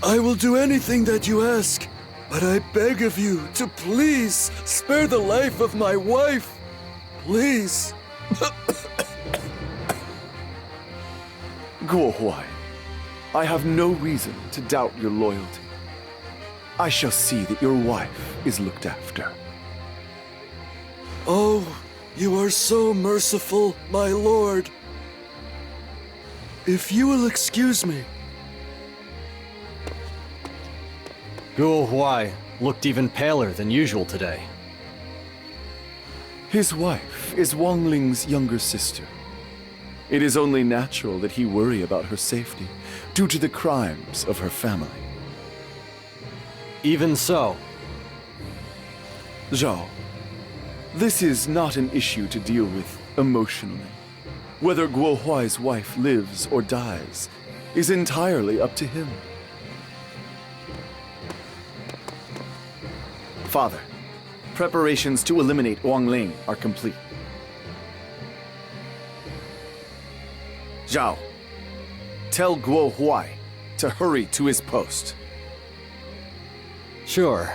I will do anything that you ask, but I beg of you to please spare the life of my wife. Please. Guo Huai, I have no reason to doubt your loyalty. I shall see that your wife is looked after. Oh, you are so merciful, my lord. If you will excuse me. Guo Huai looked even paler than usual today. His wife is Wang Ling's younger sister. It is only natural that he worry about her safety due to the crimes of her family. Even so. Zhao, this is not an issue to deal with emotionally. Whether Guo Huai's wife lives or dies is entirely up to him. Father, preparations to eliminate Wang Ling are complete. Zhao, tell Guo Huai to hurry to his post. Sure.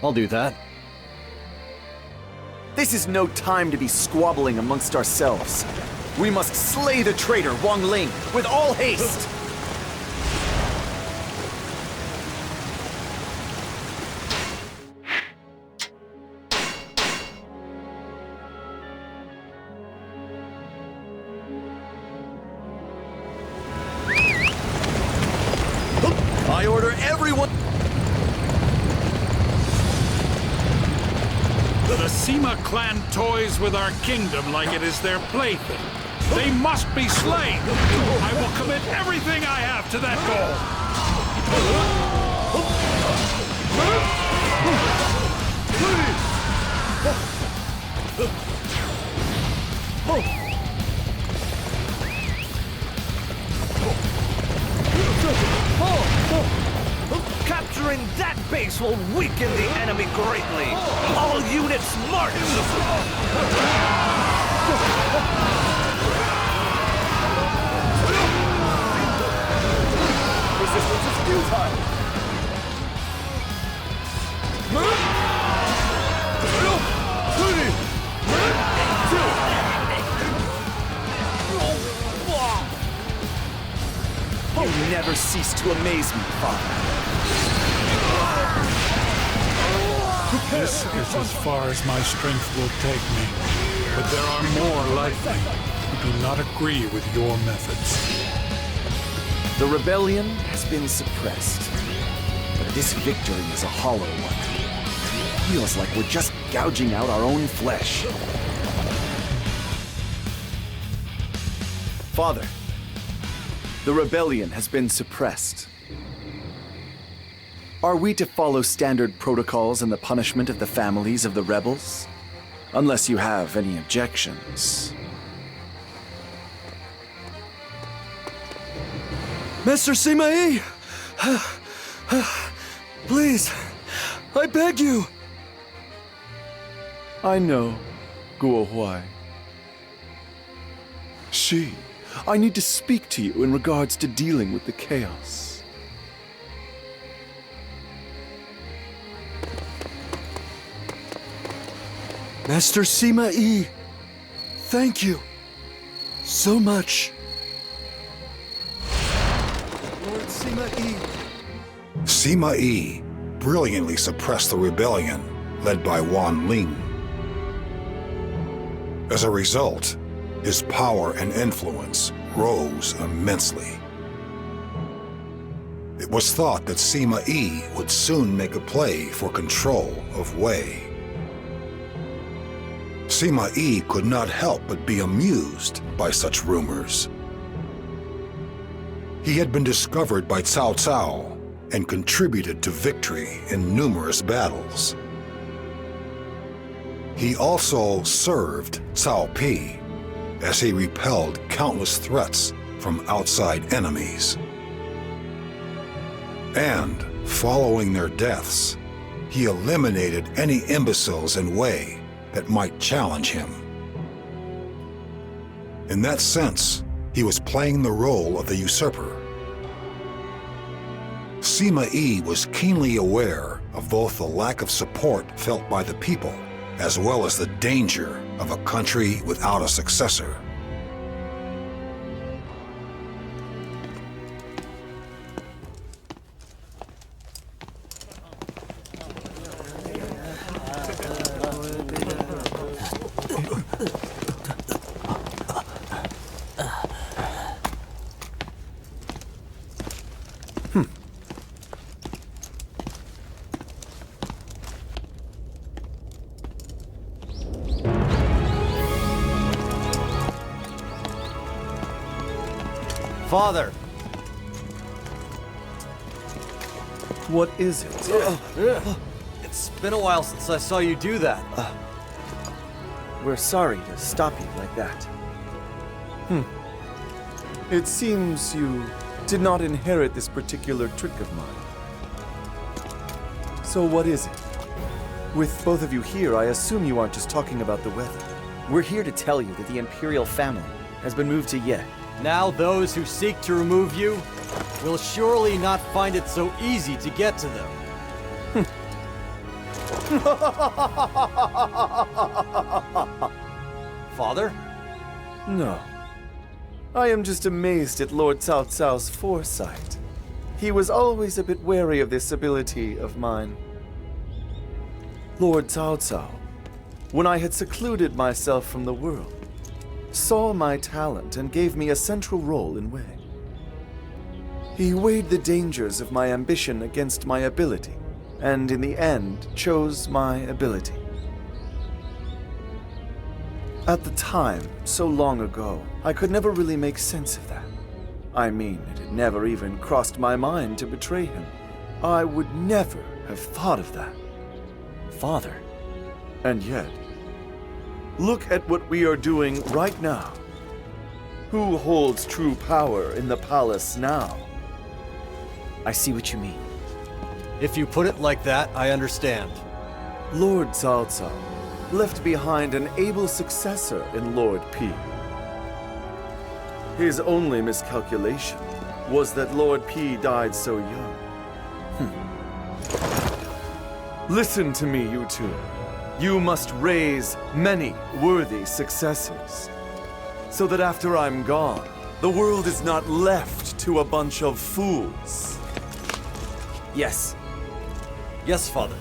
I'll do that. This is no time to be squabbling amongst ourselves. We must slay the traitor Wang Ling with all haste! I order everyone... The Sima clan toys with our kingdom like it is their plaything. They must be slain! I will commit everything I have to that Capturing that base will weaken the enemy greatly. All units march! Resistance is futile! You never cease to amaze me, Father. This is as far as my strength will take me. But there are more like me who do not agree with your methods. The rebellion has been suppressed, but this victory is a hollow one. It feels like we're just gouging out our own flesh. Father, the rebellion has been suppressed. Are we to follow standard protocols in the punishment of the families of the rebels? Unless you have any objections. Master Sima Yi! Please, I beg you! I know, Guo Huai. I need to speak to you in regards to dealing with the chaos. Master Sima Yi, thank you so much. Lord Sima Yi. Sima Yi brilliantly suppressed the rebellion led by Wang Ling. As a result, his power and influence rose immensely. It was thought that Sima Yi would soon make a play for control of Wei. Sima Yi could not help but be amused by such rumors. He had been discovered by Cao Cao and contributed to victory in numerous battles. He also served Cao Pi as he repelled countless threats from outside enemies. And, following their deaths, he eliminated any imbeciles in Wei that might challenge him. In that sense, he was playing the role of the usurper. Sima Yi was keenly aware of both the lack of support felt by the people, as well as the danger of a country without a successor. Father! What is it? It's been a while since I saw you do that. We're sorry to stop you like that. It seems you did not inherit this particular trick of mine. So what is it? With both of you here, I assume you aren't just talking about the weather. We're here to tell you that the Imperial family has been moved to Ye. Now those who seek to remove you will surely not find it so easy to get to them. Father? No. I am just amazed at Lord Cao Cao's foresight. He was always a bit wary of this ability of mine. Lord Cao Cao, when I had secluded myself from the world, saw my talent and gave me a central role in Wei. He weighed the dangers of my ambition against my ability, and in the end chose my ability. At the time, so long ago, I could never really make sense of that. I mean, it had never even crossed my mind to betray him. I would never have thought of that. Father. And yet, look at what we are doing right now. Who holds true power in the palace now? I see what you mean. If you put it like that, I understand. Lord Cao Cao left behind an able successor in Lord Pi. His only miscalculation was that Lord Pi died so young. Listen to me, you two. You must raise many worthy successors, so that after I'm gone, the world is not left to a bunch of fools. Yes. Yes, Father.